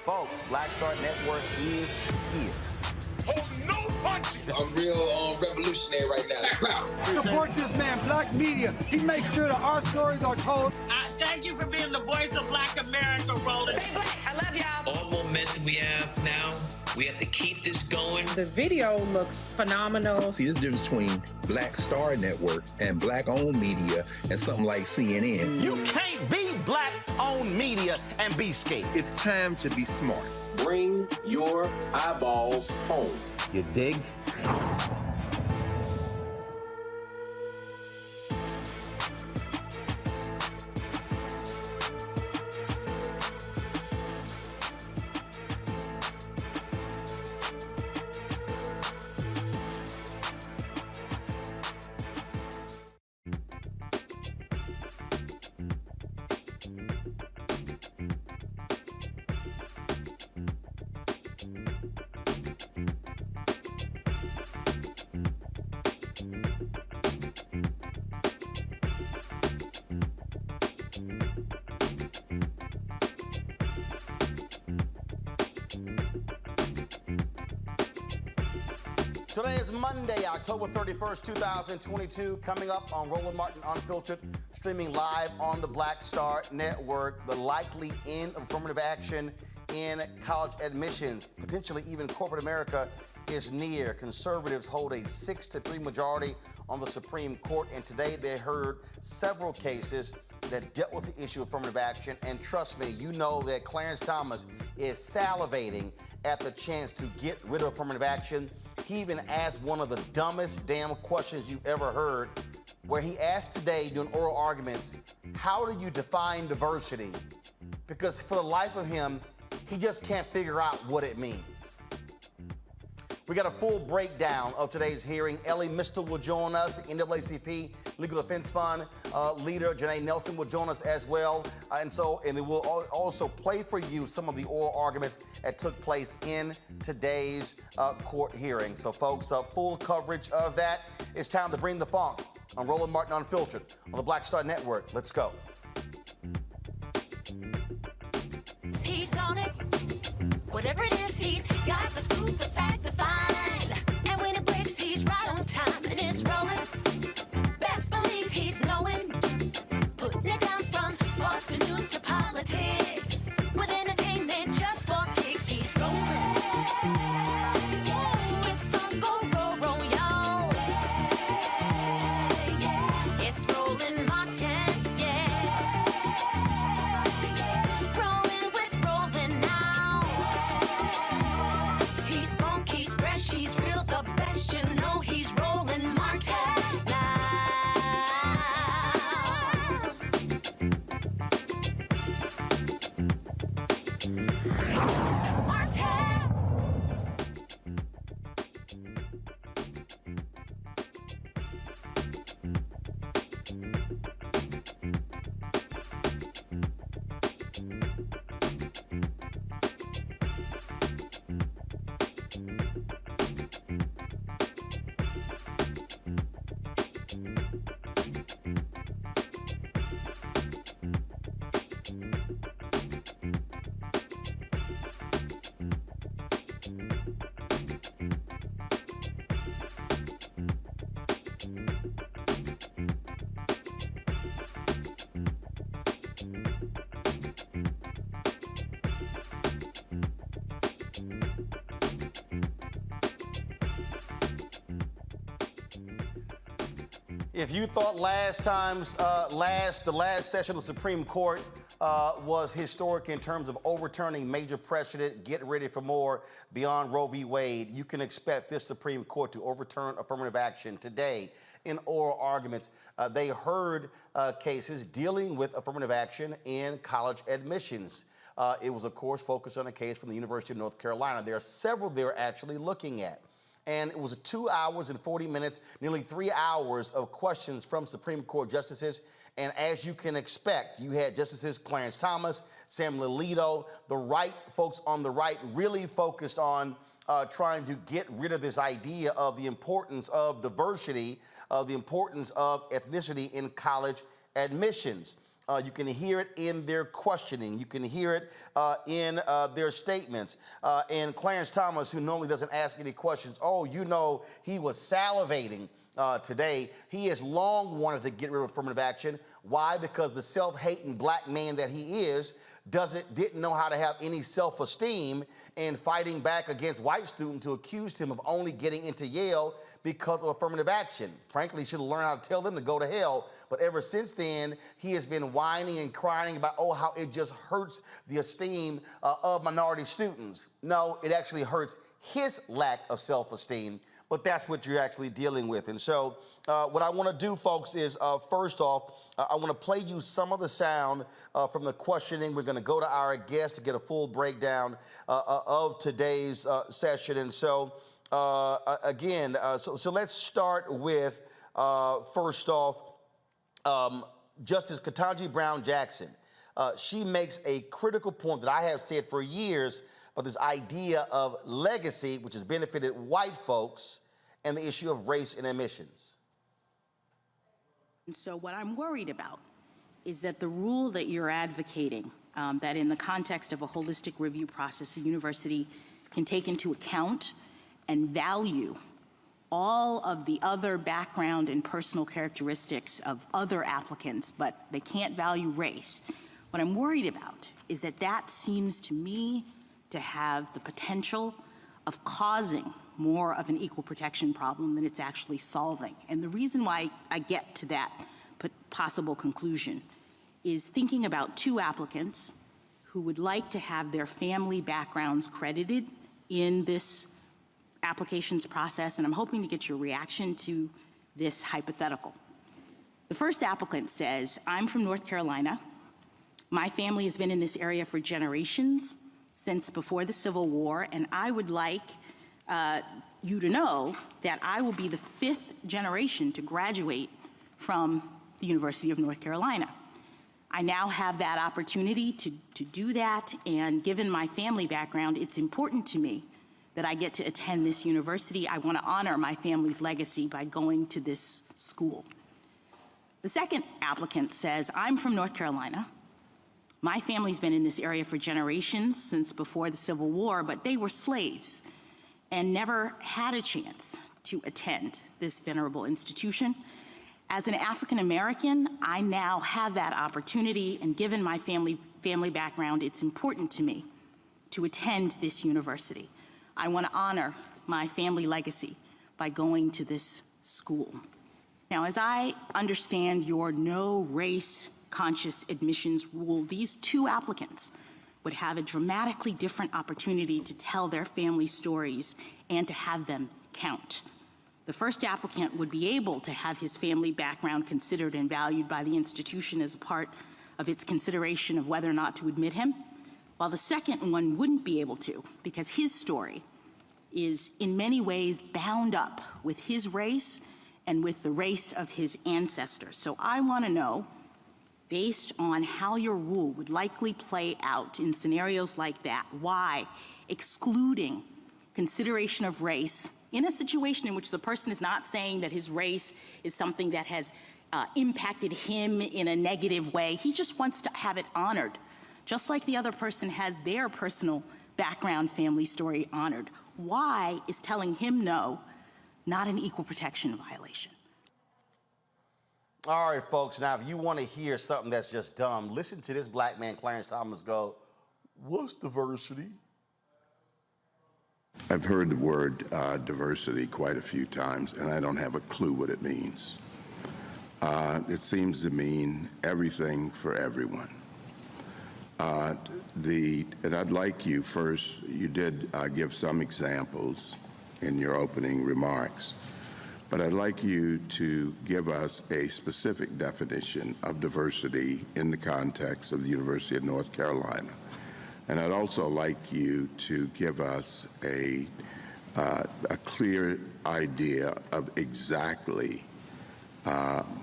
Folks, Black Star Network is here. I'm real revolutionary right now. Support this man, Black media. He makes sure that our stories are told. Thank you for being the voice of Black America, Roland. Stay black. I love y'all. All momentum we have now, we have to keep this going. The video looks phenomenal. See, this difference between Black Star Network and Black-owned media and something like CNN. You can't be Black-owned media and be scared. It's time to be smart. Bring your eyeballs home. You dig? Today is Monday, October 31st, 2022. Coming up on Roland Martin Unfiltered, streaming live on the Black Star Network, the likely end of affirmative action in college admissions, potentially even corporate America is near. Conservatives hold a 6-3 majority on the Supreme Court, and today they heard several cases that dealt with the issue of affirmative action. And trust me, you know that Clarence Thomas is salivating at the chance to get rid of affirmative action. He even asked one of the dumbest damn questions you've ever heard, where he asked today during oral arguments, how do you define diversity? Because for the life of him, he just can't figure out what it means. We got a full breakdown of today's hearing. Ellie Mistel will join us. The NAACP Legal Defense Fund leader, Janae Nelson, will join us as well. And then we'll also play for you some of the oral arguments that took place in today's court hearing. So, folks, full coverage of that. It's time to bring the funk on Roland Martin Unfiltered on the Black Star Network. Let's go. He's on it. Whatever it is, he's got the scoop, the fact, the find. And when it breaks, he's right on time and it's rolling. Best believe he's knowing. Putting it down from sports to news to politics. With entertainment just for kicks, he's rolling. It's on go, roll, roll, y'all. It's Roland Martin, yeah. Rolling with Roland now. He's funk, he's fresh, he's real, the best, you know he's Roland Martin now. Martin. If you thought the last session of the Supreme Court was historic in terms of overturning major precedent, get ready for more beyond Roe v. Wade, you can expect this Supreme Court to overturn affirmative action today. In oral arguments, they heard cases dealing with affirmative action in college admissions. It was, of course, focused on a case from the University of North Carolina. There are several they're actually looking at. And it was 2 hours and 40 minutes, nearly 3 hours of questions from Supreme Court justices. And as you can expect, you had Justices Clarence Thomas, Samuel Alito, the right folks on the right really focused on trying to get rid of this idea of the importance of diversity, of the importance of ethnicity in college admissions. You can hear it in their questioning. You can hear it in their statements. And Clarence Thomas, who normally doesn't ask any questions, he was salivating today. He has long wanted to get rid of affirmative action. Why? Because the self-hating black man that he is didn't know how to have any self-esteem, and fighting back against white students who accused him of only getting into Yale because of affirmative action. Frankly, he should have learned how to tell them to go to hell. But ever since then, he has been whining and crying about, how it just hurts the esteem of minority students. No, it actually hurts his lack of self-esteem, but that's what you're actually dealing with. And so what I want to do, folks, is first off, I want to play you some of the sound from the questioning. We're going to go to our guest to get a full breakdown of today's session. And so, again, so let's start with, first off, Justice Ketanji Brown Jackson. She makes a critical point that I have said for years, but this idea of legacy, which has benefited white folks, and the issue of race in admissions. And so what I'm worried about is that the rule that you're advocating, that in the context of a holistic review process, a university can take into account and value all of the other background and personal characteristics of other applicants, but they can't value race. What I'm worried about is that that seems to me to have the potential of causing more of an equal protection problem than it's actually solving. And the reason why I get to that possible conclusion is thinking about two applicants who would like to have their family backgrounds credited in this applications process, and I'm hoping to get your reaction to this hypothetical. The first applicant says, I'm from North Carolina. My family has been in this area for generations, since before the Civil War, and I would like you to know that I will be the 5th generation to graduate from the University of North Carolina. I now have that opportunity to do that, and given my family background, it's important to me that I get to attend this university. I want to honor my family's legacy by going to this school. The second applicant says, I'm from North Carolina. My family's been in this area for generations, since before the Civil War, but they were slaves and never had a chance to attend this venerable institution. As an African American, I now have that opportunity, and given my family background, it's important to me to attend this university. I want to honor my family legacy by going to this school. Now, as I understand your no race conscious admissions rule, these two applicants would have a dramatically different opportunity to tell their family stories and to have them count. The first applicant would be able to have his family background considered and valued by the institution as a part of its consideration of whether or not to admit him, while the second one wouldn't be able to, because his story is in many ways bound up with his race and with the race of his ancestors. So I want to know, based on how your rule would likely play out in scenarios like that, why excluding consideration of race in a situation in which the person is not saying that his race is something that has impacted him in a negative way. He just wants to have it honored, just like the other person has their personal background, family story honored. Why is telling him no not an equal protection violation? All right, folks, now if you want to hear something that's just dumb, listen to this black man, Clarence Thomas, go, what's diversity? I've heard the word diversity quite a few times, and I don't have a clue what it means. It seems to mean everything for everyone. And I'd like you first, you did give some examples in your opening remarks, but I'd like you to give us a specific definition of diversity in the context of the University of North Carolina. And I'd also like you to give us a clear idea of exactly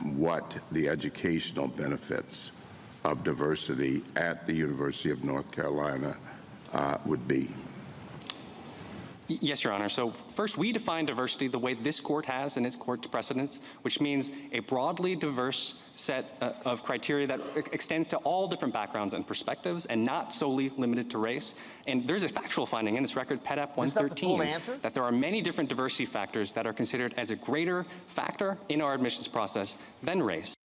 what the educational benefits of diversity at the University of North Carolina would be. Yes, Your Honor. So first, we define diversity the way this court has in its court precedents, which means a broadly diverse set of criteria that extends to all different backgrounds and perspectives and not solely limited to race. And there's a factual finding in this record, PEDAP 113, that there are many different diversity factors that are considered as a greater factor in our admissions process than race.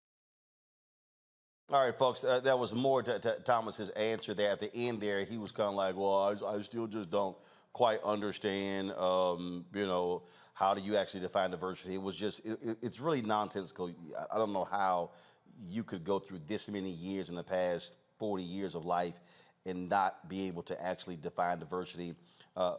All right, folks, that was more to Thomas's answer there. At the end there, he was kind of like, well, I still just don't quite understand, you know, how do you actually define diversity? It was just, it's really nonsensical. I don't know how you could go through this many years in the past 40 years of life and not be able to actually define diversity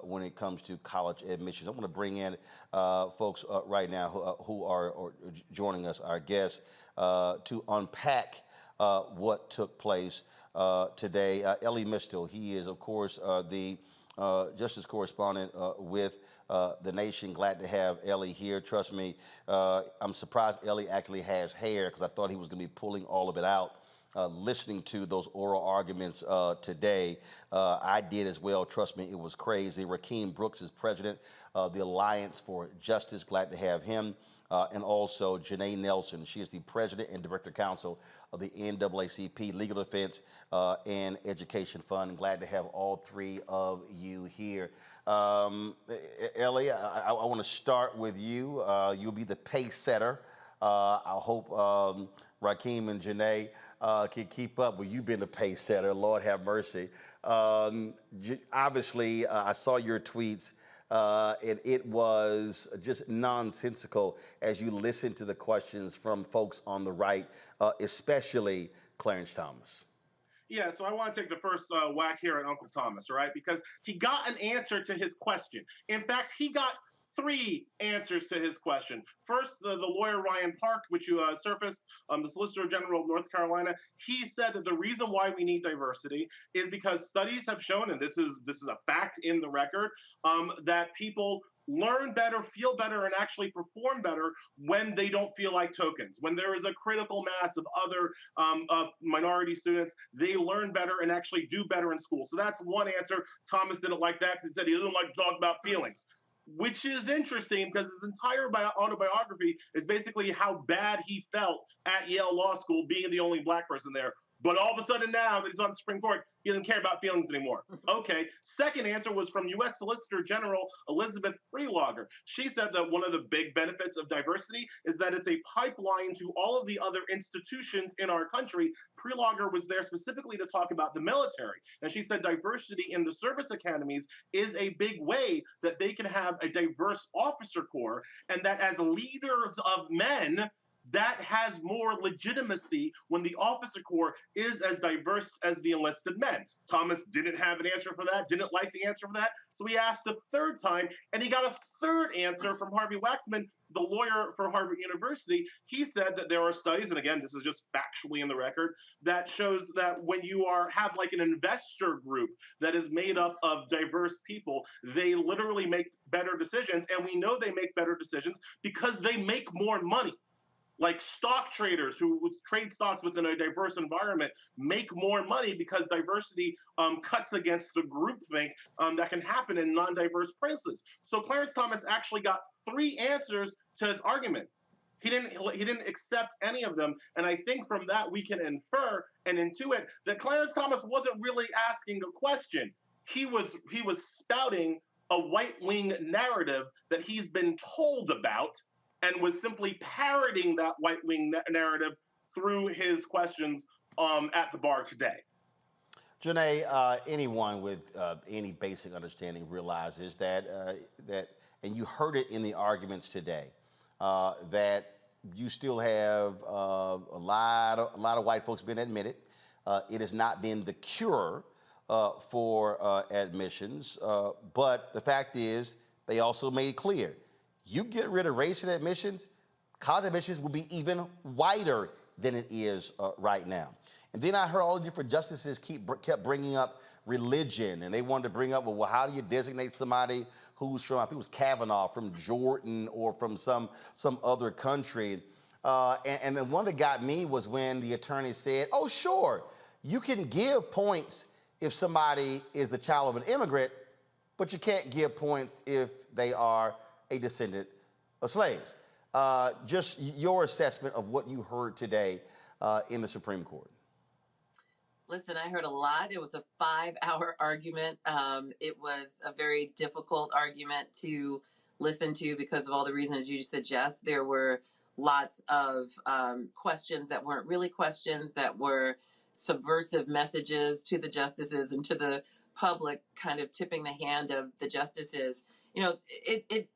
when it comes to college admissions. I want to bring in folks right now who are joining us, our guests, to unpack what took place today. Elie Mystal, he is, of course, the justice correspondent with The Nation. Glad to have Elie here. Trust me, I'm surprised Elie actually has hair because I thought he was going to be pulling all of it out. Listening to those oral arguments today, I did as well. Trust me, it was crazy. Rakeem Brooks is president of the Alliance for Justice. Glad to have him. And also Janae Nelson. She is the president and director counsel of the NAACP Legal Defense and Education Fund. Glad to have all three of you here. Elie, I want to start with you. You'll be the pace setter. I hope Rakeem and Janae can keep up with you being the pace setter. Lord have mercy. Obviously, I saw your tweets. And it was just nonsensical as you listen to the questions from folks on the right, especially Clarence Thomas. Yeah, so I want to take the first whack here at Uncle Thomas, all right? Because he got an answer to his question. In fact, he got 3 answers to his question. First, the lawyer Ryan Park, which you surfaced, the Solicitor General of North Carolina, he said that the reason why we need diversity is because studies have shown, and this is a fact in the record, that people learn better, feel better, and actually perform better when they don't feel like tokens. When there is a critical mass of other minority students, they learn better and actually do better in school. So that's one answer. Thomas didn't like that because he said he doesn't like to talk about feelings, which is interesting because his entire autobiography is basically how bad he felt at Yale Law School being the only black person there. But all of a sudden now that he's on the Supreme Court, he doesn't care about feelings anymore. Okay. Second answer was from U.S. Solicitor General Elizabeth Freelogger. She said that one of the big benefits of diversity is that it's a pipeline to all of the other institutions in our country. Freelogger was there specifically to talk about the military. And she said diversity in the service academies is a big way that they can have a diverse officer corps, and that as leaders of men, that has more legitimacy when the officer corps is as diverse as the enlisted men. Thomas didn't have an answer for that, didn't like the answer for that, so he asked a third time, and he got a third answer from Harvey Waxman, the lawyer for Harvard University. He said that there are studies, and again, this is just factually in the record, that shows that when you have like an investor group that is made up of diverse people, they literally make better decisions, and we know they make better decisions because they make more money. Like stock traders who trade stocks within a diverse environment make more money because diversity cuts against the groupthink that can happen in non-diverse places. So Clarence Thomas actually got 3 answers to his argument. He didn't accept any of them, and I think from that we can infer and intuit that Clarence Thomas wasn't really asking a question. He was spouting a right-wing narrative that he's been told about, and was simply parroting that right-wing narrative through his questions at the bar today. Janae, anyone with any basic understanding realizes that, and you heard it in the arguments today, that you still have a lot of white folks being admitted. It has not been the cure for admissions, but the fact is they also made it clear, you get rid of race in admissions, college admissions will be even wider than it is right now. And then I heard all the different justices kept bringing up religion, and they wanted to bring up, well, how do you designate somebody who's from, I think it was Kavanaugh, from Jordan or from some other country. And the one that got me was when the attorney said, oh, sure, you can give points if somebody is the child of an immigrant, but you can't give points if they are a descendant of slaves. Just your assessment of what you heard today in the Supreme Court. Listen, I heard a lot. It was a 5-hour argument. It was a very difficult argument to listen to because of all the reasons you suggest. There were lots of questions that weren't really questions, that were subversive messages to the justices and to the public, kind of tipping the hand of the justices. You know, it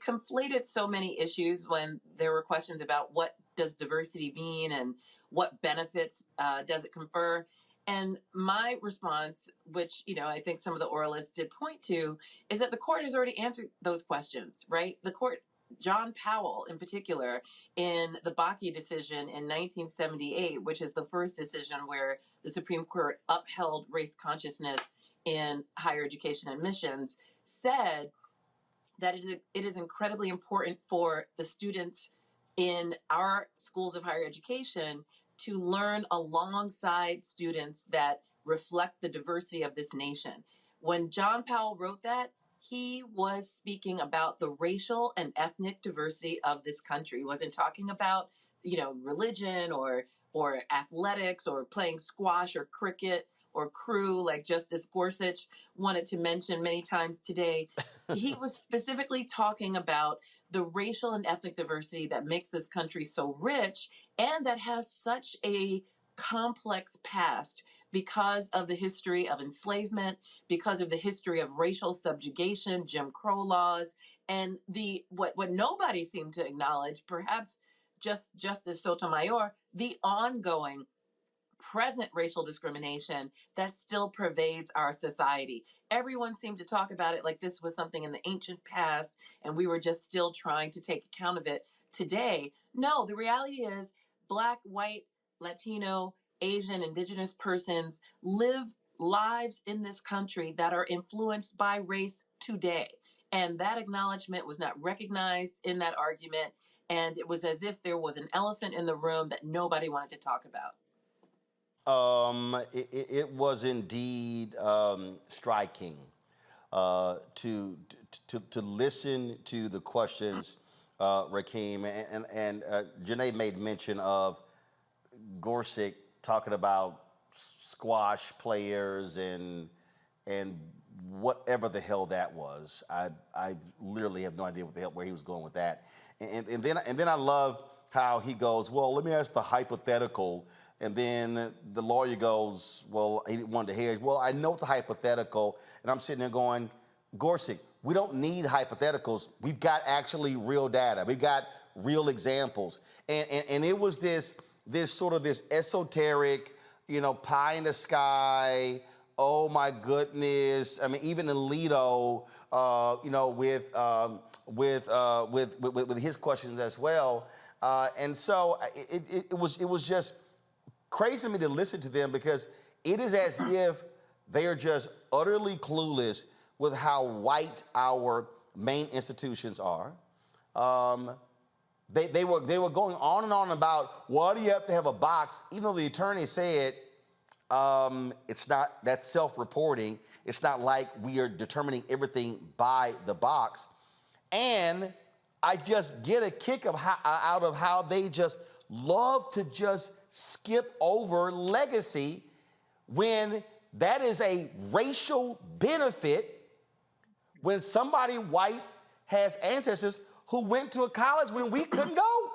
conflated so many issues when there were questions about what does diversity mean and what benefits does it confer. And my response, which, you know, I think some of the oralists did point to, is that the court has already answered those questions, right? The court, John Powell in particular, in the Bakke decision in 1978, which is the first decision where the Supreme Court upheld race consciousness in higher education admissions, said that it is incredibly important for the students in our schools of higher education to learn alongside students that reflect the diversity of this nation. When John Powell wrote that, he was speaking about the racial and ethnic diversity of this country. He wasn't talking about, you know, religion or athletics or playing squash or cricket or crew, like Justice Gorsuch wanted to mention many times today. He was specifically talking about the racial and ethnic diversity that makes this country so rich and that has such a complex past because of the history of enslavement, because of the history of racial subjugation, Jim Crow laws, and the what nobody seemed to acknowledge, perhaps just Justice Sotomayor, the ongoing present racial discrimination that still pervades our society. Everyone seemed to talk about it like this was something in the ancient past and we were just still trying to take account of it today. No, the reality is Black, white, Latino, Asian, Indigenous persons live lives in this country that are influenced by race today. And that acknowledgement was not recognized in that argument. And it was as if there was an elephant in the room that nobody wanted to talk about. It was indeed striking to listen to the questions, Rakeem, and Janae made mention of Gorsuch talking about squash players and whatever the hell that was. I literally have no idea what the hell where he was going with that. And then I love how he goes, well, let me ask the hypothetical. And then the lawyer goes, well, he wanted to hedge. Well, I know it's a hypothetical. And I'm sitting there going, Gorsuch, we don't need hypotheticals. We've got actually real data. We've got real examples. And it was this sort of this esoteric, you know, pie in the sky. Oh my goodness! I mean, even Alito, you know, with his questions as well. And so it was just crazy to me to listen to them because it is as if they are just utterly clueless with how white our main institutions are. They were going on and on about why do you have to have a box, even though the attorney said it's not, that's self-reporting. It's not like we are determining everything by the box. And I just get a kick out of how they just love to just skip over legacy when that is a racial benefit when somebody white has ancestors who went to a college when we couldn't go.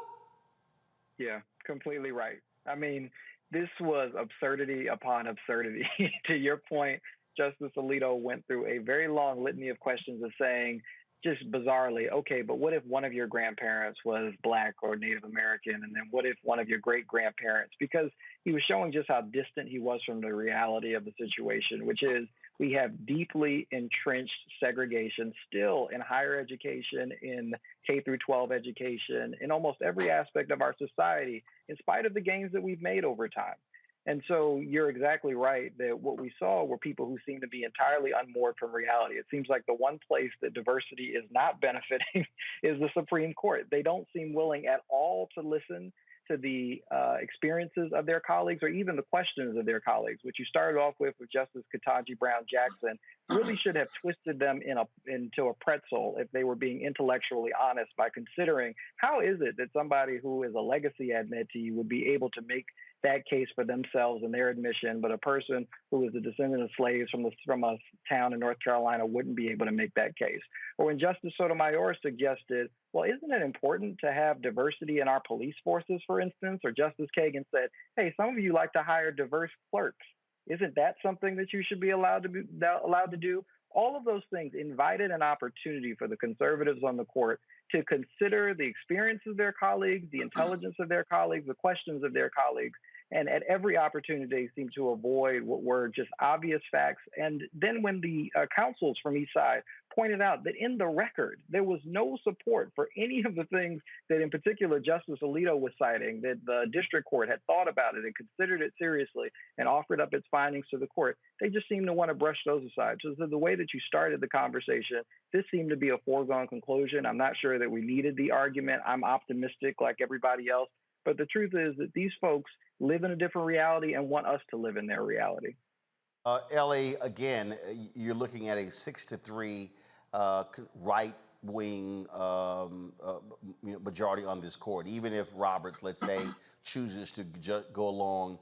Yeah, completely right. I mean, this was absurdity upon absurdity. To your point, Justice Alito went through a very long litany of questions of saying, just bizarrely, okay, but what if one of your grandparents was Black or Native American? And then what if one of your great-grandparents? Because he was showing just how distant he was from the reality of the situation, which is we have deeply entrenched segregation still in higher education, in K through 12 education, in almost every aspect of our society, in spite of the gains that we've made over time. And so you're exactly right that what we saw were people who seem to be entirely unmoored from reality. It seems like the one place that diversity is not benefiting is the Supreme Court. They don't seem willing at all to listen to the experiences of their colleagues or even the questions of their colleagues, which you started off with Justice Ketanji Brown Jackson, really should have twisted them into a pretzel if they were being intellectually honest by considering how is it that somebody who is a legacy admittee would be able to make that case for themselves and their admission, but a person who is a descendant of slaves from a town in North Carolina wouldn't be able to make that case. Or when Justice Sotomayor suggested, well, isn't it important to have diversity in our police forces, for instance? Or Justice Kagan said, hey, some of you like to hire diverse clerks. Isn't that something that you should be allowed to do? All of those things invited an opportunity for the conservatives on the court to consider the experiences of their colleagues, the intelligence of their colleagues, the questions of their colleagues. And at every opportunity, they seem to avoid what were just obvious facts. And then when the counsels from each side pointed out that in the record, there was no support for any of the things that in particular Justice Alito was citing, that the district court had thought about it and considered it seriously and offered up its findings to the court, they just seem to want to brush those aside. So the way that you started the conversation, this seemed to be a foregone conclusion. I'm not sure that we needed the argument. I'm optimistic like everybody else. But the truth is that these folks live in a different reality and want us to live in their reality. Ellie, again, you're looking at a 6-3 right-wing majority on this court. Even if Roberts, let's say, chooses to go along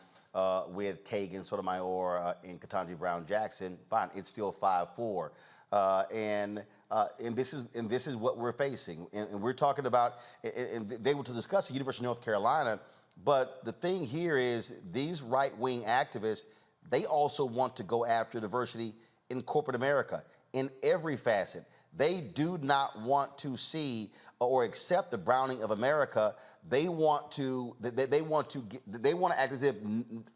with Kagan, Sotomayor, and Ketanji Brown Jackson, fine, it's still 5-4. And this is what we're facing, and we're talking about. And they were to discuss the University of North Carolina, but the thing here is these right-wing activists, they also want to go after diversity in corporate America in every facet. They do not want to see or accept the browning of America. They want to. They want to act as if,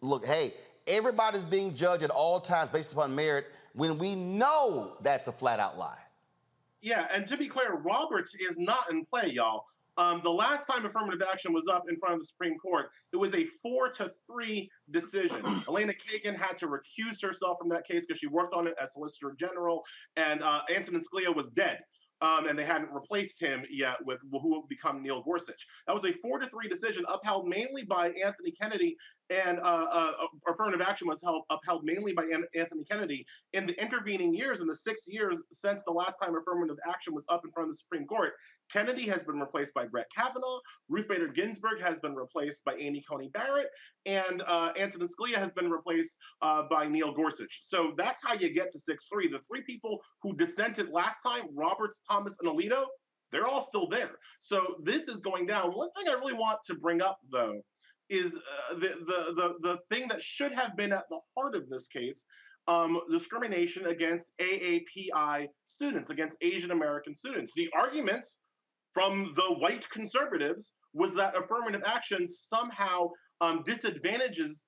look, hey, everybody's being judged at all times based upon merit, when we know that's a flat-out lie. Yeah, and to be clear, Roberts is not in play, y'all. The last time affirmative action was up in front of the Supreme Court, it was a 4-3 decision. Elena Kagan had to recuse herself from that case because she worked on it as Solicitor General, and Antonin Scalia was dead. And they hadn't replaced him yet with who would become Neil Gorsuch. That was a 4-3 decision upheld mainly by Anthony Kennedy, and affirmative action was upheld mainly by Anthony Kennedy. In the intervening years, in the 6 years since the last time affirmative action was up in front of the Supreme Court, Kennedy has been replaced by Brett Kavanaugh, Ruth Bader Ginsburg has been replaced by Amy Coney Barrett, and Antonin Scalia has been replaced by Neil Gorsuch. So that's how you get to 6-3. The three people who dissented last time, Roberts, Thomas, and Alito, they're all still there. So this is going down. One thing I really want to bring up, though, is the thing that should have been at the heart of this case, discrimination against AAPI students, against Asian American students. The arguments from the white conservatives was that affirmative action somehow disadvantages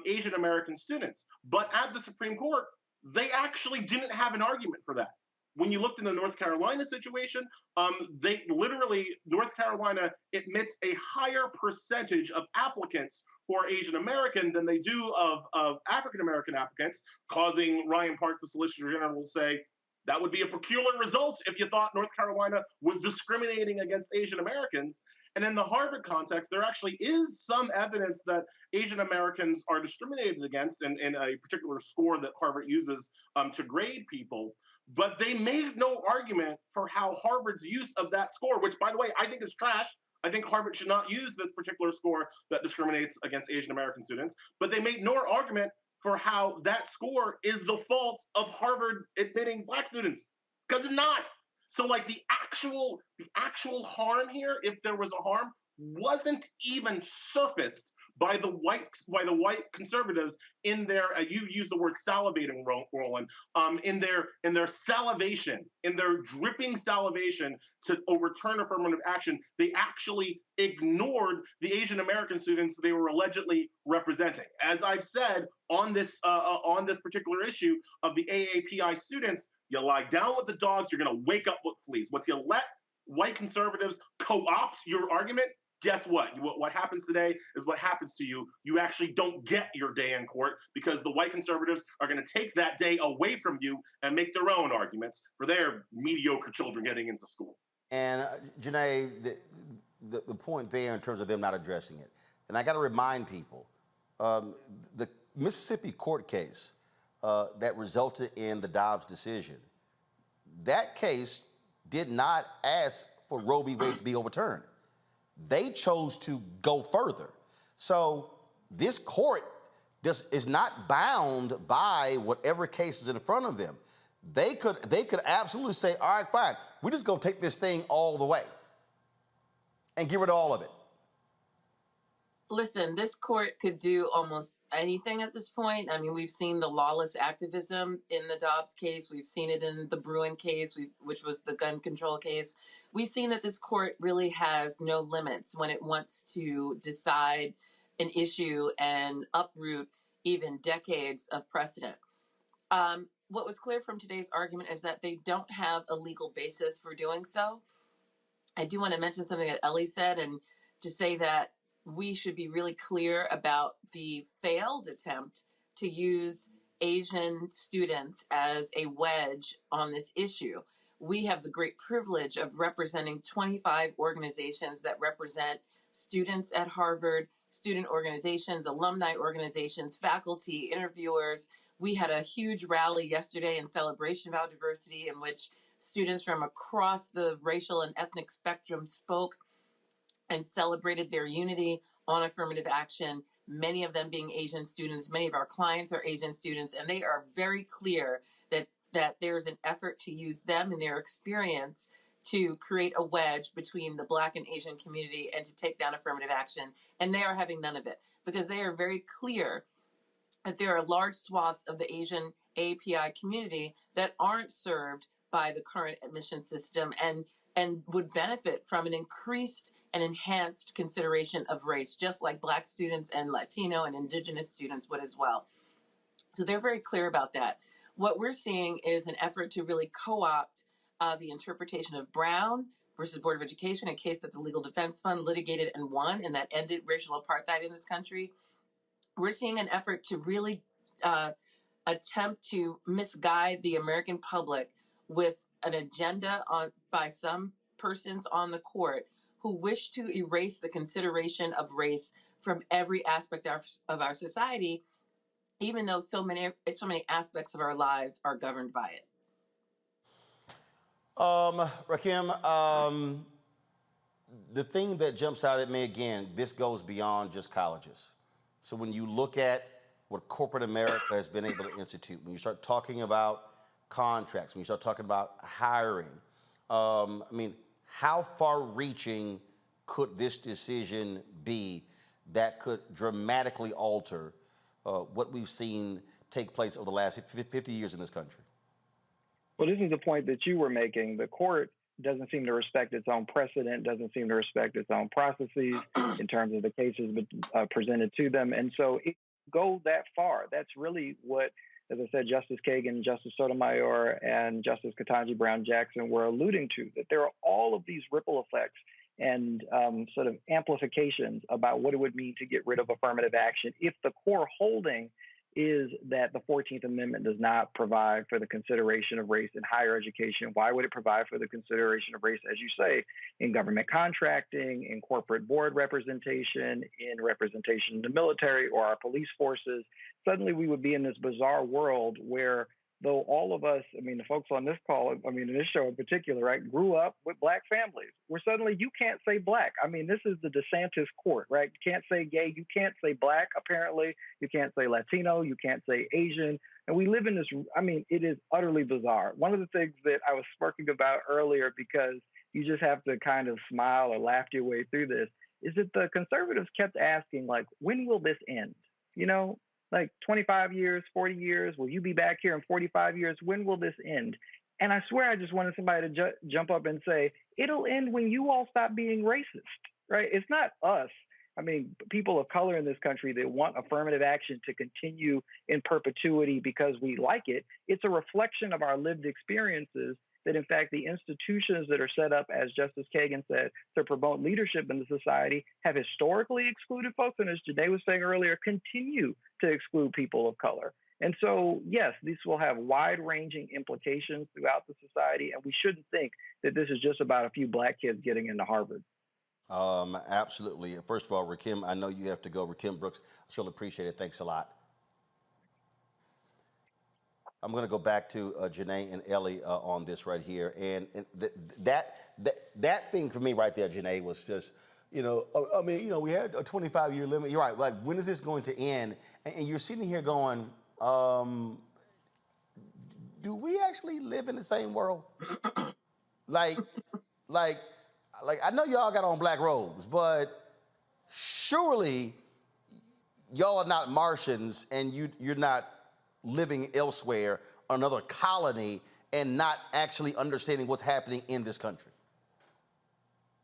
Asian American students. But at the Supreme Court, they actually didn't have an argument for that. When you looked in the North Carolina situation, North Carolina admits a higher percentage of applicants who are Asian American than they do of African American applicants, causing Ryan Park, the Solicitor General, to say that would be a peculiar result if you thought North Carolina was discriminating against Asian Americans. And in the Harvard context, there actually is some evidence that Asian Americans are discriminated against in a particular score that Harvard uses to grade people. But they made no argument for how Harvard's use of that score, which, by the way, I think is trash. I think Harvard should not use this particular score that discriminates against Asian American students. But they made no argument for how that score is the fault of Harvard admitting Black students, because it's not. So, like, the actual harm here, if there was a harm, wasn't even surfaced by the white conservatives in their you used the word salivating, Roland, in their salivation, in their dripping salivation to overturn affirmative action. They actually ignored the Asian American students they were allegedly representing. As I've said on this particular issue of the AAPI students, you lie down with the dogs, you're going to wake up with fleas. Once you let white conservatives co-opt your argument, guess what? What happens today is what happens to you. You actually don't get your day in court because the white conservatives are going to take that day away from you and make their own arguments for their mediocre children getting into school. And Janae, the point there in terms of them not addressing it, and I got to remind people, the Mississippi court case that resulted in the Dobbs decision, that case did not ask for Roe v. Wade to be overturned. They chose to go further. So this court is not bound by whatever case is in front of them. They could absolutely say, all right, fine, we're just going to take this thing all the way and get rid of all of it. Listen, this court could do almost anything at this point. I mean, we've seen the lawless activism in the Dobbs case. We've seen it in the Bruin case, which was the gun control case. We've seen that this court really has no limits when it wants to decide an issue and uproot even decades of precedent. What was clear from today's argument is that they don't have a legal basis for doing so. I do want to mention something that Ellie said, and to say that we should be really clear about the failed attempt to use Asian students as a wedge on this issue. We have the great privilege of representing 25 organizations that represent students at Harvard, student organizations, alumni organizations, faculty, interviewers. We had a huge rally yesterday in celebration of our diversity in which students from across the racial and ethnic spectrum spoke and celebrated their unity on affirmative action, many of them being Asian students. Many of our clients are Asian students, and they are very clear that there's an effort to use them and their experience to create a wedge between the Black and Asian community and to take down affirmative action. And they are having none of it because they are very clear that there are large swaths of the Asian API community that aren't served by the current admission system and would benefit from an increased and enhanced consideration of race, just like Black students and Latino and Indigenous students would as well. So they're very clear about that. What we're seeing is an effort to really co-opt the interpretation of Brown versus Board of Education, a case that the Legal Defense Fund litigated and won, and that ended racial apartheid in this country. We're seeing an effort to really attempt to misguide the American public with an agenda by some persons on the court who wish to erase the consideration of race from every aspect of our society, even though so many aspects of our lives are governed by it. Rakim, the thing that jumps out at me again, this goes beyond just colleges. So when you look at what corporate America has been able to institute, when you start talking about contracts, when you start talking about hiring, I mean, how far-reaching could this decision be that could dramatically alter what we've seen take place over the last 50 years in this country? Well, this is the point that you were making. The court doesn't seem to respect its own precedent, doesn't seem to respect its own processes in terms of the cases presented to them. And so it goes that far. That's really what, as I said, Justice Kagan, Justice Sotomayor, and Justice Ketanji Brown Jackson were alluding to, that there are all of these ripple effects and sort of amplifications about what it would mean to get rid of affirmative action if the core holding is that the 14th Amendment does not provide for the consideration of race in higher education. Why would it provide for the consideration of race, as you say, in government contracting, in corporate board representation, in representation in the military or our police forces? Suddenly we would be in this bizarre world where, though all of us, I mean, the folks on this call, I mean, in this show in particular, right, grew up with Black families, where suddenly you can't say Black. I mean, this is the DeSantis court, right? You can't say gay, you can't say Black, apparently. You can't say Latino, you can't say Asian. And we live in this, I mean, it is utterly bizarre. One of the things that I was smirking about earlier, because you just have to kind of smile or laugh your way through this, is that the conservatives kept asking, like, when will this end? You know, like 25 years, 40 years, will you be back here in 45 years? When will this end? And I swear I just wanted somebody to jump up and say, it'll end when you all stop being racist, right? It's not us. I mean, people of color in this country that want affirmative action to continue in perpetuity because we like it. It's a reflection of our lived experiences that, in fact, the institutions that are set up, as Justice Kagan said, to promote leadership in the society have historically excluded folks. And as Janae was saying earlier, continue to exclude people of color. And so, yes, these will have wide-ranging implications throughout the society. And we shouldn't think that this is just about a few Black kids getting into Harvard. Absolutely. First of all, Rakim, I know you have to go. Rakim Brooks, I surely appreciate it. Thanks a lot. I'm going to go back to Janae and Ellie on this right here. And that thing for me right there, Janae, was just, we had a 25-year limit. You're right. Like, when is this going to end? And you're sitting here going, do we actually live in the same world? like, I know y'all got on black robes, but surely y'all are not Martians and you're not living elsewhere, another colony, and not actually understanding what's happening in this country.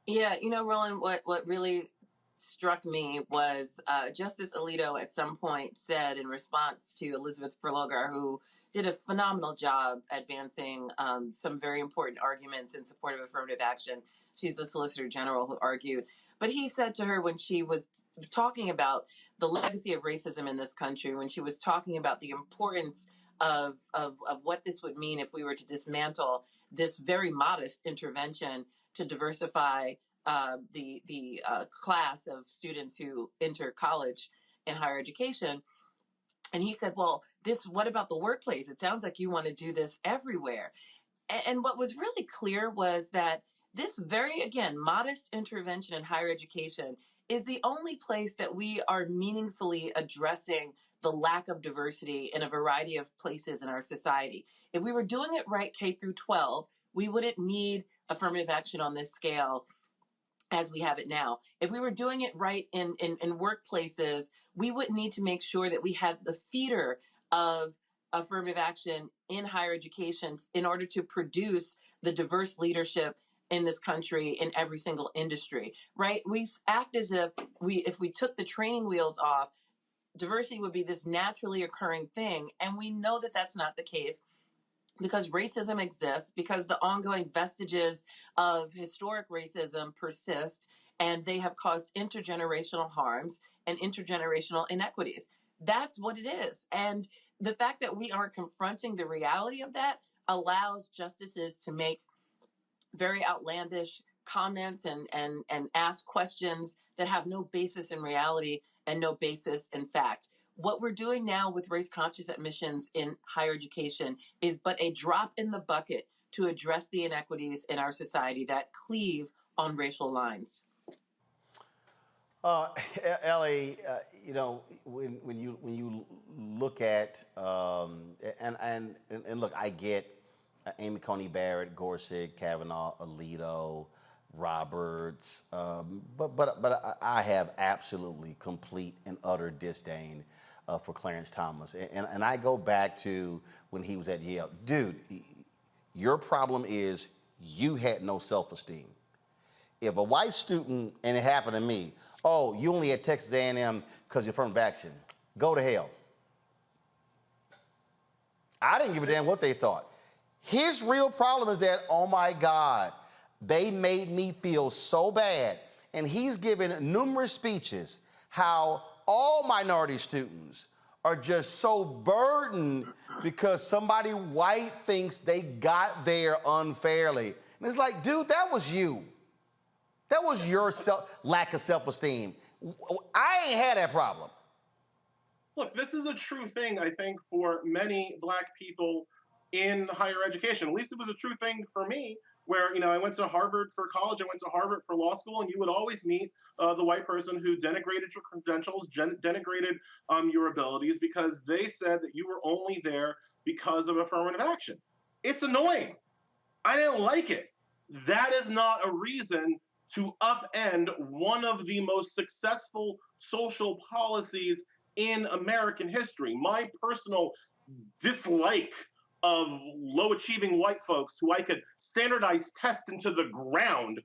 Yeah, Roland, what really struck me was Justice Alito at some point said in response to Elizabeth Prelogar, who did a phenomenal job advancing some very important arguments in support of affirmative action. She's the Solicitor General who argued. But he said to her when she was talking about the legacy of racism in this country, when she was talking about the importance of what this would mean if we were to dismantle this very modest intervention to diversify the class of students who enter college and higher education. And he said, well, what about the workplace? It sounds like you want to do this everywhere. And what was really clear was that this very, again, modest intervention in higher education is the only place that we are meaningfully addressing the lack of diversity in a variety of places in our society. If we were doing it right K through 12, we wouldn't need affirmative action on this scale as we have it now. If we were doing it right in workplaces, we would need to make sure that we had the feeder of affirmative action in higher education in order to produce the diverse leadership in this country in every single industry, right? We act as if we took the training wheels off, diversity would be this naturally occurring thing. And we know that that's not the case because racism exists, because the ongoing vestiges of historic racism persist, and they have caused intergenerational harms and intergenerational inequities. That's what it is. And the fact that we aren't confronting the reality of that allows justices to make very outlandish comments and ask questions that have no basis in reality and no basis in fact. What we're doing now with race-conscious admissions in higher education is but a drop in the bucket to address the inequities in our society that cleave on racial lines. Ellie, when you look at and look, I get Amy Coney Barrett, Gorsuch, Kavanaugh, Alito, Roberts, but I have absolutely complete and utter disdain for Clarence Thomas, and I go back to when he was at Yale. Dude, your problem is you had no self-esteem. If a white student, and it happened to me, oh, you only at Texas A&M because you're from action, go to hell. I didn't give a damn what they thought. His real problem is that, oh my God, they made me feel so bad. And he's given numerous speeches how all minority students are just so burdened because somebody white thinks they got there unfairly. And it's like, dude, that was you. That was your lack of self-esteem. I ain't had that problem. Look, this is a true thing, I think, for many Black people in higher education. At least it was a true thing for me, where, I went to Harvard for college, I went to Harvard for law school, and you would always meet the white person who denigrated your credentials, denigrated your abilities, because they said that you were only there because of affirmative action. It's annoying. I didn't like it. That is not a reason to upend one of the most successful social policies in American history. My personal dislike of low-achieving white folks who I could standardize test into the ground,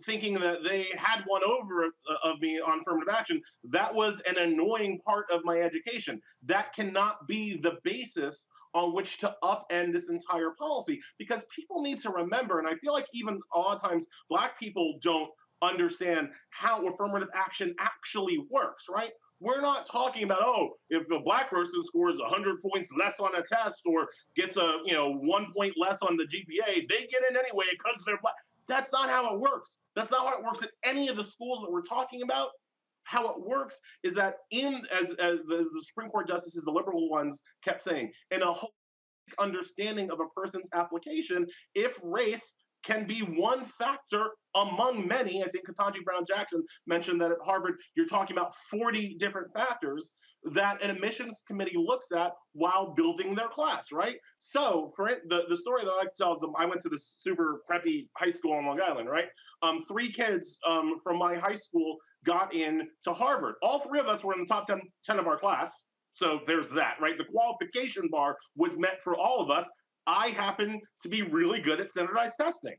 thinking that they had one over of me on affirmative action, that was an annoying part of my education. That cannot be the basis on which to upend this entire policy, because people need to remember, and I feel like even a lot of times Black people don't understand how affirmative action actually works, right? We're not talking about, oh, if a Black person scores 100 points less on a test or gets a 1 point less on the GPA, they get in anyway because they're Black. That's not how it works. That's not how it works at any of the schools that we're talking about. How it works is that as the Supreme Court justices, the liberal ones kept saying, in a whole understanding of a person's application, if race can be one factor among many. I think Ketanji Brown Jackson mentioned that at Harvard, you're talking about 40 different factors that an admissions committee looks at while building their class, right? So for the story that I like to tell is I went to this super preppy high school on Long Island, right? 3 kids from my high school got in to Harvard. All 3 of us were in the top 10 of our class. So there's that, right? The qualification bar was met for all of us. I happen to be really good at standardized testing.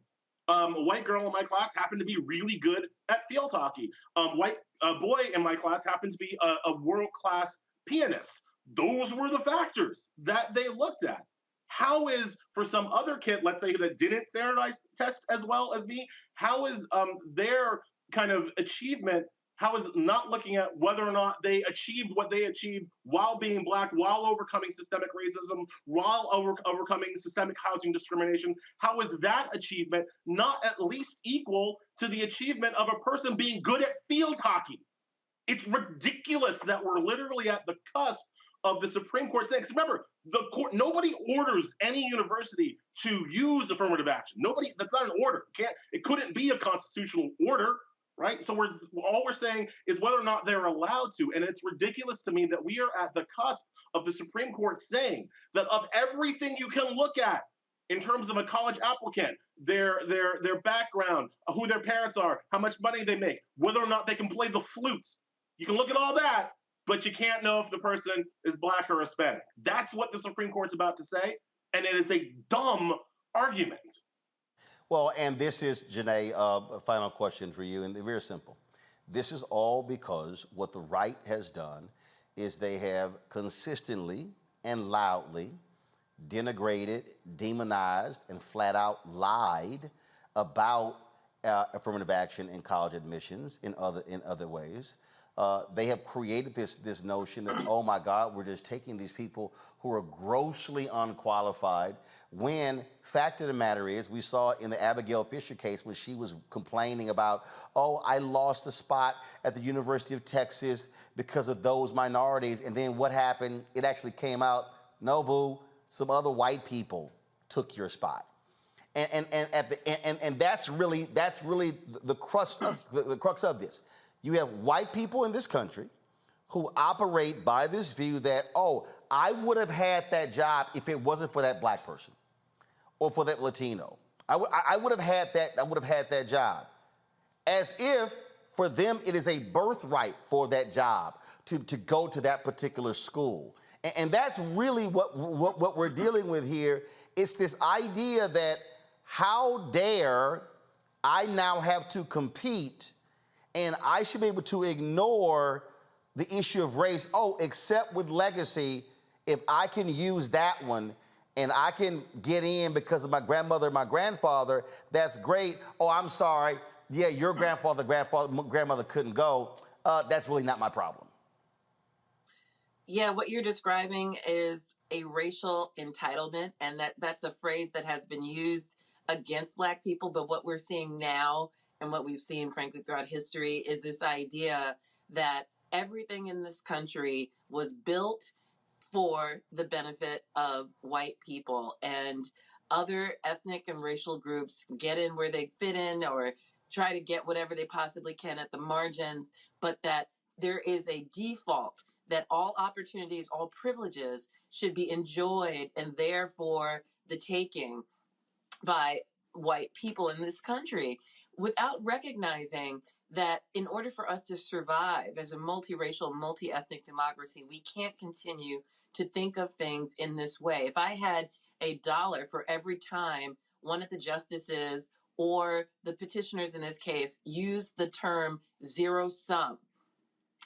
A white girl in my class happened to be really good at field hockey. White boy in my class happened to be a world-class pianist. Those were the factors that they looked at. How is, for some other kid, let's say that didn't standardize test as well as me, how is their kind of achievement, how is not looking at whether or not they achieved what they achieved while being Black, while overcoming systemic racism, while overcoming systemic housing discrimination, how is that achievement not at least equal to the achievement of a person being good at field hockey? It's ridiculous that we're literally at the cusp of the Supreme Court saying, because remember, the court, nobody orders any university to use affirmative action. Nobody, that's not an order. It couldn't be a constitutional order. Right? So all we're saying is whether or not they're allowed to. And it's ridiculous to me that we are at the cusp of the Supreme Court saying that of everything you can look at in terms of a college applicant, their background, who their parents are, how much money they make, whether or not they can play the flute. You can look at all that, but you can't know if the person is Black or Hispanic. That's what the Supreme Court's about to say. And it is a dumb argument. Well, and this is, Janae, a final question for you, and they're very simple. This is all because what the right has done is they have consistently and loudly denigrated, demonized, and flat out lied about affirmative action in college admissions in other ways. They have created this notion that, oh my God, we're just taking these people who are grossly unqualified, when fact of the matter is, we saw in the Abigail Fisher case when she was complaining about, oh, I lost a spot at the University of Texas because of those minorities, and then what happened? It actually came out, no, boo, some other white people took your spot. And that's really the crux of this. You have white people in this country who operate by this view that, oh, I would have had that job if it wasn't for that Black person or for that Latino. I would have had that job. As if for them it is a birthright for that job to go to that particular school. And that's really what we're dealing with here. It's this idea that how dare I now have to compete and I should be able to ignore the issue of race. Oh, except with legacy, if I can use that one and I can get in because of my grandmother and my grandfather, that's great. Oh, I'm sorry. Yeah, your grandmother couldn't go. That's really not my problem. Yeah, what you're describing is a racial entitlement, and that's a phrase that has been used against Black people. But what we're seeing now, and what we've seen, frankly, throughout history, is this idea that everything in this country was built for the benefit of white people, and other ethnic and racial groups get in where they fit in or try to get whatever they possibly can at the margins, but that there is a default that all opportunities, all privileges should be enjoyed and therefore the taking by white people in this country, without recognizing that in order for us to survive as a multiracial, multi-ethnic democracy, we can't continue to think of things in this way. If I had $1 for every time one of the justices or the petitioners in this case used the term zero sum,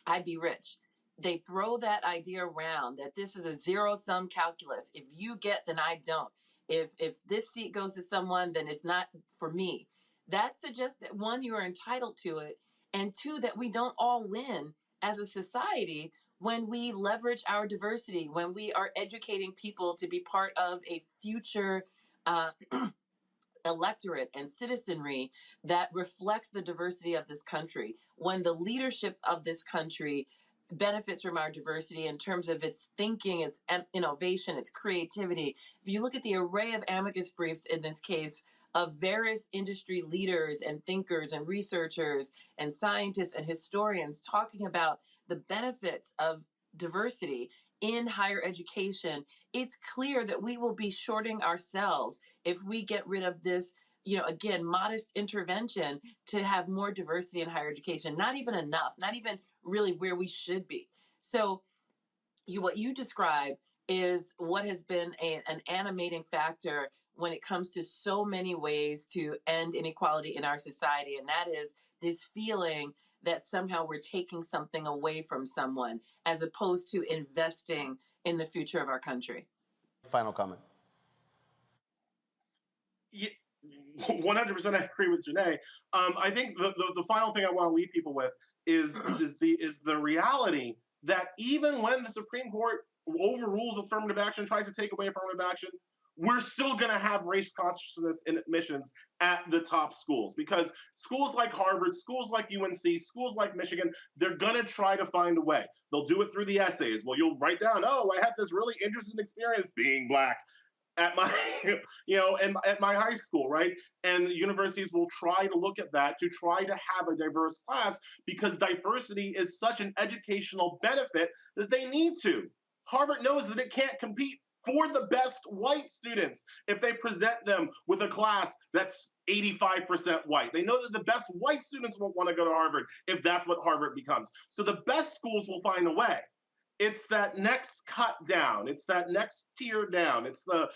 I'd be rich. They throw that idea around that this is a zero sum calculus. If you get, then I don't. If this seat goes to someone, then it's not for me. That suggests that, one, you are entitled to it, and two, that we don't all win as a society when we leverage our diversity, when we are educating people to be part of a future electorate and citizenry that reflects the diversity of this country, when the leadership of this country benefits from our diversity in terms of its thinking, its innovation, its creativity. If you look at the array of amicus briefs in this case of various industry leaders and thinkers and researchers and scientists and historians talking about the benefits of diversity in higher education, it's clear that we will be shorting ourselves if we get rid of this, again, modest intervention to have more diversity in higher education. Not even enough, not even really where we should be. So what you describe is what has been an animating factor when it comes to so many ways to end inequality in our society. And that is this feeling that somehow we're taking something away from someone as opposed to investing in the future of our country. Final comment. Yeah, 100% I agree with Janae. I think the final thing I want to leave people with is the reality that even when the Supreme Court overrules affirmative action, tries to take away affirmative action, we're still going to have race consciousness in admissions at the top schools, because schools like Harvard, schools like UNC, schools like Michigan, they're going to try to find a way. They'll do it through the essays. Well, you'll write down, oh, I had this really interesting experience being Black at my, at my high school, right? And the universities will try to look at that to try to have a diverse class, because diversity is such an educational benefit that they need to. Harvard knows that it can't compete for the best white students if they present them with a class that's 85% white. They know that the best white students won't want to go to Harvard if that's what Harvard becomes. So the best schools will find a way. It's that next cut down. It's that next tier down. It's the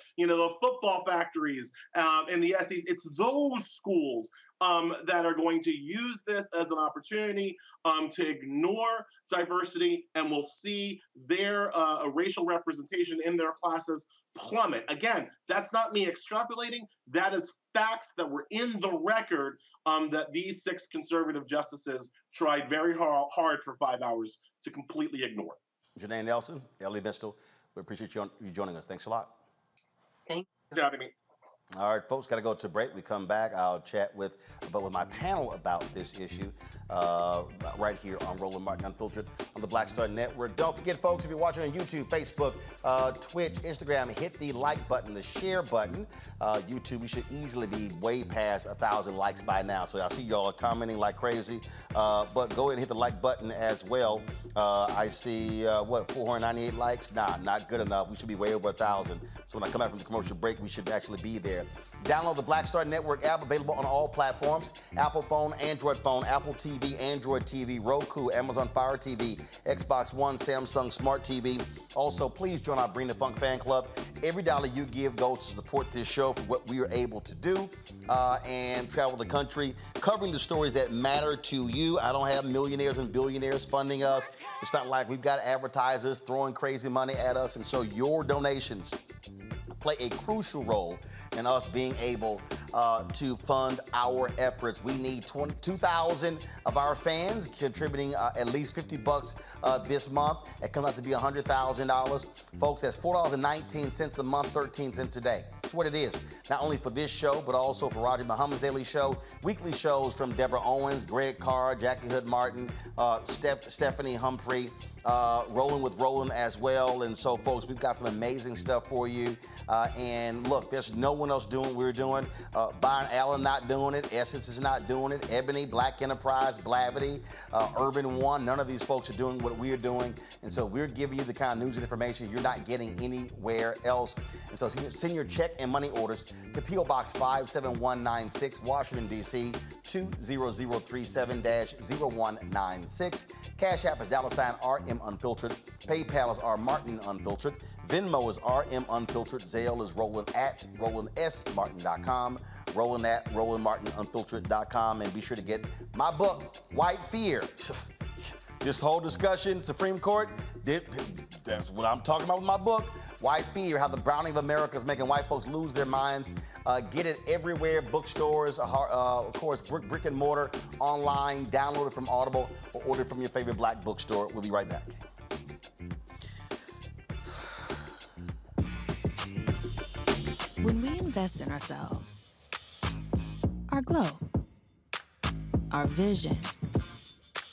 football factories and the SEs. It's those schools that are going to use this as an opportunity to ignore diversity, and we'll see their racial representation in their classes plummet. Again, that's not me extrapolating. That is facts that were in the record that these 6 conservative justices tried very hard for 5 hours to completely ignore. Janae Nelson, Ellie Bistel, we appreciate you joining us. Thanks a lot. Thank you for having me. All right, folks, got to go to break. We come back, I'll chat with my panel about this issue right here on Roland Martin Unfiltered on the Black Star Network. Don't forget, folks, if you're watching on YouTube, Facebook, Twitch, Instagram, hit the like button, the share button. YouTube, we should easily be way past 1,000 likes by now. So I see y'all are commenting like crazy, but go ahead and hit the like button as well. I see, 498 likes? Nah, not good enough. We should be way over 1,000. So when I come back from the commercial break, we should actually be there. Download the Black Star Network app, available on all platforms: Apple phone, Android phone, Apple TV, Android TV, Roku, Amazon Fire TV, Xbox One, Samsung Smart TV. Also, please join our Bring the Funk fan club. Every dollar you give goes to support this show for what we are able to do and travel the country, covering the stories that matter to you. I don't have millionaires and billionaires funding us. It's not like we've got advertisers throwing crazy money at us, and so your donations play a crucial role in us being able to fund our efforts. We need 2,000 of our fans contributing at least $50 this month. It comes out to be $100,000. Folks, that's $4.19 a month, 13 cents a day. That's what it is. Not only for this show, but also for Roger Muhammad's Daily Show, weekly shows from Deborah Owens, Greg Carr, Jackie Hood Martin, Stephanie Humphrey, Rolling with Roland as well. And so, folks, we've got some amazing stuff for you. And look, there's no one else doing what we're doing. Byron Allen not doing it. Essence is not doing it. Ebony, Black Enterprise, Blavity, Urban One, none of these folks are doing what we're doing. And so we're giving you the kind of news and information you're not getting anywhere else. And so send your check and money orders to P.O. Box 57196, Washington, D.C., 20037-0196. Cash App is $RM Unfiltered. PayPal is R Martin Unfiltered. Venmo is RM Unfiltered. Zelle is Roland at RolandSMartin.com. Roland at RolandMartinUnfiltered.com. And be sure to get my book, White Fear. This whole discussion, Supreme Court, that's what I'm talking about with my book, White Fear, how the browning of America is making white folks lose their minds. Get it everywhere, bookstores, of course, brick and mortar, online, download it from Audible, or order it from your favorite Black bookstore. We'll be right back. When we invest in ourselves, glow, our vision,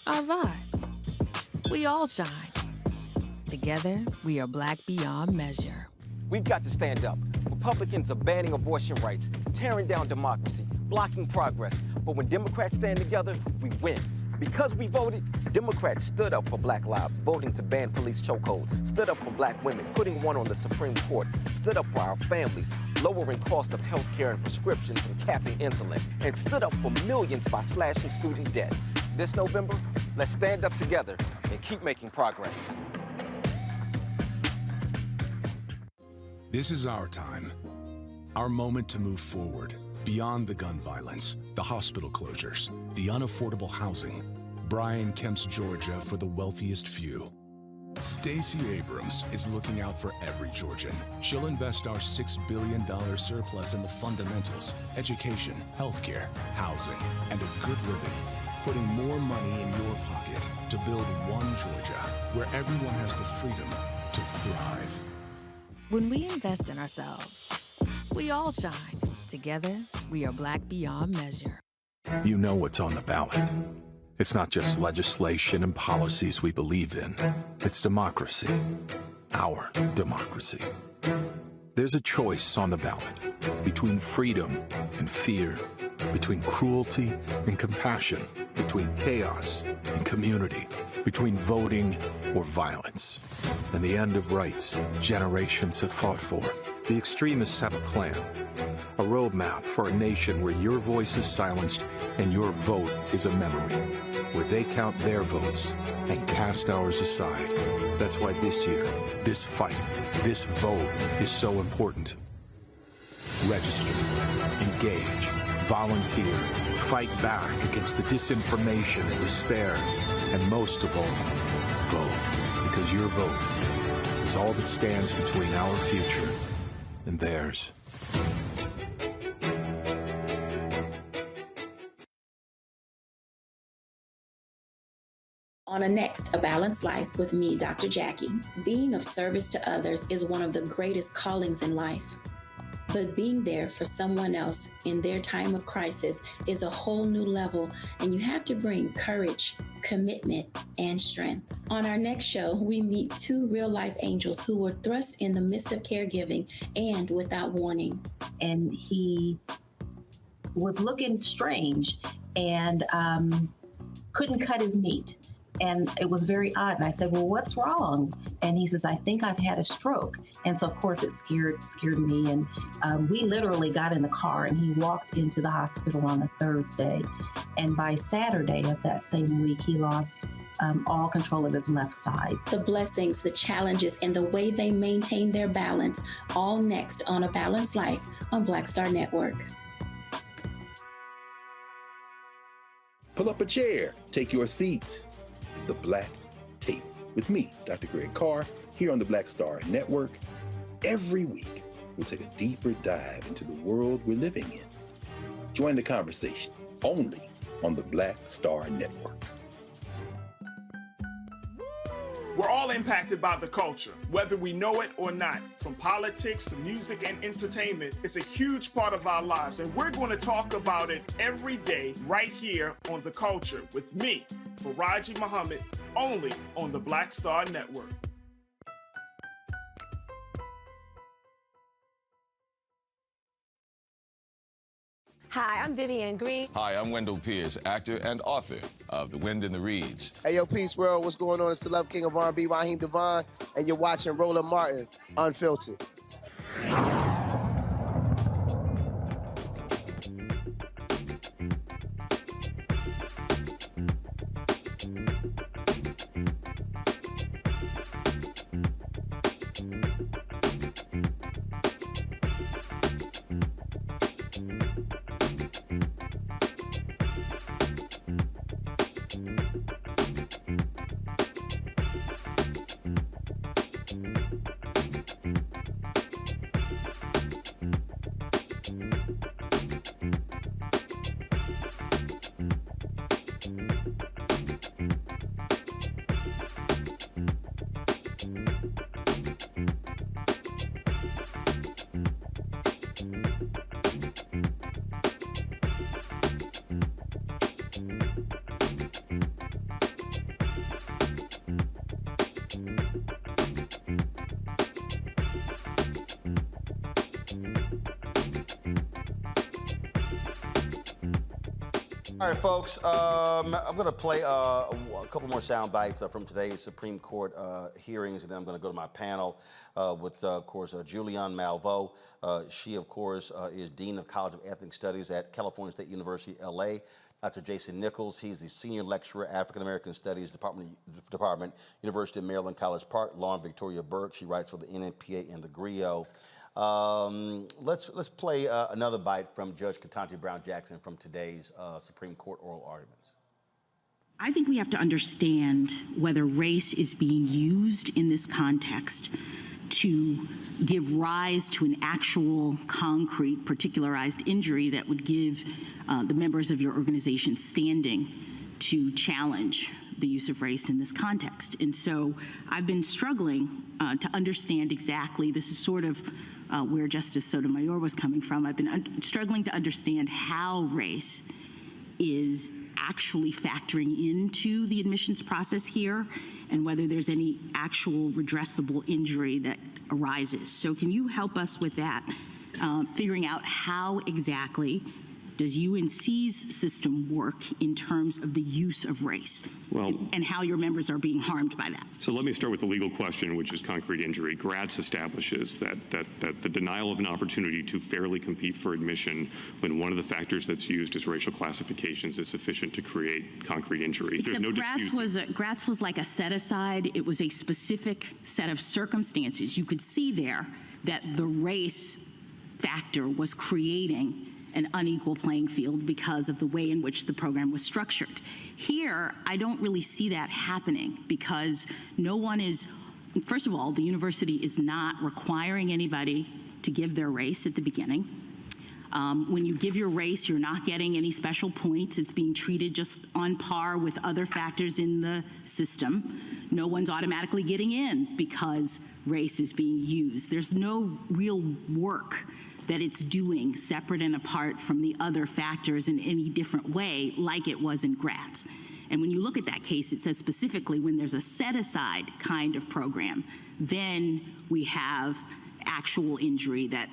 our vibe. We all shine. Together, we are Black beyond measure. We've got to stand up. Republicans are banning abortion rights, tearing down democracy, blocking progress. But when Democrats stand together, we win. Because we voted, Democrats stood up for Black lives, voting to ban police chokeholds, stood up for Black women, putting one on the Supreme Court, stood up for our families, lowering cost of health care and prescriptions and capping insulin, and stood up for millions by slashing student debt. This November, let's stand up together and keep making progress. This is our time, our moment to move forward, beyond the gun violence, the hospital closures, the unaffordable housing. Brian Kemp's Georgia for the wealthiest few. Stacey Abrams is looking out for every Georgian. She'll invest our $6 billion surplus in the fundamentals, education, healthcare, housing, and a good living, putting more money in your pocket to build one Georgia where everyone has the freedom to thrive. When we invest in ourselves, we all shine. Together, we are Black beyond measure. You know what's on the ballot. It's not just legislation and policies we believe in. It's democracy. Our democracy. There's a choice on the ballot between freedom and fear, between cruelty and compassion, between chaos and community, between voting or violence, and the end of rights generations have fought for. The extremists have a plan, a roadmap for a nation where your voice is silenced and your vote is a memory, where they count their votes and cast ours aside. That's why this year, this fight, this vote is so important. Register, engage, volunteer, fight back against the disinformation and despair, and most of all, vote, because your vote is all that stands between our future and theirs. On A Balanced Life with me, Dr. Jackie. Being of service to others is one of the greatest callings in life. But being there for someone else in their time of crisis is a whole new level, and you have to bring courage, commitment, and strength. On our next show, we meet two real-life angels who were thrust in the midst of caregiving and without warning. And he was looking strange and couldn't cut his meat. And it was very odd. And I said, well, what's wrong? And he says, I think I've had a stroke. And so, of course, it scared me. And we literally got in the car and he walked into the hospital on a Thursday. And by Saturday of that same week, he lost all control of his left side. The blessings, the challenges, and the way they maintain their balance, all next on A Balanced Life on Black Star Network. Pull up a chair, take your seat. The Black Tape with me, Dr. Greg Carr, here on the Black Star Network. Every week, we'll take a deeper dive into the world we're living in. Join the conversation only on the Black Star Network. We're all impacted by the culture, whether we know it or not. From politics to music and entertainment, it's a huge part of our lives, and we're going to talk about it every day right here on The Culture with me, Faraji Muhammad, only on the Black Star Network. Hi, I'm Vivian Green. Hi, I'm Wendell Pierce, actor and author of The Wind in the Reeds. Hey, yo, Peace World, what's going on? It's the Love King of R&B, Raheem Devon, and you're watching Roland Martin, Unfiltered. All right, folks, I'm going to play a couple more sound bites from today's Supreme Court hearings, and then I'm going to go to my panel with, of course, Julianne Malveaux. She, of course, is Dean of College of Ethnic Studies at California State University, LA. Dr. Jason Nichols, he's the Senior Lecturer, African American Studies Department, University of Maryland, College Park. Lauren Victoria Burke, she writes for the NNPA and the GRIO. Let's play another bite from Judge Ketanji Brown Jackson from today's Supreme Court oral arguments. I think we have to understand whether race is being used in this context to give rise to an actual, concrete, particularized injury that would give the members of your organization standing to challenge the use of race in this context. And so I've been struggling to understand exactly, this is sort of where Justice Sotomayor was coming from. I've been struggling to understand how race is actually factoring into the admissions process here and whether there's any actual redressable injury that arises. So can you help us with that, figuring out how exactly does UNC's system work in terms of the use of race, and how your members are being harmed by that? So let me start with the legal question, which is concrete injury. Gratz establishes that the denial of an opportunity to fairly compete for admission when one of the factors that's used is racial classifications is sufficient to create concrete injury. Except There's no Gratz was like a set-aside. It was a specific set of circumstances. You could see there that the race factor was creating an unequal playing field because of the way in which the program was structured. Here, I don't really see that happening because no one is, first of all, the university is not requiring anybody to give their race at the beginning. When you give your race, you're not getting any special points. It's being treated just on par with other factors in the system. No one's automatically getting in because race is being used. There's no real work that it's doing separate and apart from the other factors in any different way like it was in Gratz. And when you look at that case, it says specifically when there's a set-aside kind of program, then we have actual injury that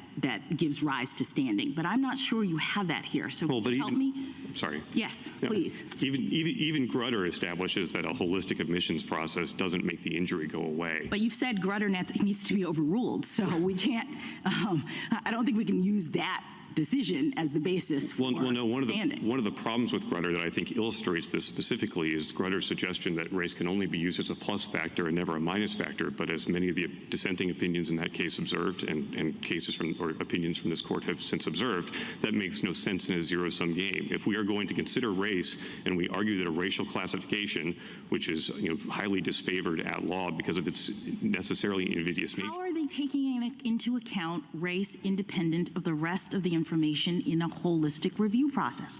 gives rise to standing. But I'm not sure you have that here, so can you help me? Sorry. Yes, please. Even Grutter establishes that a holistic admissions process doesn't make the injury go away. But you've said Grutter needs to be overruled, so we can't, I don't think we can use that decision as the basis for standing. One of the problems with Grutter that I think illustrates this specifically is Grutter's suggestion that race can only be used as a plus factor and never a minus factor. But as many of the dissenting opinions in that case observed, and cases from or opinions from this court have since observed, that makes no sense in a zero-sum game. If we are going to consider race and we argue that a racial classification, which is highly disfavored at law because of its necessarily invidious nature. How are they taking into account race independent of the rest of the information in a holistic review process?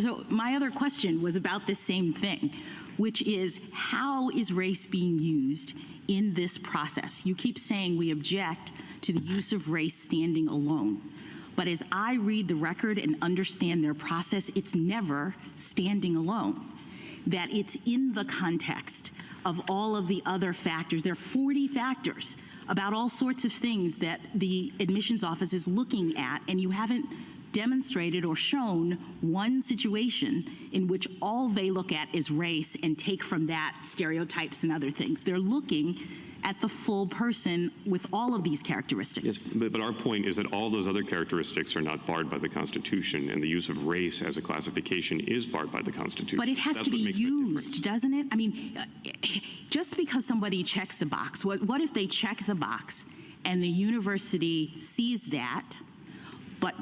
So my other question was about this same thing, which is how is race being used in this process? You keep saying we object to the use of race standing alone. But as I read the record and understand their process, it's never standing alone. That it's in the context of all of the other factors. There are 40 factors about all sorts of things that the admissions office is looking at, and you haven't demonstrated or shown one situation in which all they look at is race and take from that stereotypes and other things. They're looking at the full person with all of these characteristics. Yes, but our point is that all those other characteristics are not barred by the Constitution, and the use of race as a classification is barred by the Constitution. But it has to be used, doesn't it? I mean, just because somebody checks a box, what if they check the box and the university sees that, but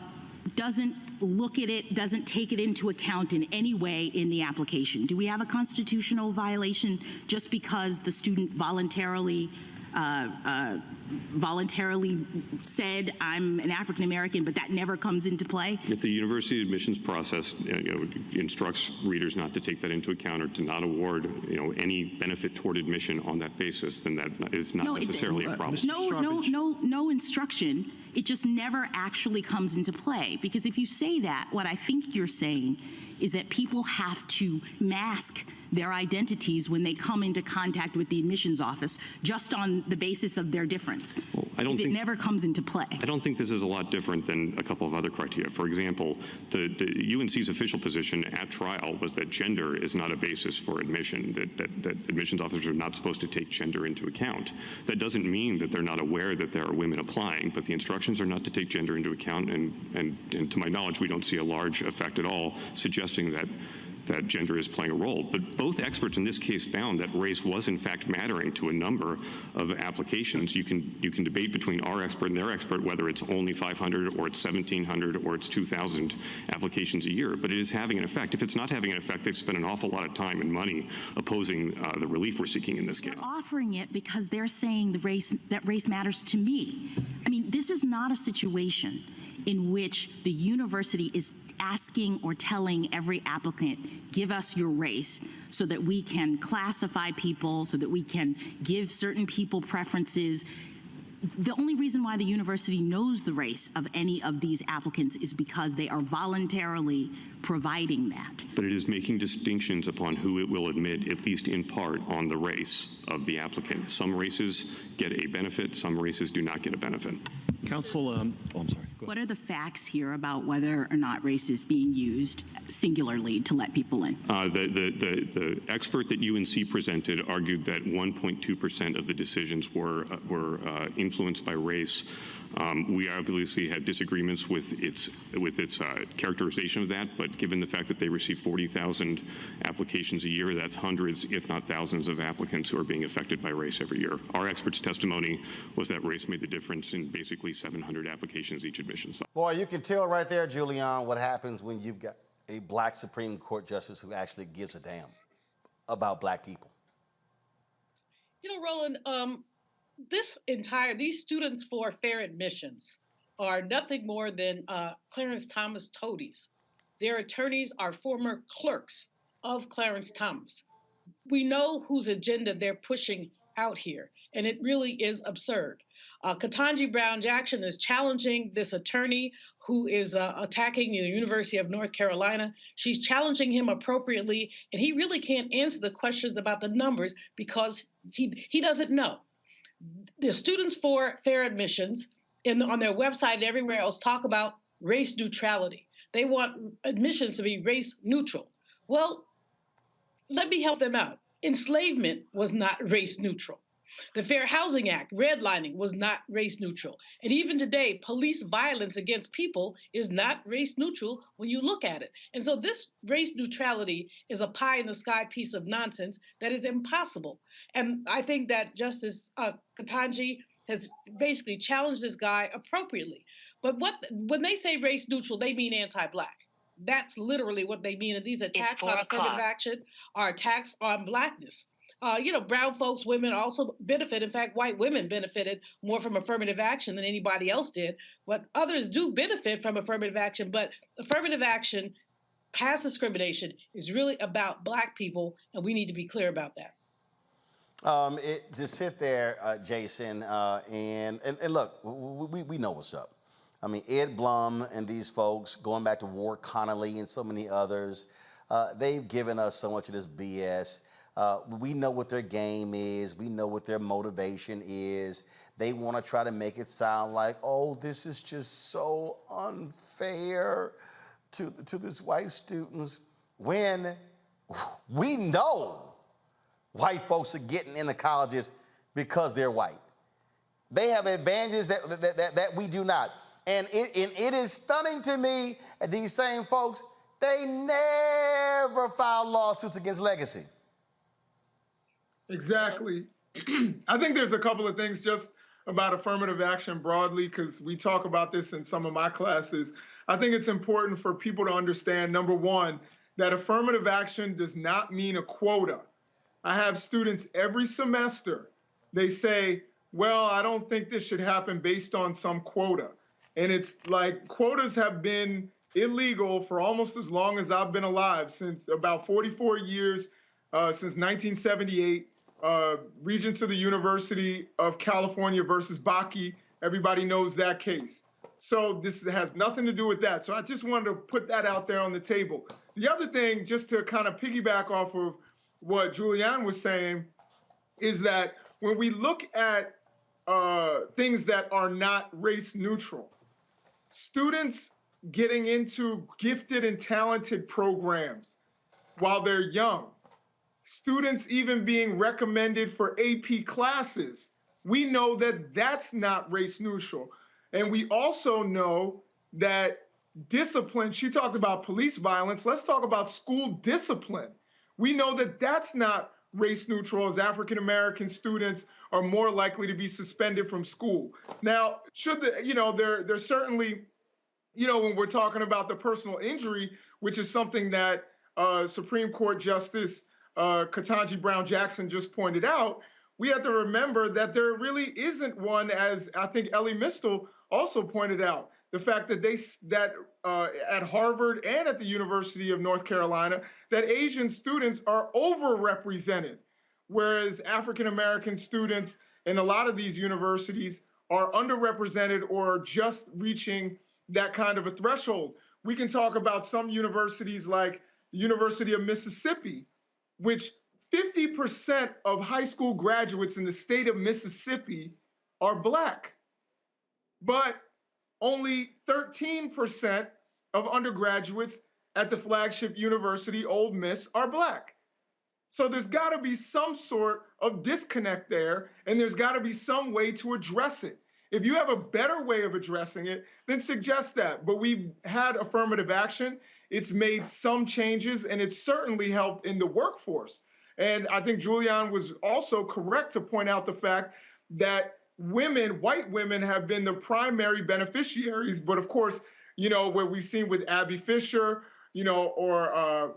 doesn't look at it, doesn't take it into account in any way in the application? Do we have a constitutional violation just because the student voluntarily said, I'm an African American, but that never comes into play? If the university admissions process instructs readers not to take that into account or to not award any benefit toward admission on that basis, then that is not necessarily a problem. No instruction. It just never actually comes into play. Because if you say that, what I think you're saying is that people have to mask their identities when they come into contact with the admissions office just on the basis of their difference. Well, it never comes into play. I don't think this is a lot different than a couple of other criteria. For example, the UNC's official position at trial was that gender is not a basis for admission, that admissions officers are not supposed to take gender into account. That doesn't mean that they're not aware that there are women applying, but the instructions are not to take gender into account, and to my knowledge, we don't see a large effect at all suggesting that gender is playing a role. But both experts in this case found that race was in fact mattering to a number of applications. You can debate between our expert and their expert whether it's only 500 or it's 1,700 or it's 2,000 applications a year, but it is having an effect. If it's not having an effect, they've spent an awful lot of time and money opposing the relief we're seeking in this case. They're offering it because they're saying that race matters to me. I mean, this is not a situation in which the university is asking or telling every applicant, give us your race so that we can classify people, so that we can give certain people preferences. The only reason why the university knows the race of any of these applicants is because they are voluntarily providing that. But it is making distinctions upon who it will admit, at least in part, on the race of the applicant. Some races get a benefit, some races do not get a benefit. Counsel, I'm sorry. What are the facts here about whether or not race is being used singularly to let people in? The expert that UNC presented argued that 1.2% of the decisions were influenced by race. We obviously had disagreements with its characterization of that, but given the fact that they receive 40,000 applications a year, that's hundreds, if not thousands, of applicants who are being affected by race every year. Our expert's testimony was that race made the difference in basically 700 applications each admission cycle. Boy, you can tell right there, Julian, what happens when you've got a black Supreme Court justice who actually gives a damn about black people. You know, Roland, these students for fair admissions are nothing more than Clarence Thomas toadies. Their attorneys are former clerks of Clarence Thomas. We know whose agenda they're pushing out here, and it really is absurd. Ketanji Brown Jackson is challenging this attorney who is attacking the University of North Carolina. She's challenging him appropriately, and he really can't answer the questions about the numbers because he doesn't know. The students for fair admissions on their website and everywhere else talk about race neutrality. They want admissions to be race neutral. Well, let me help them out. Enslavement was not race neutral. The Fair Housing Act, redlining, was not race neutral. And even today, police violence against people is not race neutral when you look at it. And so this race neutrality is a pie-in-the-sky piece of nonsense that is impossible. And I think that Justice Ketanji has basically challenged this guy appropriately. But when they say race neutral, they mean anti-black. That's literally what they mean. And these attacks on affirmative action are attacks on blackness. Brown folks, women also benefit. In fact, white women benefited more from affirmative action than anybody else did. But others do benefit from affirmative action. But affirmative action, past discrimination, is really about black people, and we need to be clear about that. Just sit there, Jason, and look, we know what's up. I mean, Ed Blum and these folks, going back to Ward Connolly and so many others, they've given us so much of this BS. We know what their game is. We know what their motivation is. They want to try to make it sound like, oh, this is just so unfair to these white students, when we know white folks are getting into colleges because they're white. They have advantages that we do not. And it is stunning to me that these same folks, they never filed lawsuits against Legacy. Exactly. I think there's a couple of things just about affirmative action broadly, because we talk about this in some of my classes. I think it's important for people to understand, number one, that affirmative action does not mean a quota. I have students every semester, they say, well, I don't think this should happen based on some quota. And it's like quotas have been illegal for almost as long as I've been alive, since about 44 years, since 1978. Regents of the University of California versus Bakke, everybody knows that case. So this has nothing to do with that. So I just wanted to put that out there on the table. The other thing, just to kind of piggyback off of what Julianne was saying is that when we look at things that are not race neutral, students getting into gifted and talented programs while they're young, students even being recommended for AP classes, we know that that's not race neutral. And we also know that discipline, she talked about police violence, let's talk about school discipline. We know that that's not race neutral, as African American students are more likely to be suspended from school. Now, should the, there's certainly, when we're talking about the personal injury, which is something that Supreme Court Justice Ketanji Brown Jackson just pointed out, we have to remember that there really isn't one, as I think Ellie Mistel also pointed out. The fact that at Harvard and at the University of North Carolina, that Asian students are overrepresented, whereas African American students in a lot of these universities are underrepresented or just reaching that kind of a threshold. We can talk about some universities like the University of Mississippi, which 50% of high school graduates in the state of Mississippi are Black, but only 13% of undergraduates at the flagship university, Ole Miss, are Black. So there's got to be some sort of disconnect there, and there's got to be some way to address it. If you have a better way of addressing it, then suggest that. But we've had affirmative action. It's made some changes, and it's certainly helped in the workforce. And I think Julianne was also correct to point out the fact that white women have been the primary beneficiaries. But of course, what we've seen with Abby Fisher, or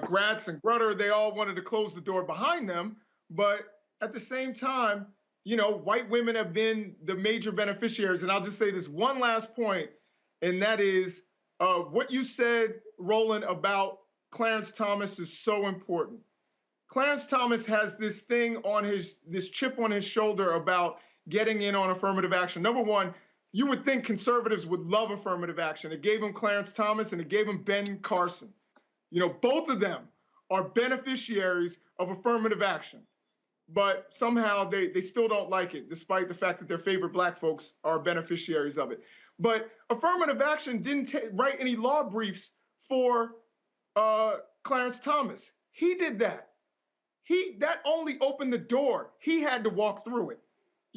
Gratz and Grutter, they all wanted to close the door behind them. But at the same time, white women have been the major beneficiaries. And I'll just say this one last point, and that is what you said, Roland, about Clarence Thomas is so important. Clarence Thomas has this chip on his shoulder about getting in on affirmative action. Number one, you would think conservatives would love affirmative action. It gave him Clarence Thomas and it gave him Ben Carson. Both of them are beneficiaries of affirmative action, but somehow they still don't like it, despite the fact that their favorite Black folks are beneficiaries of it. But affirmative action didn't write any law briefs for Clarence Thomas. He did that. That only opened the door. He had to walk through it.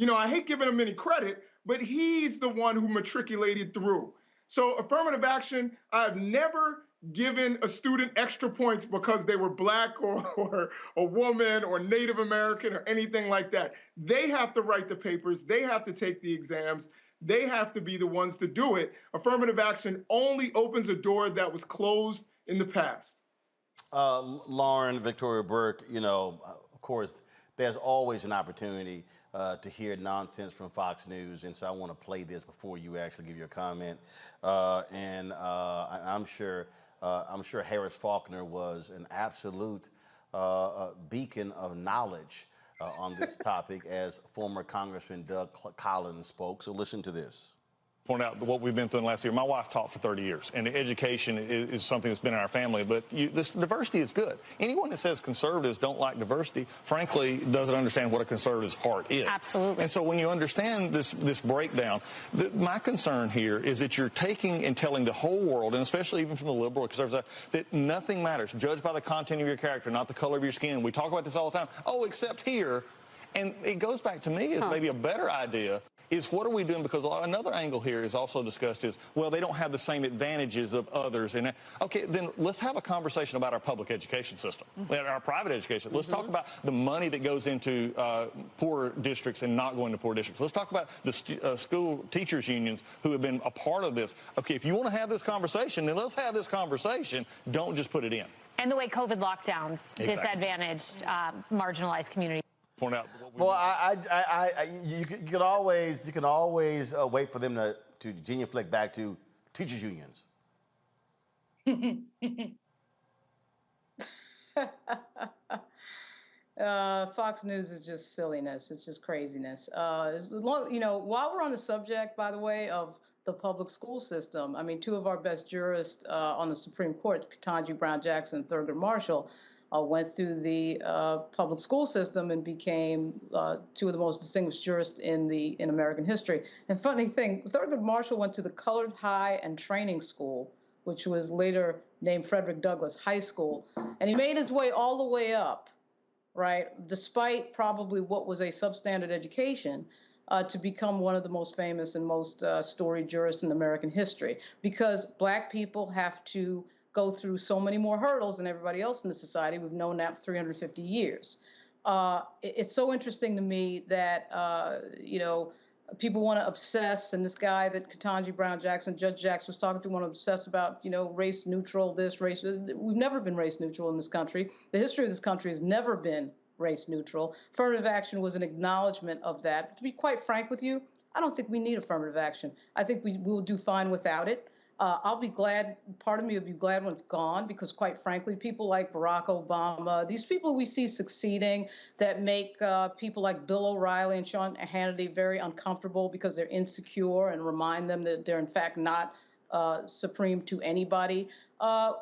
I hate giving him any credit, but he's the one who matriculated through. So affirmative action, I've never given a student extra points because they were Black or a woman or Native American or anything like that. They have to write the papers. They have to take the exams. They have to be the ones to do it. Affirmative action only opens a door that was closed in the past. Lauren, Victoria Burke, of course, there's always an opportunity to hear nonsense from Fox News, and so I want to play this before you actually give your comment. I'm sure Harris Faulkner was an absolute beacon of knowledge on this topic, as former Congressman Doug Collins spoke. So listen to this. Point out what we've been through in the last year. My wife taught for 30 years, and education is something that's been in our family, but this diversity is good. Anyone that says conservatives don't like diversity, frankly, doesn't understand what a conservative's heart is. Absolutely. And so when you understand this breakdown, my concern here is that you're taking and telling the whole world, and especially even from the liberal conservatives, that nothing matters. Judged by the content of your character, not the color of your skin. We talk about this all the time. Oh, except here. And it goes back to me as maybe a better idea is what are we doing? Because another angle here is also discussed is, well, they don't have the same advantages of others. And okay, then let's have a conversation about our public education system, our private education. Let's talk about the money that goes into poor districts and not going to poor districts. Let's talk about the school teachers unions who have been a part of this. Okay, if you want to have this conversation, then let's have this conversation. Don't just put it in. And the way COVID lockdowns disadvantaged marginalized communities. Point out. Well, you can always wait for them to genuflect back to teachers unions. Fox News is just silliness. It's just craziness. While we're on the subject, by the way, of the public school system, I mean, two of our best jurists on the Supreme Court, Ketanji Brown Jackson and Thurgood Marshall, went through the public school system and became two of the most distinguished jurists in American history. And funny thing, Thurgood Marshall went to the Colored High and Training School, which was later named Frederick Douglass High School, and he made his way all the way up, right, despite probably what was a substandard education, to become one of the most famous and most storied jurists in American history, because Black people have to go through so many more hurdles than everybody else in the society. We've known that for 350 years. It's so interesting to me that, people want to obsess, and this guy that Ketanji Brown Jackson, Judge Jackson was talking to, want to obsess about, race neutral, this, race. We've never been race neutral in this country. The history of this country has never been race neutral. Affirmative action was an acknowledgement of that. But to be quite frank with you, I don't think we need affirmative action. I think we will do fine without it. I'll be glad, part of me will be glad when it's gone, because quite frankly, people like Barack Obama, these people we see succeeding that make people like Bill O'Reilly and Sean Hannity very uncomfortable because they're insecure and remind them that they're in fact not supreme to anybody,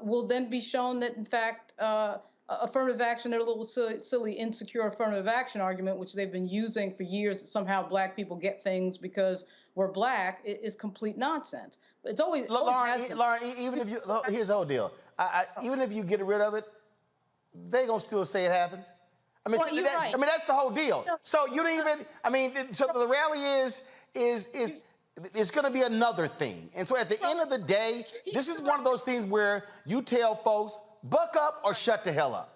will then be shown that in fact affirmative action, their little silly insecure affirmative action argument, which they've been using for years, that somehow Black people get things because we're Black, is complete nonsense. It's always, Lauren, even if you, here's the whole deal. Even if you get rid of it, they gonna still say it happens. I mean, well, right. I mean, that's the whole deal. So you don't even, I mean, so the reality is it's gonna be another thing. And so at the end of the day, this is one of those things where you tell folks, buck up or shut the hell up.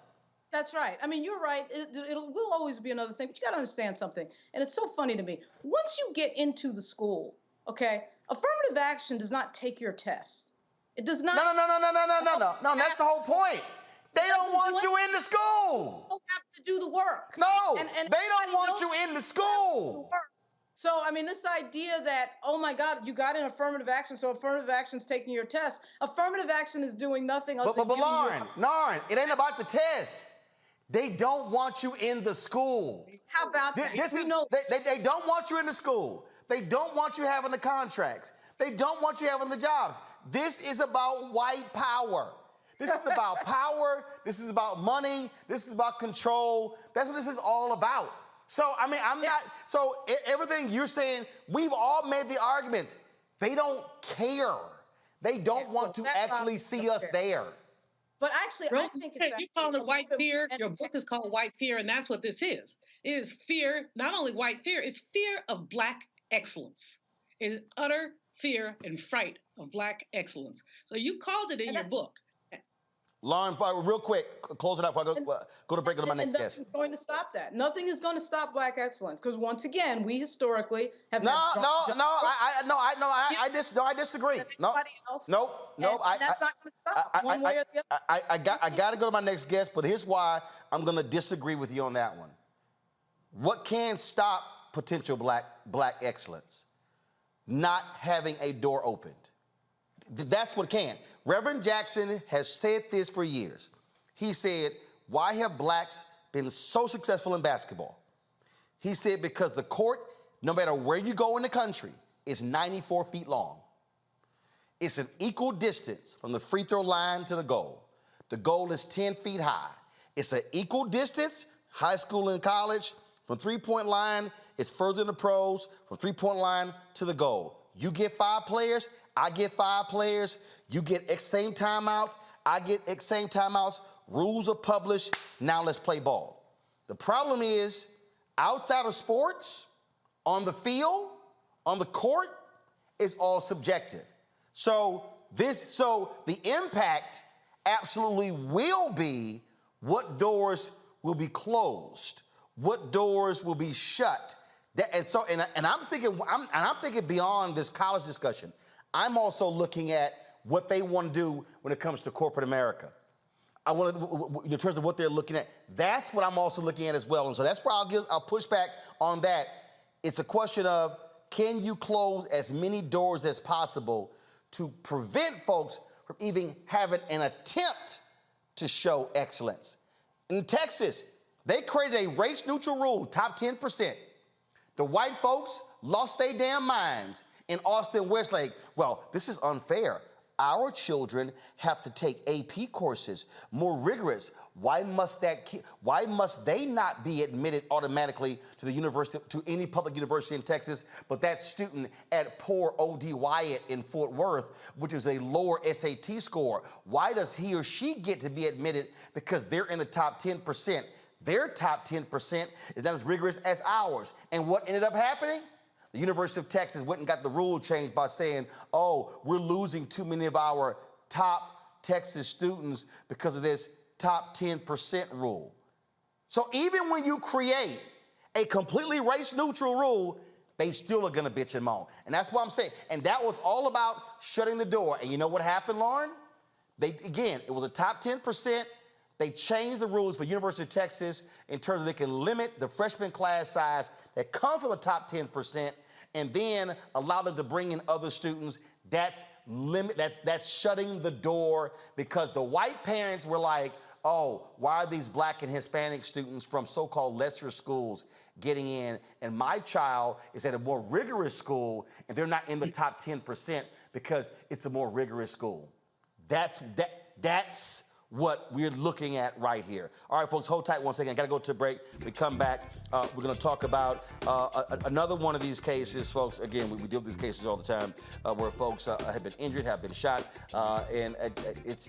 That's right. I mean, you're right. It will always be another thing, but you got to understand something. And it's so funny to me. Once you get into the school, okay, affirmative action does not take your test. It does not. No, that's the whole point. They don't want you in the school. You have to do the work. No, and they don't want you in the school. So, I mean, this idea that, oh my God, you got in affirmative action, so affirmative action's taking your test. Affirmative action is doing nothing other than But Lauren, it ain't about the test. They don't want you in the school. How about that? They don't want you in the school. They don't want you having the contracts. They don't want you having the jobs. This is about white power. This is about power. This is about money. This is about control. That's what this is all about. So, I mean, everything you're saying, we've all made the arguments. They don't care. They don't want to actually see us there. But actually, I think you call it white fear. Your book is called White Fear, and that's what this is. It is fear, not only white fear, it's fear of Black excellence. It is utter fear and fright of Black excellence. So you called it in your book. Lauren, real quick, close it up before I go to break to my next guest. Nothing's going to stop that. Nothing is going to stop Black excellence, because once again, we historically have. I disagree. No. That's not going to stop one way or the other. I got to go to my next guest, but here's why I'm going to disagree with you on that one. What can stop potential black excellence? Not having a door opened. That's what can. Reverend Jackson has said this for years. He said, why have blacks been so successful in basketball? He said, because the court, no matter where you go in the country, is 94 feet long. It's an equal distance from the free throw line to the goal. The goal is 10 feet high. It's an equal distance, high school and college. From three-point line, it's further in the pros, from three-point line to the goal. You get 5 players, I get 5 players. You get X same timeouts, I get X same timeouts. Rules are published, now let's play ball. The problem is, outside of sports, on the field, on the court, it's all subjective. So the impact absolutely will be what doors will be closed, what doors will be shut. I'm thinking beyond this college discussion. I'm also looking at what they want to do when it comes to corporate America. In terms of what they're looking at. That's what I'm also looking at as well. And so that's where I'll push back on that. It's a question of, can you close as many doors as possible to prevent folks from even having an attempt to show excellence? In Texas, they created a race-neutral rule, top 10%. The white folks lost their damn minds in Austin Westlake. Well, this is unfair. Our children have to take AP courses, more rigorous. Why must they not be admitted automatically to the university, to any public university in Texas, but that student at poor O.D. Wyatt in Fort Worth, which is a lower SAT score, why does he or she get to be admitted because they're in the top 10%? Their top 10% is not as rigorous as ours. And what ended up happening? The University of Texas went and got the rule changed by saying, oh, we're losing too many of our top Texas students because of this top 10% rule. So even when you create a completely race-neutral rule, they still are gonna bitch and moan. And that's what I'm saying. And that was all about shutting the door. And you know what happened, Lauren? Again, it was a top 10%. They changed the rules for University of Texas in terms of they can limit the freshman class size that come from the top 10% and then allow them to bring in other students. That's shutting the door because the white parents were like, oh, why are these Black and Hispanic students from so-called lesser schools getting in? And my child is at a more rigorous school and they're not in the top 10% because it's a more rigorous school. That's what we're looking at right here. All right, folks, hold tight one second. I got to go to a break. We come back. We're going to talk about another one of these cases, folks. Again, we deal with these cases all the time where folks have been injured, have been shot, and it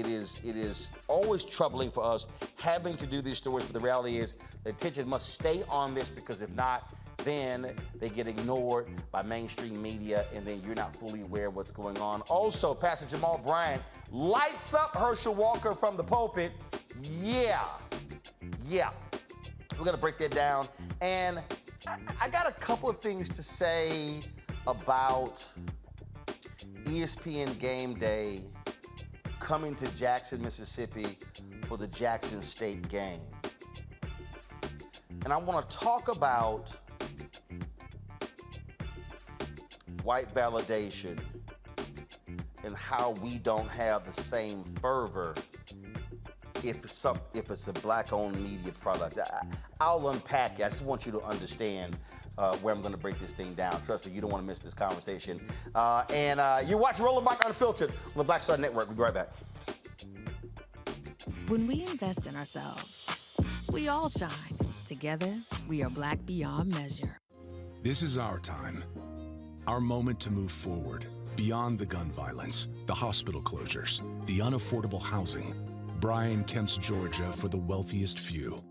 is always troubling for us having to do these stories. But the reality is, the attention must stay on this because if not, then they get ignored by mainstream media, and then you're not fully aware of what's going on. Also, Pastor Jamal Bryant lights up Herschel Walker from the pulpit. Yeah. We're gonna break that down. And I got a couple of things to say about ESPN Game Day coming to Jackson, Mississippi for the Jackson State game. And I wanna talk about white validation and how we don't have the same fervor if it's a Black-owned media product. I'll unpack it. I just want you to understand where I'm going to break this thing down. Trust me, you don't want to miss this conversation. And you're watching Roland Martin Unfiltered on the Black Star Network. We'll be right back. When we invest in ourselves, we all shine. Together, we are Black beyond measure. This is our time. Our moment to move forward, beyond the gun violence, the hospital closures, the unaffordable housing. Brian Kemp's Georgia for the wealthiest few.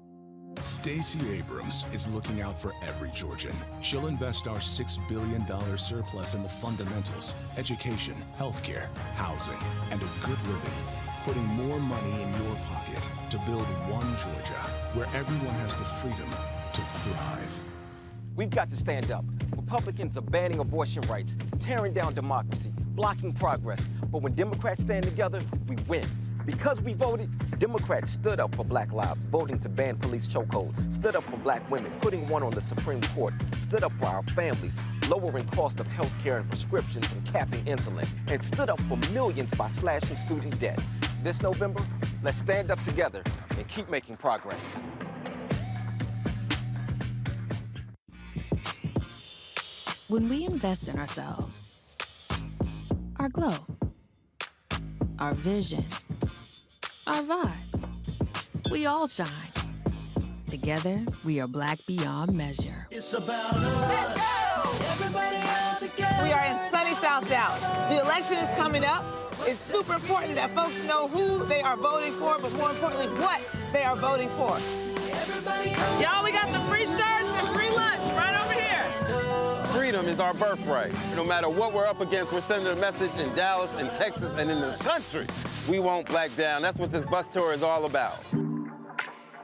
Stacey Abrams is looking out for every Georgian. She'll invest our $6 billion surplus in the fundamentals, education, healthcare, housing, and a good living, putting more money in your pocket to build one Georgia where everyone has the freedom to thrive. We've got to stand up. Republicans are banning abortion rights, tearing down democracy, blocking progress. But when Democrats stand together, we win. Because we voted, Democrats stood up for Black lives, voting to ban police chokeholds, stood up for Black women, putting one on the Supreme Court, stood up for our families, lowering cost of health care and prescriptions and capping insulin, and stood up for millions by slashing student debt. This November, let's stand up together and keep making progress. When we invest in ourselves, our glow, our vision, our vibe, we all shine. Together, we are Black beyond measure. It's about us. Everybody out together. We are in sunny South Dallas. The election is coming up. It's super important that folks know who they are voting for, but more importantly, what they are voting for. Y'all, we got the free shirts and free lunch right over here. Freedom is our birthright. No matter what we're up against, we're sending a message in Dallas and Texas and in this country. We won't back down. That's what this bus tour is all about.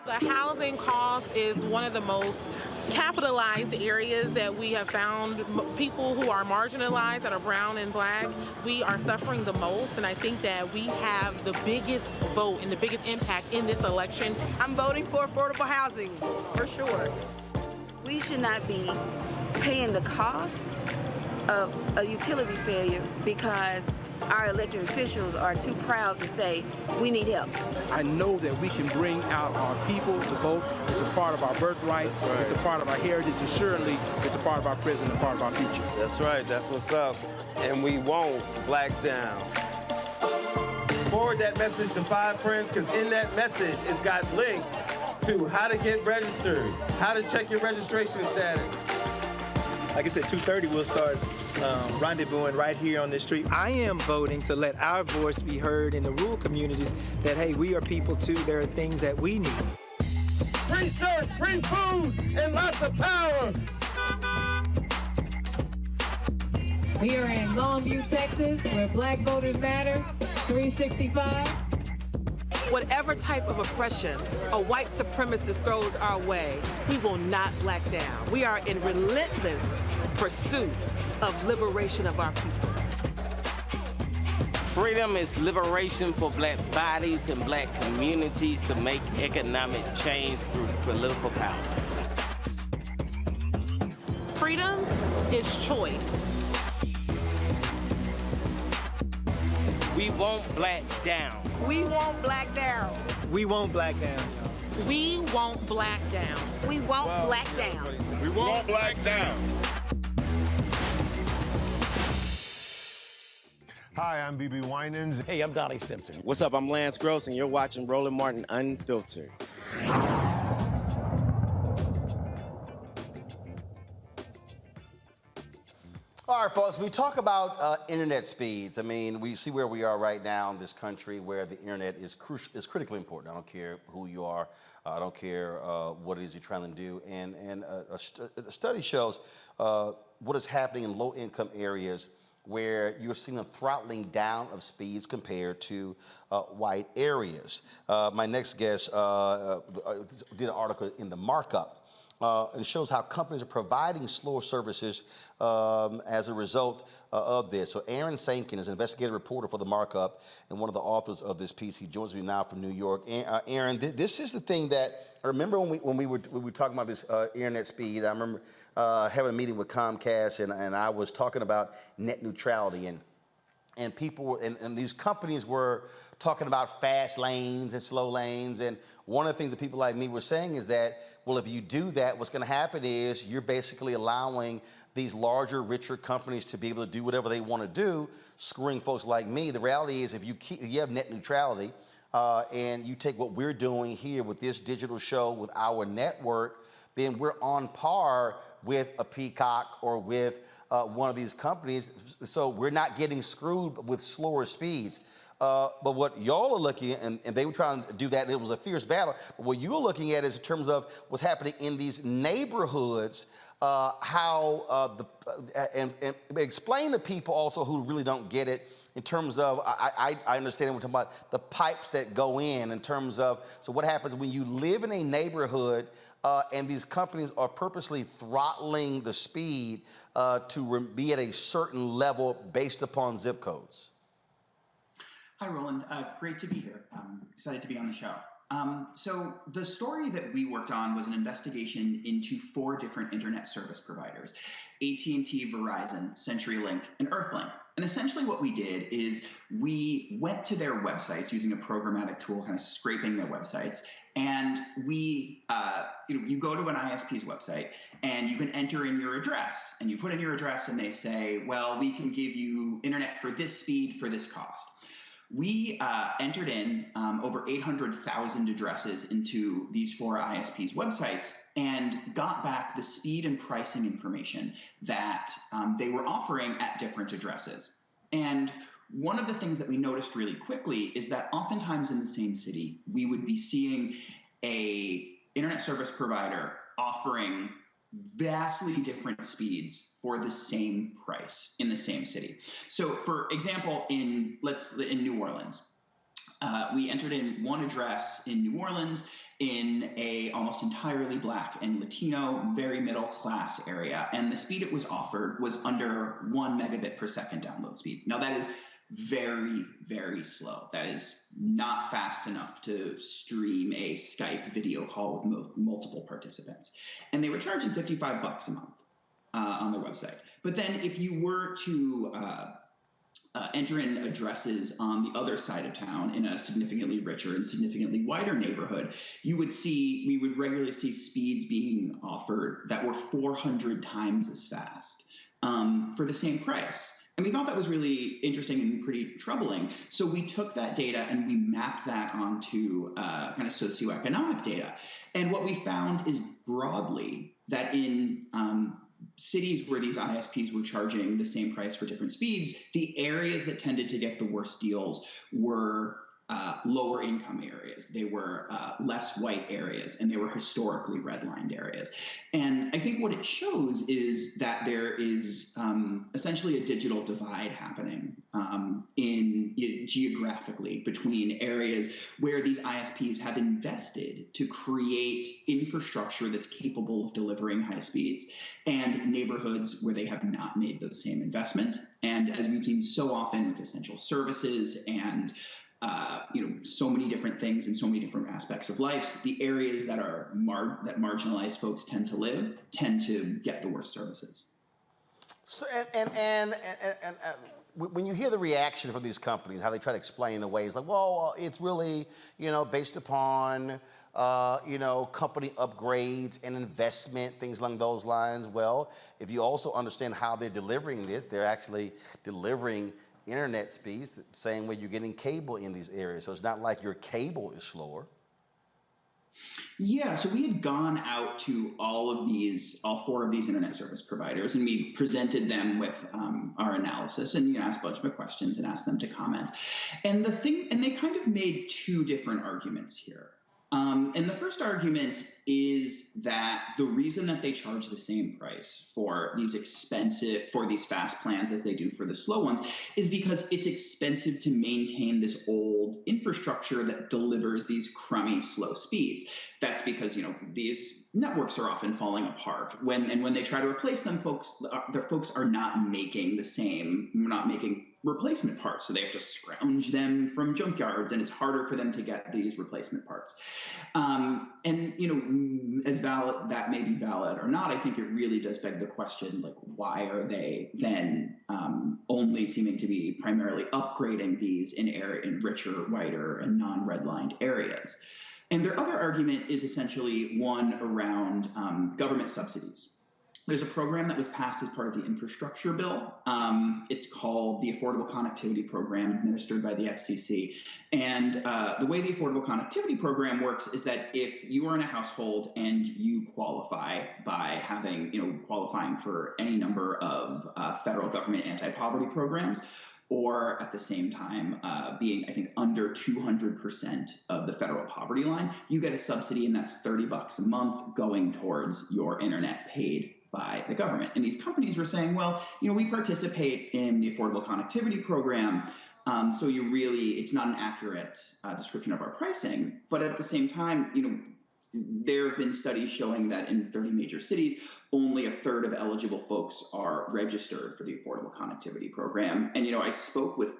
The housing cost is one of the most capitalized areas that we have found. People who are marginalized, that are brown and Black, we are suffering the most, and I think that we have the biggest vote and the biggest impact in this election. I'm voting for affordable housing, for sure. We should not be paying the cost of a utility failure because our elected officials are too proud to say, we need help. I know that we can bring out our people to vote. It's a part of our birthright. Right. It's a part of our heritage, and surely it's a part of our present and part of our future. That's right. That's what's up. And we won't black down. Forward that message to 5 friends, because in that message, it's got links to how to get registered, how to check your registration status. Like I said, 2:30 we'll start rendezvousing right here on this street. I am voting to let our voice be heard in the rural communities that, hey, we are people too. There are things that we need. Free shirts, free food, and lots of power. We are in Longview, Texas, where Black Voters Matter, 365. Whatever type of oppression a white supremacist throws our way, we will not back down. We are in relentless pursuit of liberation of our people. Freedom is liberation for black bodies and black communities to make economic change through political power. Freedom is choice. We won't black down. We won't black down. We won't black down. We won't black down. We won't black down. We won't black down. Hi, I'm BB Winans. Hey, I'm Donnie Simpson. What's up? I'm Lance Gross, and you're watching Roland Martin Unfiltered. All right, folks, we talk about internet speeds. I mean, we see where we are right now in this country where the internet is critically important. I don't care who you are. I don't care what it is you're trying to do. And a study shows what is happening in low-income areas where you're seeing a throttling down of speeds compared to white areas. My next guest did an article in The Markup and shows how companies are providing slower services as a result of this. So Aaron Sainkin is an investigative reporter for The Markup and one of the authors of this piece. He joins me now from New York. Aaron, this is the thing that I remember when we were talking about this internet speed. I remember having a meeting with Comcast, and I was talking about net neutrality, and people and these companies were talking about fast lanes and slow lanes. And one of the things that people like me were saying is that, well, if you do that, what's going to happen is you're basically allowing these larger, richer companies to be able to do whatever they want to do, screwing folks like me. The reality is if you have net neutrality and you take what we're doing here with this digital show, with our network, then we're on par with a Peacock or with one of these companies. So we're not getting screwed with slower speeds. But what y'all are looking at, and they were trying to do that, and it was a fierce battle. But what you're looking at is in terms of what's happening in these neighborhoods, and explain to people also who really don't get it in terms of, I understand we're talking about the pipes that go in terms of, so what happens when you live in a neighborhood and these companies are purposely throttling the speed to be at a certain level based upon zip codes? Hi, Roland. Great to be here. Excited to be on the show. So the story that we worked on was an investigation into 4 different internet service providers: AT&T, Verizon, CenturyLink, and Earthlink. And essentially what we did is we went to their websites using a programmatic tool, kind of scraping their websites. And we, you go to an ISP's website and you can enter in your address, and you put in your address and they say, well, we can give you internet for this speed for this cost. We entered in over 800,000 addresses into these 4 ISPs' websites and got back the speed and pricing information that they were offering at different addresses. And one of the things that we noticed really quickly is that oftentimes in the same city, we would be seeing a internet service provider offering vastly different speeds for the same price in the same city. So for example, in New Orleans, we entered in one address in New Orleans in a almost entirely Black and Latino, very middle class area. And the speed it was offered was under 1 megabit per second download speed. Now that is very, very slow. That is not fast enough to stream a Skype video call with multiple participants. And they were charging $55 a month on their website. But then if you were to enter in addresses on the other side of town in a significantly richer and significantly wider neighborhood, we would regularly see speeds being offered that were 400 times as fast for the same price. And we thought that was really interesting and pretty troubling. So we took that data and we mapped that onto kind of socioeconomic data. And what we found is broadly that in cities where these ISPs were charging the same price for different speeds, the areas that tended to get the worst deals were lower income areas. They were less white areas, and they were historically redlined areas. And I think what it shows is that there is essentially a digital divide happening geographically between areas where these ISPs have invested to create infrastructure that's capable of delivering high speeds, and neighborhoods where they have not made those same investment. And as we've seen so often with essential services and so many different things and so many different aspects of life, the areas that are that marginalized folks tend to live tend to get the worst services. So, and when you hear the reaction from these companies, how they try to explain the ways, like, well, it's really, based upon, company upgrades and investment, things along those lines. Well, if you also understand how they're delivering this, they're actually delivering internet speeds the same way you're getting cable in these areas. So it's not like your cable is slower. Yeah, so we had gone out to all four of these internet service providers, and we presented them with our analysis and asked a bunch of questions and asked them to comment. And they kind of made two different arguments here. And the first argument is that the reason that they charge the same price for these fast plans as they do for the slow ones is because it's expensive to maintain this old infrastructure that delivers these crummy slow speeds. That's because, these networks are often falling apart. When they try to replace them, folks are not making replacement parts. So they have to scrounge them from junkyards, and it's harder for them to get these replacement parts. As valid that may be valid or not, I think it really does beg the question, like, why are they then only seeming to be primarily upgrading these in richer, whiter, and non-redlined areas? And their other argument is essentially one around government subsidies. There's a program that was passed as part of the infrastructure bill. It's called the Affordable Connectivity Program, administered by the FCC. And the way the Affordable Connectivity Program works is that if you are in a household and you qualify by qualifying for any number of federal government anti-poverty programs, or at the same time being, I think, under 200% of the federal poverty line, you get a subsidy, and that's $30 a month going towards your internet paid by the government. And these companies were saying, well, we participate in the Affordable Connectivity Program, so it's not an accurate description of our pricing. But at the same time, there have been studies showing that in 30 major cities, only a third of eligible folks are registered for the Affordable Connectivity Program. And, I spoke with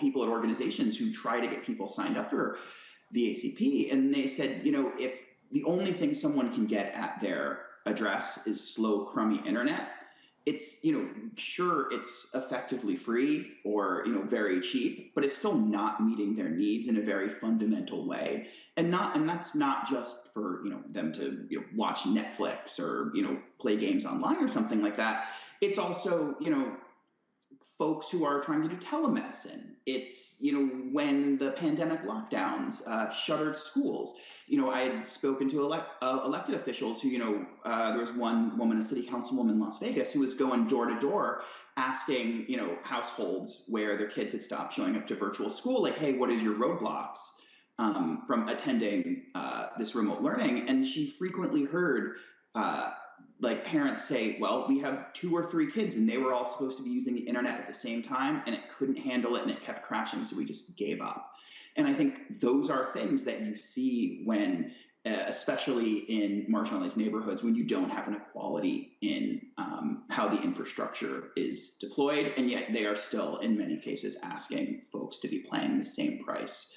people at organizations who try to get people signed up for the ACP, and they said, if the only thing someone can get at their address is slow, crummy internet, it's, sure, it's effectively free or, very cheap, but it's still not meeting their needs in a very fundamental way. And that's not just for, them to, watch Netflix or, play games online or something like that. It's also, folks who are trying to do telemedicine. It's, when the pandemic lockdowns shuttered schools. I had spoken to elected officials who, there was one woman, a city councilwoman in Las Vegas, who was going door to door asking, households where their kids had stopped showing up to virtual school, like, hey, what is your roadblocks from attending this remote learning? And she frequently heard parents say, well, we have 2 or 3 kids and they were all supposed to be using the internet at the same time, and it couldn't handle it and it kept crashing, so we just gave up. And I think those are things that you see when, especially in marginalized neighborhoods, when you don't have an equality in how the infrastructure is deployed, and yet they are still, in many cases, asking folks to be paying the same price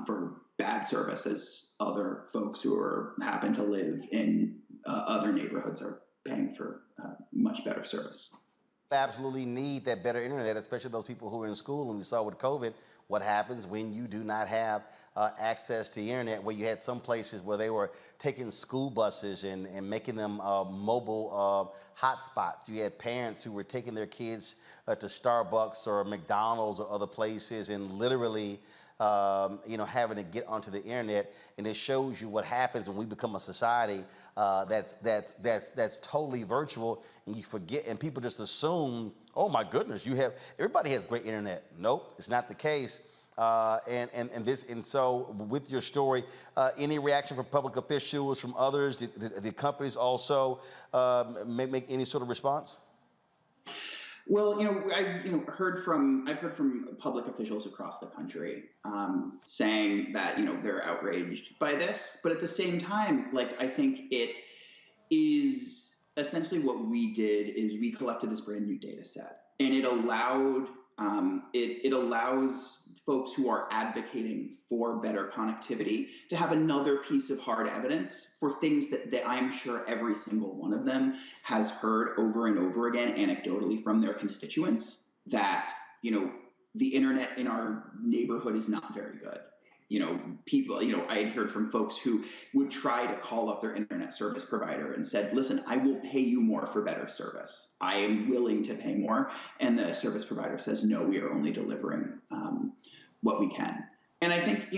for bad service as other folks who happen to live in other neighborhoods are paying for much better service. absolutely need that better internet, especially those people who are in school. And we saw with COVID what happens when you do not have access to the internet, where you had some places where they were taking school buses and making them mobile hotspots. You had parents who were taking their kids to Starbucks or McDonald's or other places and literally having to get onto the internet. And it shows you what happens when we become a society that's totally virtual, and you forget, and people just assume, oh my goodness, everybody has great internet. Nope, it's not the case. And so with your story, any reaction from public officials, from others? Did companies also make any sort of response? Well, I've heard from public officials across the country saying that they're outraged by this, but at the same time, I think it is essentially what we did is we collected this brand new data set, and it allowed it allows folks who are advocating for better connectivity to have another piece of hard evidence for things that I'm sure every single one of them has heard over and over again anecdotally from their constituents, that the internet in our neighborhood is not very good. People, I had heard from folks who would try to call up their internet service provider and said, listen, I will pay you more for better service. I am willing to pay more. And the service provider says, no, we are only delivering what we can. And I think,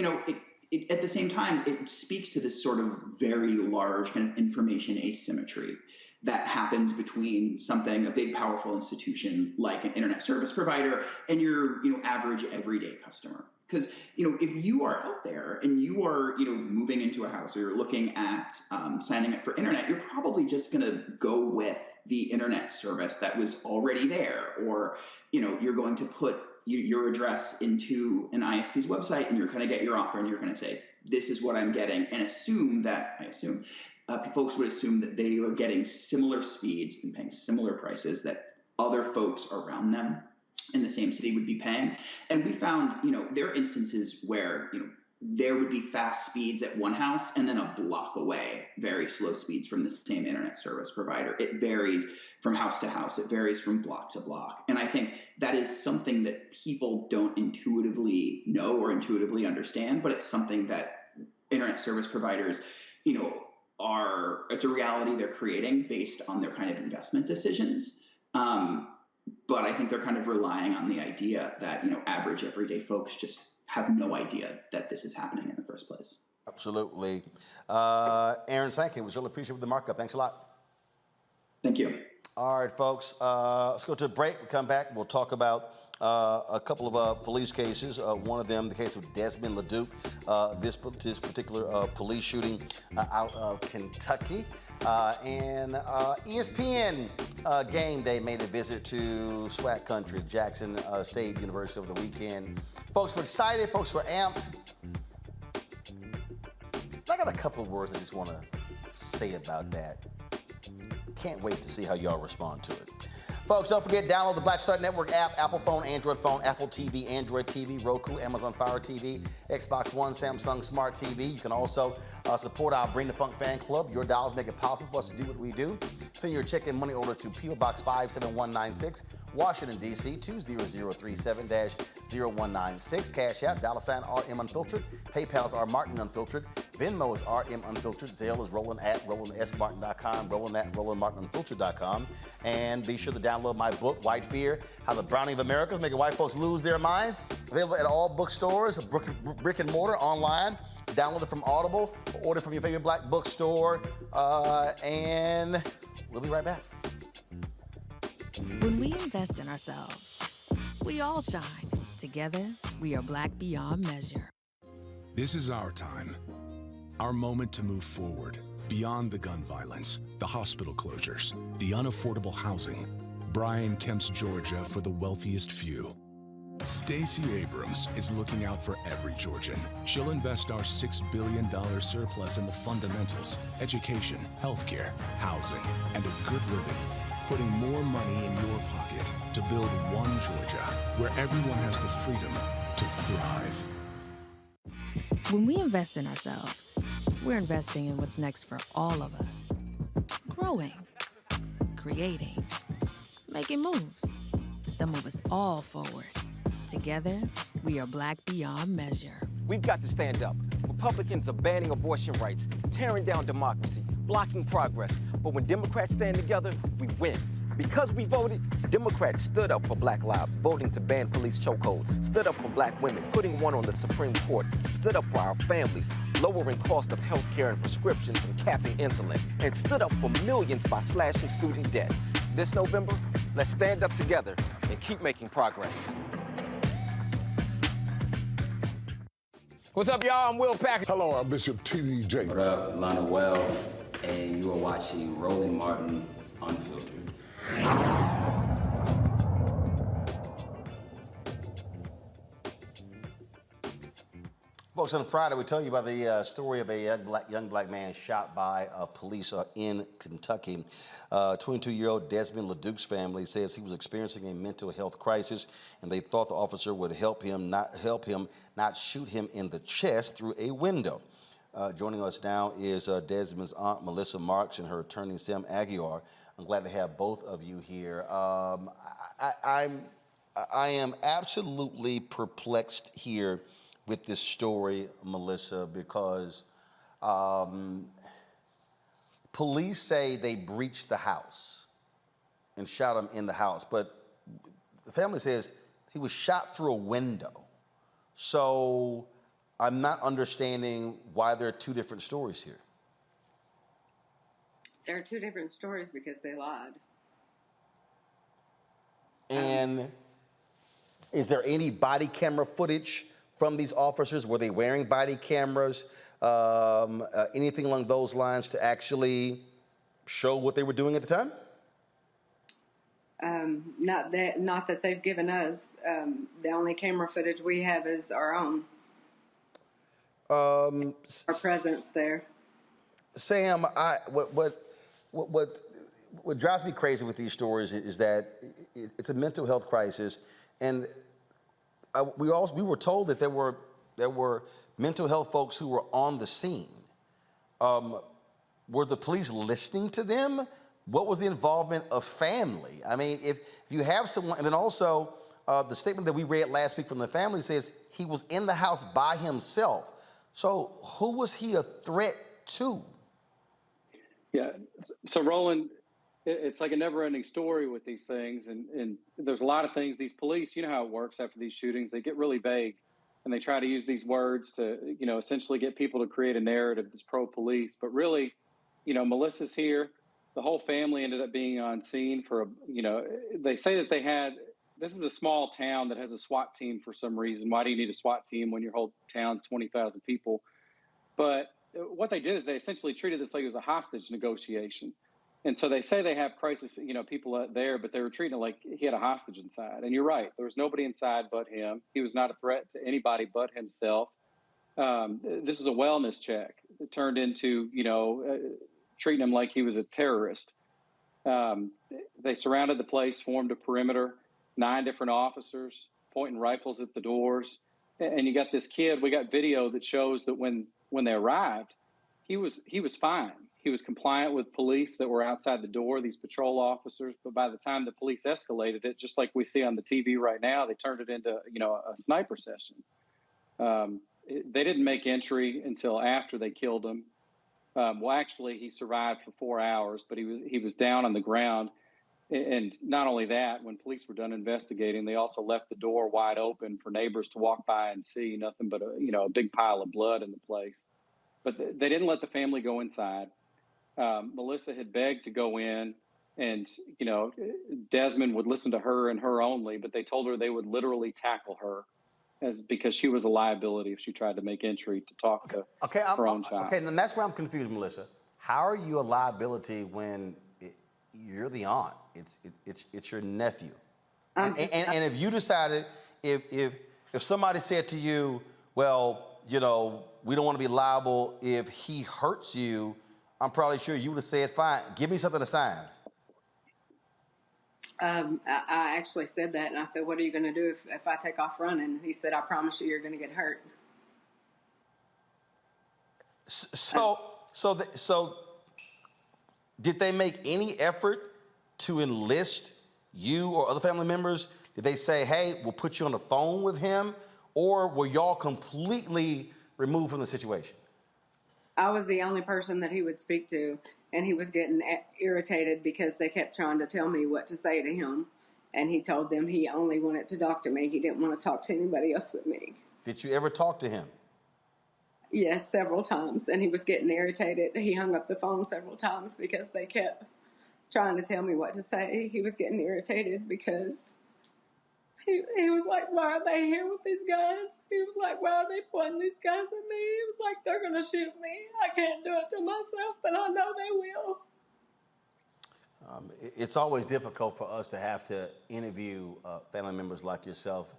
at the same time, it speaks to this sort of very large kind of information asymmetry that happens between a big, powerful institution like an internet service provider and your, average everyday customer. Because, if you are out there and you are, moving into a house, or you're looking at signing up for internet, you're probably just going to go with the internet service that was already there. Or, you're going to put your address into an ISP's website, and you're going to get your offer, and you're going to say, this is what I'm getting, and folks would assume that they are getting similar speeds and paying similar prices that other folks around them in the same city would be paying. And we found, there are instances where, there would be fast speeds at one house and then a block away, very slow speeds from the same internet service provider. It varies from house to house. It varies from block to block. And I think that is something that people don't intuitively know or intuitively understand, but it's something that internet service providers, it's a reality they're creating based on their kind of investment decisions. But I think they're kind of relying on the idea that, average everyday folks just have no idea that this is happening in the first place. Absolutely. Aaron, thank you. We really appreciate the markup. Thanks a lot. Thank you. All right, folks. Let's go to a break. We'll come back. We'll talk about a couple of police cases. One of them, the case of Desman LaDuke, this particular police shooting out of Kentucky. And ESPN Game Day made a visit to SWAC country, Jackson State University, over the weekend. Folks were excited. Folks were amped. I got a couple of words I just want to say about that. Can't wait to see how y'all respond to it. Folks, don't forget, download the Black Star Network app, Apple phone, Android phone, Apple TV, Android TV, Roku, Amazon Fire TV, Xbox One, Samsung Smart TV. You can also support our Bring the Funk fan club. Your dollars make it possible for us to do what we do. Send your check and money order to P.O. Box 57196, Washington, D.C. 20037-0196. Cash App, $RM Unfiltered. PayPal's R Martin Unfiltered. Venmo is RM Unfiltered. Zelle is Roland@RolandSMartin.com. Roland@RolandMartinUnfiltered.com. And be sure to download my book, White Fear, How the Browning of America is Making White Folks Lose Their Minds. Available at all bookstores, brick and mortar, online. Download it from Audible, or order from your favorite black bookstore. And we'll be right back. When we invest in ourselves, we all shine. Together, we are black beyond measure. This is our time. Our moment to move forward, beyond the gun violence, the hospital closures, the unaffordable housing. Brian Kemp's Georgia for the wealthiest few. Stacey Abrams is looking out for every Georgian. She'll invest our $6 billion surplus in the fundamentals: education, healthcare, housing, and a good living. Putting more money in your pocket to build one Georgia, where everyone has the freedom to thrive. When we invest in ourselves, we're investing in what's next for all of us. Growing, creating, making moves that move us all forward. Together, we are Black beyond measure. We've got to stand up. Republicans are banning abortion rights, tearing down democracy, blocking progress. But when Democrats stand together, we win. Because we voted, Democrats stood up for Black lives, voting to ban police chokeholds, stood up for Black women, putting one on the Supreme Court, stood up for our families, lowering cost of health care and prescriptions and capping insulin, and stood up for millions by slashing student debt. This November, let's stand up together and keep making progress. What's up, y'all? I'm Will Packer. Hello, I'm Bishop T.D. Jakes. What up, Lana Well, and you are watching Roland Martin Unfiltered. Folks, on Friday, we tell you about the story of a young black man shot by police in Kentucky. 22-year-old Desman LaDuke's family says he was experiencing a mental health crisis, and they thought the officer would help him not shoot him in the chest through a window. Joining us now is Desmond's aunt, Melissa Marks, and her attorney, Sam Aguiar. I'm glad to have both of you here. I am absolutely perplexed here with this story, Melissa, because police say they breached the house and shot him in the house, but the family says he was shot through a window. So I'm not understanding why there are two different stories here. There are two different stories because they lied. And is there any body camera footage from these officers? Were they wearing body cameras? Anything along those lines to actually show what they were doing at the time? Not that they've given us. The only camera footage we have is our own. Our presence there. Sam, what drives me crazy with these stories is that it's a mental health crisis, and we were told that there were mental health folks who were on the scene. Were the police listening to them? What was the involvement of family? I mean, if you have someone, and then also the statement that we read last week from the family says he was in the house by himself. So who was he a threat to? Yeah. So Roland, it's like a never-ending story with these things, and there's a lot of things. These police, you know how it works after these shootings, they get really vague, and they try to use these words to, essentially get people to create a narrative that's pro-police. But really, Melissa's here. The whole family ended up being on scene for, they say that this is a small town that has a SWAT team for some reason. Why do you need a SWAT team when your whole town's 20,000 people? But what they did is they essentially treated this like it was a hostage negotiation. And so they say they have crisis, people out there, but they were treating it like he had a hostage inside. And you're right. There was nobody inside but him. He was not a threat to anybody but himself. This is a wellness check. It turned into, treating him like he was a terrorist. They surrounded the place, formed a perimeter, 9 different officers pointing rifles at the doors. And you got this kid, we got video that shows that when they arrived, he was fine. He was compliant with police that were outside the door, these patrol officers. But by the time the police escalated it, just like we see on the TV right now, they turned it into, a sniper session. They didn't make entry until after they killed him. Well, actually, he survived for 4 hours, but he was down on the ground. And not only that, when police were done investigating, they also left the door wide open for neighbors to walk by and see nothing but a big pile of blood in the place. But they didn't let the family go inside. Melissa had begged to go in, and Desmond would listen to her and her only, but they told her they would literally tackle her because she was a liability if she tried to make entry to talk to her own child. Okay, and that's where I'm confused, Melissa. How are you a liability when you're the aunt? It's your nephew. And if you decided, if somebody said to you, well, we don't want to be liable if he hurts you, I'm probably sure you would have said, fine, give me something to sign. I actually said that, and I said, what are you going to do if I take off running? He said, I promise you're going to get hurt. So did they make any effort to enlist you or other family members, did they say, hey, we'll put you on the phone with him? Or were y'all completely removed from the situation? I was the only person that he would speak to, and he was getting irritated because they kept trying to tell me what to say to him. And he told them he only wanted to talk to me. He didn't want to talk to anybody else with me. Did you ever talk to him? Yes, several times. And he was getting irritated. He hung up the phone several times because they kept trying to tell me what to say. He was getting irritated because he was like, why are they here with these guns? He was like, why are they pointing these guns at me? He was like, they're going to shoot me. I can't do it to myself, but I know they will. It's always difficult for us to have to interview family members like yourself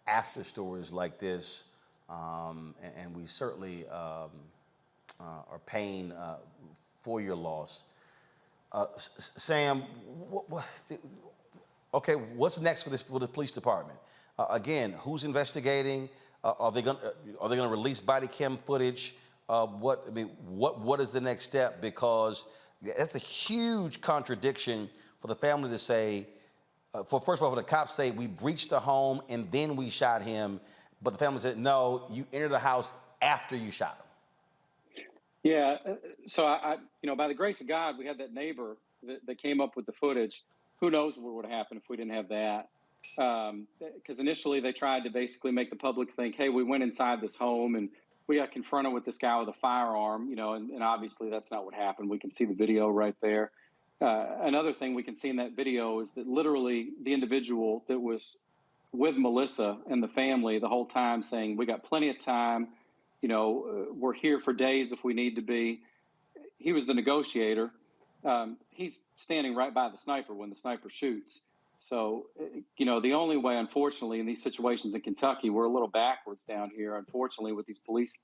after stories like this, and we certainly are paying for your loss. Sam, okay, what's next for the police department? Again, who's investigating? Are they going to release body cam footage? What is the next step? Because that's a huge contradiction for the family to say, first of all, for the cops say, we breached the home and then we shot him. But the family said, no, you entered the house after you shot him. Yeah. So I by the grace of God, we had that neighbor that came up with the footage. Who knows what would have happened if we didn't have that? Because initially they tried to basically make the public think, hey, we went inside this home and we got confronted with this guy with a firearm, and obviously that's not what happened. We can see the video right there. Another thing we can see in that video is that literally the individual that was with Melissa and the family the whole time saying, we got plenty of time, we're here for days if we need to be. He was the negotiator. He's standing right by the sniper when the sniper shoots. So, the only way, unfortunately, in these situations in Kentucky, we're a little backwards down here, unfortunately, with these police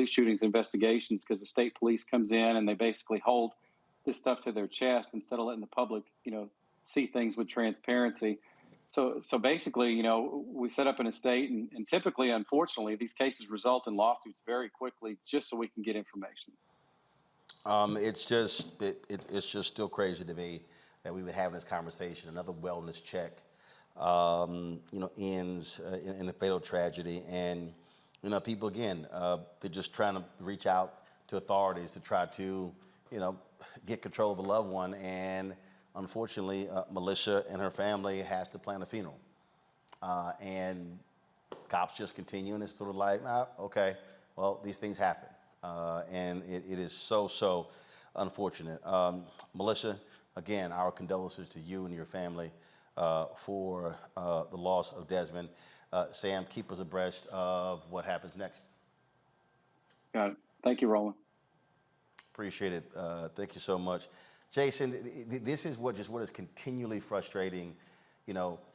shootings investigations, because the state police comes in and they basically hold this stuff to their chest instead of letting the public, see things with transparency. So basically, we set up an estate, and typically, unfortunately, these cases result in lawsuits very quickly just so we can get information. It's just still crazy to me that we would have this conversation. Another wellness check, ends in a fatal tragedy, and people again, they're just trying to reach out to authorities to try to, get control of a loved one, and unfortunately, Melissa and her family has to plan a funeral, and cops just continue, and it's sort of like, okay, well, these things happen. And it is so unfortunate. Melissa, again, our condolences to you and your family for the loss of Desmond. Sam, keep us abreast of what happens next. Got it. Thank you, Roland. Appreciate it. Thank you so much. Jason, this is what is continually frustrating.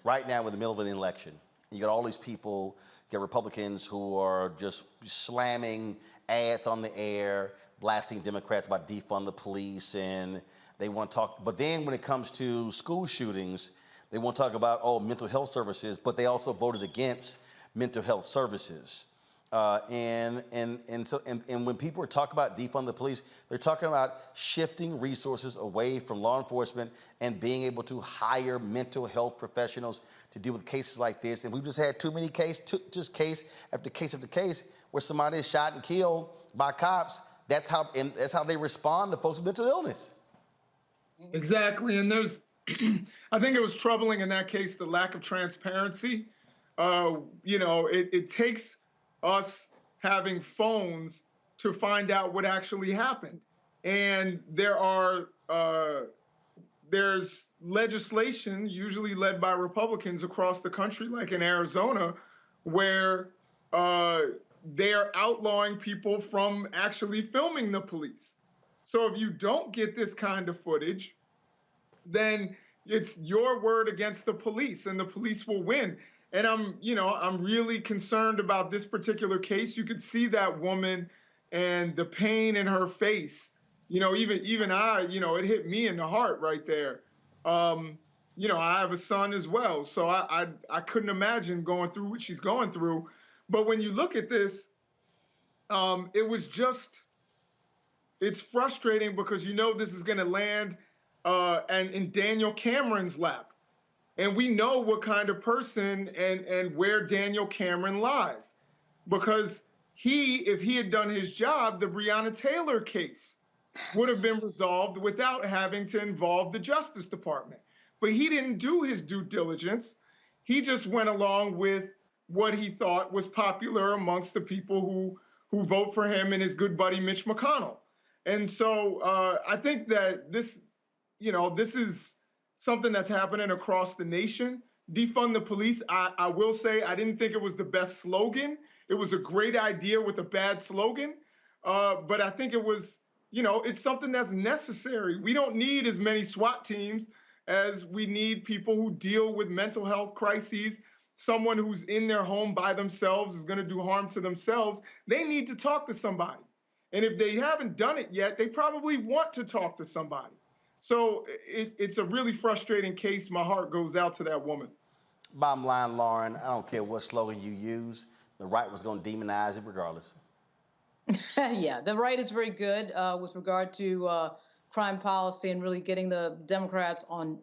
Right now we're in the middle of an election. You got all these people, you got Republicans who are just slamming ads on the air, blasting Democrats about defund the police, and they want to talk. But then when it comes to school shootings, they want to talk about, mental health services, but they also voted against mental health services. And when people are talking about defund the police, they're talking about shifting resources away from law enforcement and being able to hire mental health professionals to deal with cases like this. And we've just had too many case after case after case where somebody is shot and killed by cops. That's how they respond to folks with mental illness. Exactly, and there's, I think it was troubling in that case, the lack of transparency. It takes us having phones to find out what actually happened. And there's legislation, usually led by Republicans across the country, like in Arizona, where they are outlawing people from actually filming the police. So if you don't get this kind of footage, then it's your word against the police, and the police will win. And I'm really concerned about this particular case. You could see that woman and the pain in her face. Even I, it hit me in the heart right there. I have a son as well, so I couldn't imagine going through what she's going through. But when you look at this, it's frustrating because this is going to land and in Daniel Cameron's lap. And we know what kind of person and where Daniel Cameron lies. Because if he had done his job, the Breonna Taylor case would have been resolved without having to involve the Justice Department. But he didn't do his due diligence. He just went along with what he thought was popular amongst the people who vote for him and his good buddy Mitch McConnell. And so I think that this is something that's happening across the nation. Defund the police. I will say I didn't think it was the best slogan. It was a great idea with a bad slogan. But I think it was, it's something that's necessary. We don't need as many SWAT teams as we need people who deal with mental health crises. Someone who's in their home by themselves is going to do harm to themselves. They need to talk to somebody. And if they haven't done it yet, they probably want to talk to somebody. So it's a really frustrating case. My heart goes out to that woman. Bottom line, Lauren, I don't care what slogan you use, the right was going to demonize it regardless. Yeah, the right is very good with regard to crime policy and really getting the Democrats on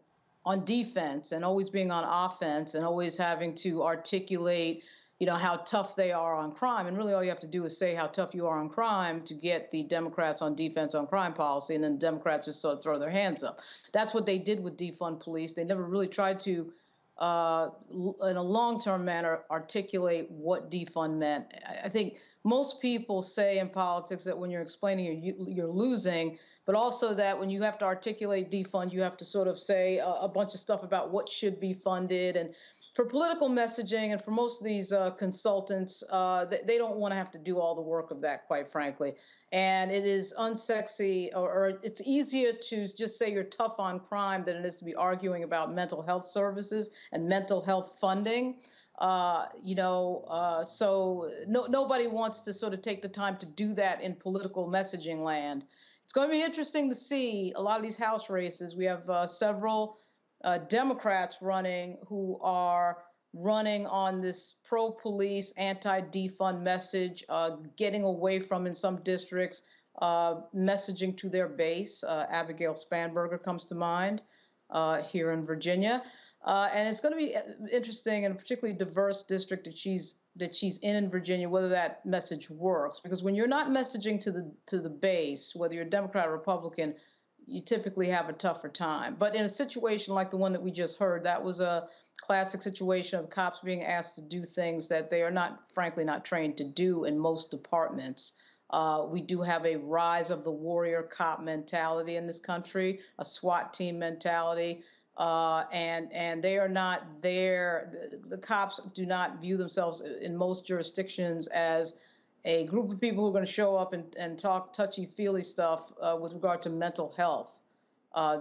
defense and always being on offense and always having to articulate, how tough they are on crime. And really all you have to do is say how tough you are on crime to get the Democrats on defense on crime policy, and then the Democrats just sort of throw their hands up. That's what they did with defund police. They never really tried to, in a long-term manner, articulate what defund meant. I think most people say in politics that when you're explaining, you're losing, but also that when you have to articulate defund, you have to sort of say a bunch of stuff about what should be funded. And for political messaging and for most of these consultants, they don't want to have to do all the work of that, quite frankly. And it is unsexy, or it's easier to just say you're tough on crime than it is to be arguing about mental health services and mental health funding. So nobody wants to sort of take the time to do that in political messaging land. It's going to be interesting to see a lot of these House races. We have several Democrats running who are running on this pro-police, anti-defund message, getting away from, in some districts, messaging to their base. Abigail Spanberger comes to mind here in Virginia. And it's going to be interesting, and a particularly diverse district that she's in Virginia, whether that message works. Because when you're not messaging to the base, whether you're Democrat or Republican, you typically have a tougher time. But in a situation like the one that we just heard, that was a classic situation of cops being asked to do things that they are frankly not trained to do in most departments. We do have a rise of the warrior cop mentality in this country, a SWAT team mentality. And they are not there. The cops do not view themselves in most jurisdictions as a group of people who are going to show up and talk touchy-feely stuff with regard to mental health.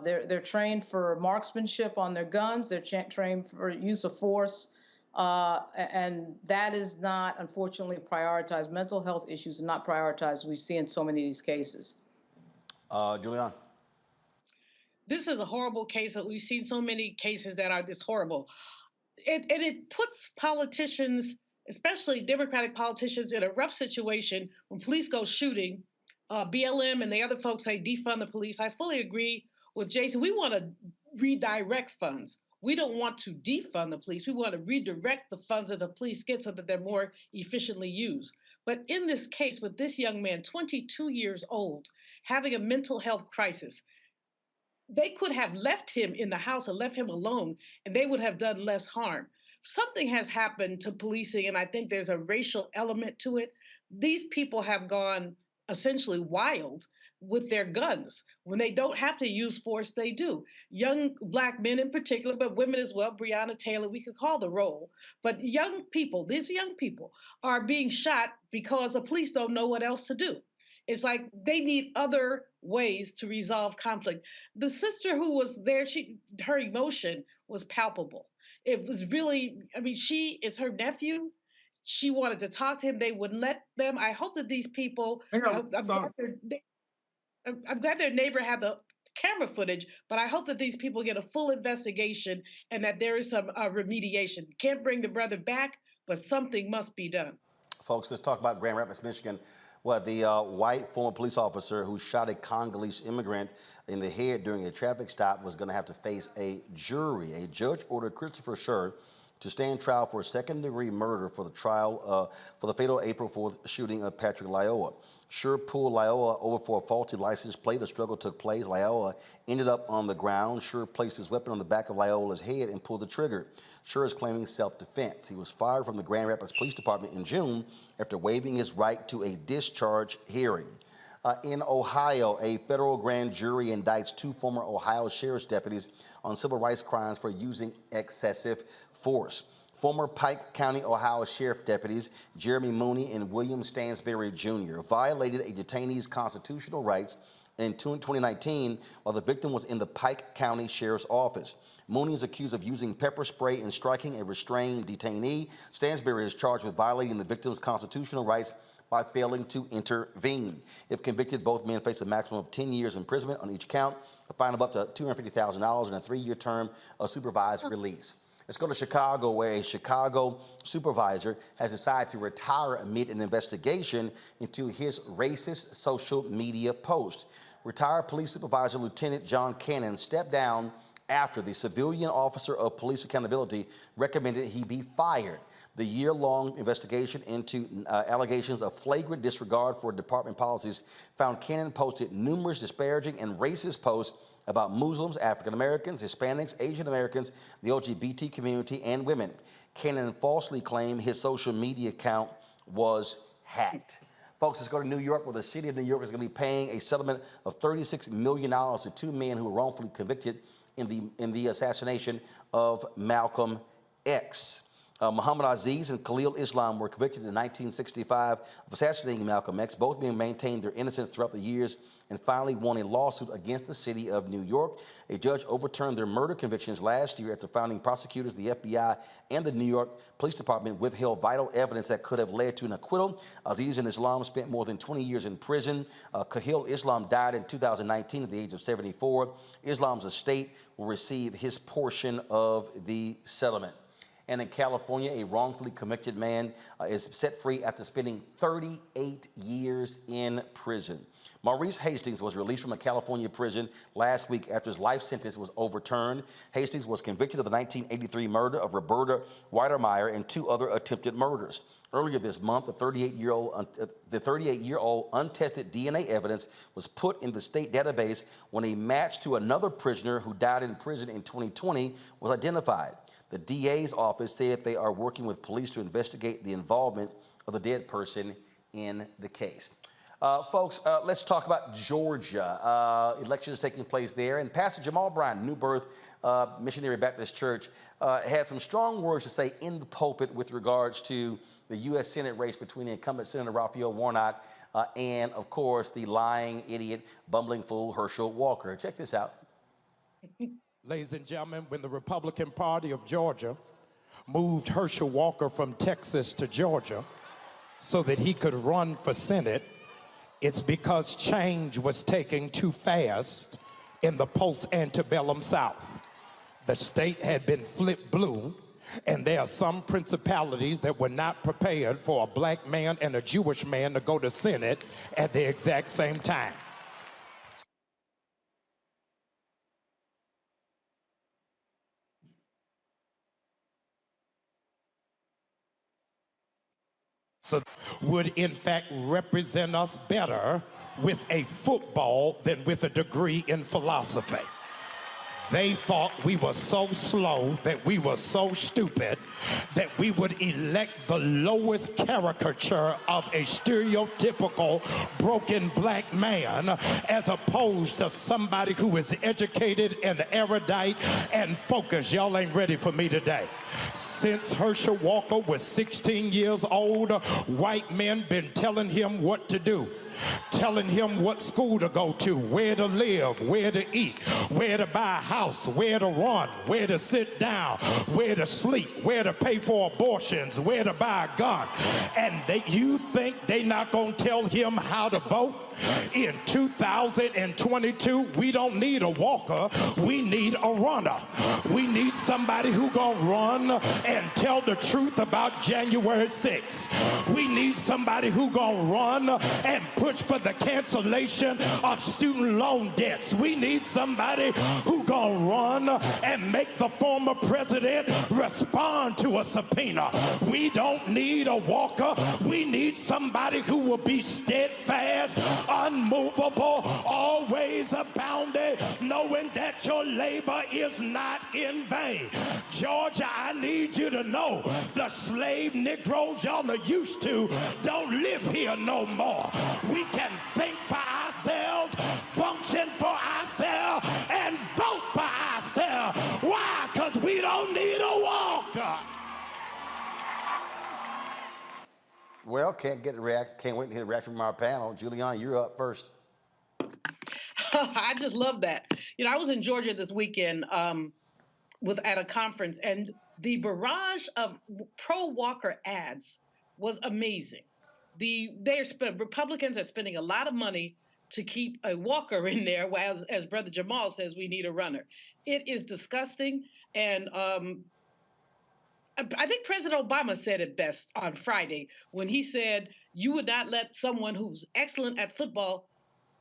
They're trained for marksmanship on their guns. They're trained for use of force. And that is not, unfortunately, prioritized. Mental health issues are not prioritized. We see in so many of these cases. Julian. This is a horrible case, but we've seen so many cases that are this horrible. It puts politicians, especially Democratic politicians, in a rough situation when police go shooting. BLM and the other folks say defund the police. I fully agree with Jason. We want to redirect funds. We don't want to defund the police. We want to redirect the funds that the police get so that they're more efficiently used. But in this case, with this young man, 22 years old, having a mental health crisis, they could have left him in the house and left him alone, and they would have done less harm. Something has happened to policing, and I think there's a racial element to it. These people have gone essentially wild with their guns. When they don't have to use force, they do. Young Black men in particular, but women as well, Breonna Taylor, we could call the roll. But young people, these young people, are being shot because the police don't know what else to do. It's like they need other ways to resolve conflict. The sister who was there, her emotion was palpable. It was really, it's her nephew. She wanted to talk to him. They wouldn't let them. I hope that these people, I'm glad their neighbor had the camera footage, but I hope that these people get a full investigation and that there is some remediation. Can't bring the brother back, but something must be done. Folks, let's talk about Grand Rapids, Michigan, Well, the white former police officer who shot a Congolese immigrant in the head during a traffic stop was going to have to face a jury. A judge ordered Christopher Scher to stand trial for second-degree murder for the trial for the fatal April 4th shooting of Patrick Lyoya. Scher pulled Lyoya over for a faulty license plate. A struggle took place. Lyoya ended up on the ground. Scher placed his weapon on the back of Lyoya's head and pulled the trigger. Scher is claiming self-defense. He was fired from the Grand Rapids Police Department in June after waiving his right to a discharge hearing. In Ohio, a federal grand jury indicts 2 former Ohio sheriff's deputies on civil rights crimes for using excessive force. Former Pike County, Ohio sheriff deputies Jeremy Mooney and William Stansberry Jr. violated a detainee's constitutional rights in 2019 while the victim was in the Pike County Sheriff's Office. Mooney is accused of using pepper spray and striking a restrained detainee. Stansberry is charged with violating the victim's constitutional rights by failing to intervene. If convicted, both men face a maximum of 10 years imprisonment on each count, a fine of up to $250,000, and a 3-year term of supervised release. Let's go to Chicago, where a Chicago supervisor has decided to retire amid an investigation into his racist social media post. Retired police supervisor Lieutenant John Cannon stepped down after the civilian officer of police accountability recommended he be fired. The year-long investigation into allegations of flagrant disregard for department policies found Cannon posted numerous disparaging and racist posts about Muslims, African Americans, Hispanics, Asian Americans, the LGBT community, and women. Cannon falsely claimed his social media account was hacked. Folks, let's go to New York, where the city of New York is going to be paying a settlement of $36 million to 2 men who were wrongfully convicted in the assassination of Malcolm X. Muhammad Aziz and Khalil Islam were convicted in 1965 of assassinating Malcolm X. Both men maintained their innocence throughout the years and finally won a lawsuit against the city of New York. A judge overturned their murder convictions last year after finding prosecutors, the FBI, and the New York Police Department withheld vital evidence that could have led to an acquittal. Aziz and Islam spent more than 20 years in prison. Khalil Islam died in 2019 at the age of 74. Islam's estate will receive his portion of the settlement. And in California, a wrongfully convicted man is set free after spending 38 years in prison. Maurice Hastings was released from a California prison last week after his life sentence was overturned. Hastings was convicted of the 1983 murder of Roberta Weidermeyer and 2 other attempted murders. Earlier this month, the 38-year-old untested DNA evidence was put in the state database when a match to another prisoner who died in prison in 2020 was identified. The DA's office said they are working with police to investigate the involvement of the dead person in the case. Folks, let's talk about Georgia. Elections taking place there. And Pastor Jamal Bryant, New Birth Missionary Baptist Church, had some strong words to say in the pulpit with regards to the U.S. Senate race between the incumbent Senator Raphael Warnock and, of course, the lying, idiot, bumbling fool Herschel Walker. Check this out. Ladies and gentlemen, when the Republican Party of Georgia moved Herschel Walker from Texas to Georgia so that he could run for Senate, it's because change was taking too fast in the post-antebellum South. The state had been flipped blue, and there are some principalities that were not prepared for a black man and a Jewish man to go to Senate at the exact same time. So would in fact represent us better with a football than with a degree in philosophy. They thought we were so slow, that we were so stupid, that we would elect the lowest caricature of a stereotypical broken black man as opposed to somebody who is educated and erudite and focused. Y'all ain't ready for me today. Since Herschel Walker was 16 years old, white men been telling him what to do. telling him what school to go to, where to live, where to eat, where to buy a house, where to run, where to sit down, where to sleep, where to pay for abortions, where to buy a gun. And you think they not gonna tell him how to vote? In 2022, we don't need a walker, we need a runner. We need somebody who gonna run and tell the truth about January 6th. We need somebody who gonna run and push for the cancellation of student loan debts. We need somebody who gonna run and make the former president respond to a subpoena. We don't need a walker, we need somebody who will be steadfast, unmovable, always abounding, knowing that your labor is not in vain. Georgia, I need you to know the slave Negroes y'all are used to don't live here no more. We can think for ourselves, function for ourselves, and vote for ourselves. Why? Because we don't need a walker. Well, can't wait to hear the reaction from our panel. Julianne, you're up first. I just love that. You know, I was in Georgia this weekend at a conference, and the barrage of pro-Walker ads was amazing. Republicans are spending a lot of money to keep a Walker in there, whereas, as Brother Jamal says, we need a runner. It is disgusting, and I think President Obama said it best on Friday when he said, you would not let someone who's excellent at football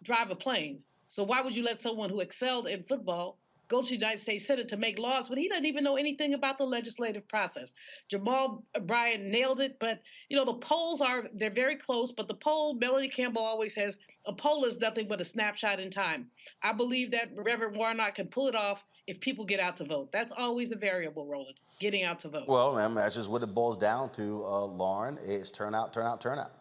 drive a plane. So why would you let someone who excelled in football go to the United States Senate to make laws when he doesn't even know anything about the legislative process? Jamal Bryant nailed it, but you know, the polls they're very close, but the poll, Melanie Campbell always says, a poll is nothing but a snapshot in time. I believe that Reverend Warnock can pull it off if people get out to vote. That's always a variable, Roland, getting out to vote. Well, that's just what it boils down to, Lauren, is turnout, turnout, turnout.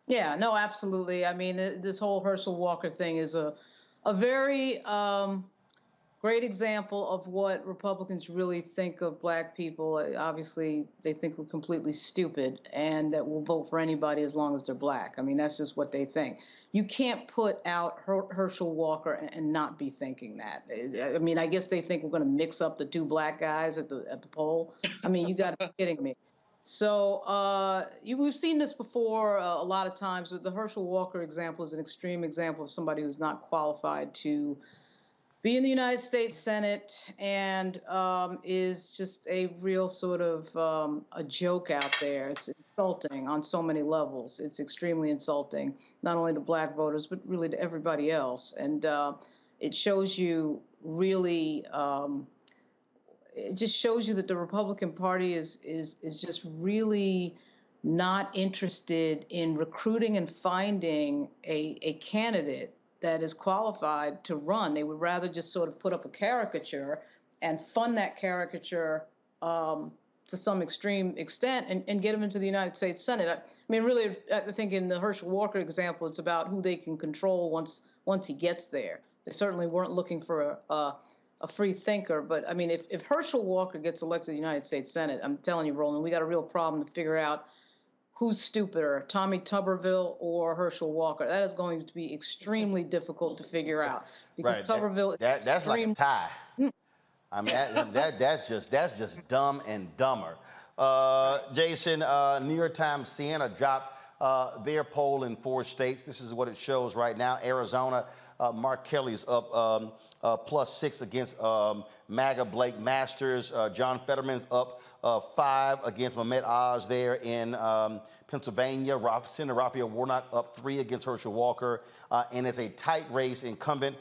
Yeah, no, absolutely. I mean, this whole Herschel Walker thing is a very great example of what Republicans really think of Black people. Obviously, they think we're completely stupid and that we'll vote for anybody as long as they're Black. I mean, that's just what they think. You can't put out Herschel Walker and not be thinking that. I mean, I guess they think we're going to mix up the two Black guys at the poll. I mean, you got to be kidding me. So we've seen this before a lot of times. The Herschel Walker example is an extreme example of somebody who's not qualified to be in the United States Senate and is just a real sort of a joke out there. It's insulting on so many levels. It's extremely insulting, not only to Black voters, but really to everybody else. And it shows you really, it just shows you that the Republican Party is just really not interested in recruiting and finding a candidate that is qualified to run. They would rather just sort of put up a caricature and fund that caricature to some extreme extent and get them into the United States Senate. I mean, really, I think in the Herschel Walker example, it's about who they can control once he gets there. They certainly weren't looking for a free thinker, but I mean, if Herschel Walker gets elected to the United States Senate, I'm telling you, Roland, we got a real problem to figure out who's stupider, Tommy Tuberville or Herschel Walker. That is going to be extremely difficult to figure out because Right. Tuberville That's like a tie. I mean, that's just dumb and dumber. Jason, New York Times, Siena dropped their poll in 4 states. This is what it shows right now. Arizona, Mark Kelly's up +6 against MAGA Blake Masters. John Fetterman's up 5 against Mehmet Oz there in Pennsylvania. Senator Raphael Warnock up 3 against Herschel Walker. And it's a tight race. Incumbent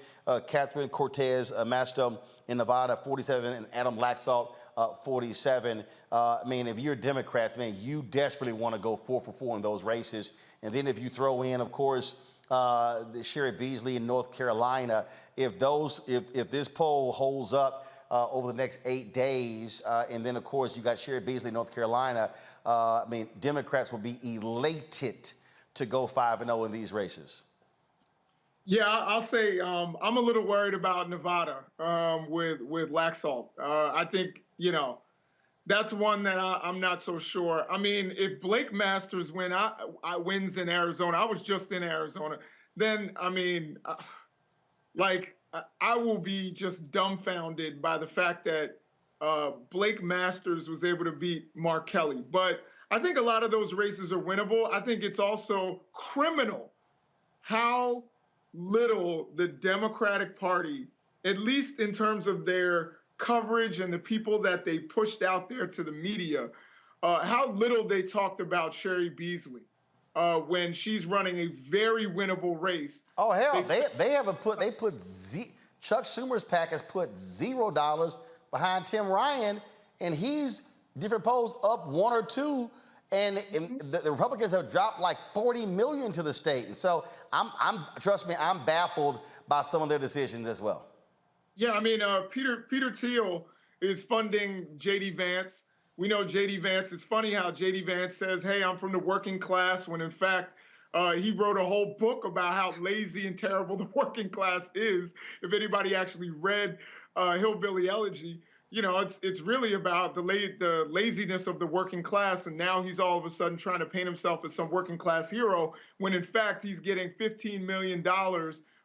Catherine Cortez Masto in Nevada, 47, and Adam Laxalt, 47. I mean, if you're Democrats, man, you desperately want to go 4 for 4 in those races. And then if you throw in, of course, Sherry Beasley in North Carolina, if this poll holds up over the next 8 days, and then of course you got Sherry Beasley, North Carolina, I mean, Democrats will be elated to go 5-0 in these races. Yeah, I'll say I'm a little worried about Nevada with Laxalt. I think, That's one that I'm not so sure. I mean, if Blake Masters wins in Arizona, I was just in Arizona, then, I mean, I will be just dumbfounded by the fact that Blake Masters was able to beat Mark Kelly. But I think a lot of those races are winnable. I think it's also criminal how little the Democratic Party, at least in terms of their coverage and the people that they pushed out there to the media, how little they talked about Sherry Beasley when she's running a very winnable race. Oh hell, Chuck Schumer's PAC has put $0 behind Tim Ryan, and he's different polls up 1 or 2. And the Republicans have dropped like $40 million to the state. And so trust me, I'm baffled by some of their decisions as well. Yeah, I mean, Peter Thiel is funding J.D. Vance. We know J.D. Vance. It's funny how J.D. Vance says, hey, I'm from the working class, when in fact, he wrote a whole book about how lazy and terrible the working class is. If anybody actually read Hillbilly Elegy, you know, it's really about the laziness of the working class, and now he's all of a sudden trying to paint himself as some working class hero, when in fact he's getting $15 million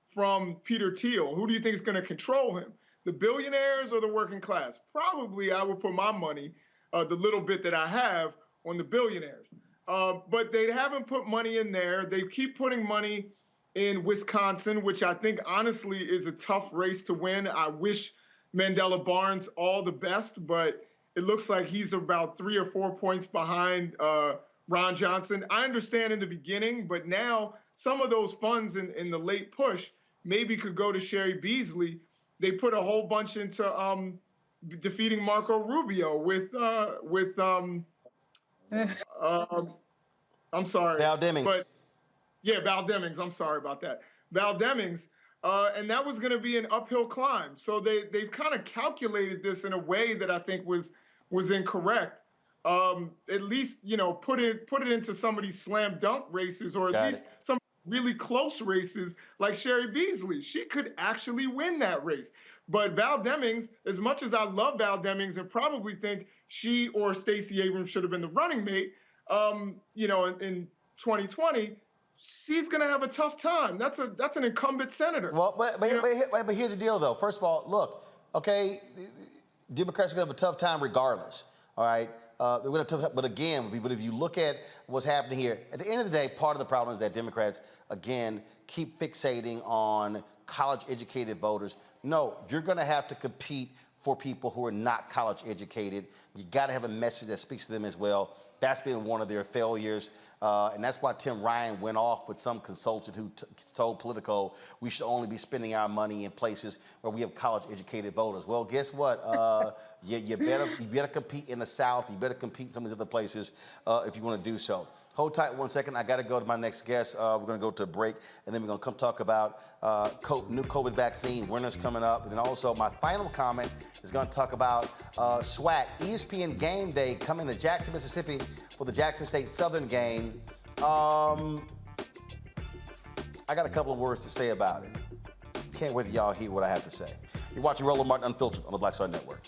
from Peter Thiel. Who do you think is going to control him? The billionaires or the working class? Probably I would put my money, the little bit that I have, on the billionaires. But they haven't put money in there. They keep putting money in Wisconsin, which I think honestly is a tough race to win. I wish Mandela Barnes all the best, but it looks like he's about 3 or 4 points behind Ron Johnson. I understand in the beginning, but now some of those funds in the late push maybe could go to Sherry Beasley. They put a whole bunch into defeating Marco Rubio with I'm sorry. Val Demings. But yeah, Val Demings. I'm sorry about that. Val Demings. And that was going to be an uphill climb. So they've kind of calculated this in a way that I think was incorrect. At least, you know, put it into some of these slam dunk races, or at least some really close races like Sherry Beasley. She could actually win that race. But Val Demings, as much as I love Val Demings and probably think she or Stacey Abrams should have been the running mate, you know, in 2020, she's going to have a tough time. That's an incumbent senator. Well, but here's the deal, though. First of all, look, okay, Democrats are going to have a tough time regardless, all right? They're going to have tough, but again, if you look at what's happening here, at the end of the day, part of the problem is that Democrats, again, keep fixating on college-educated voters. No, you're going to have to compete for people who are not college-educated. You got to have a message that speaks to them as well. That's been one of their failures, and that's why Tim Ryan went off with some consultant who told Politico we should only be spending our money in places where we have college-educated voters. Well, guess what? You better compete in the South. You better compete in some of these other places if you want to do so. Hold tight 1 second. I got to go to my next guest. We're going to go to a break, and then we're going to come talk about new COVID vaccine, winners coming up. And then also my final comment is going to talk about SWAC, ESPN Game Day, coming to Jackson, Mississippi for the Jackson State Southern game. I got a couple of words to say about it. Can't wait till y'all hear what I have to say. You're watching Roland Martin Unfiltered on the Black Star Network.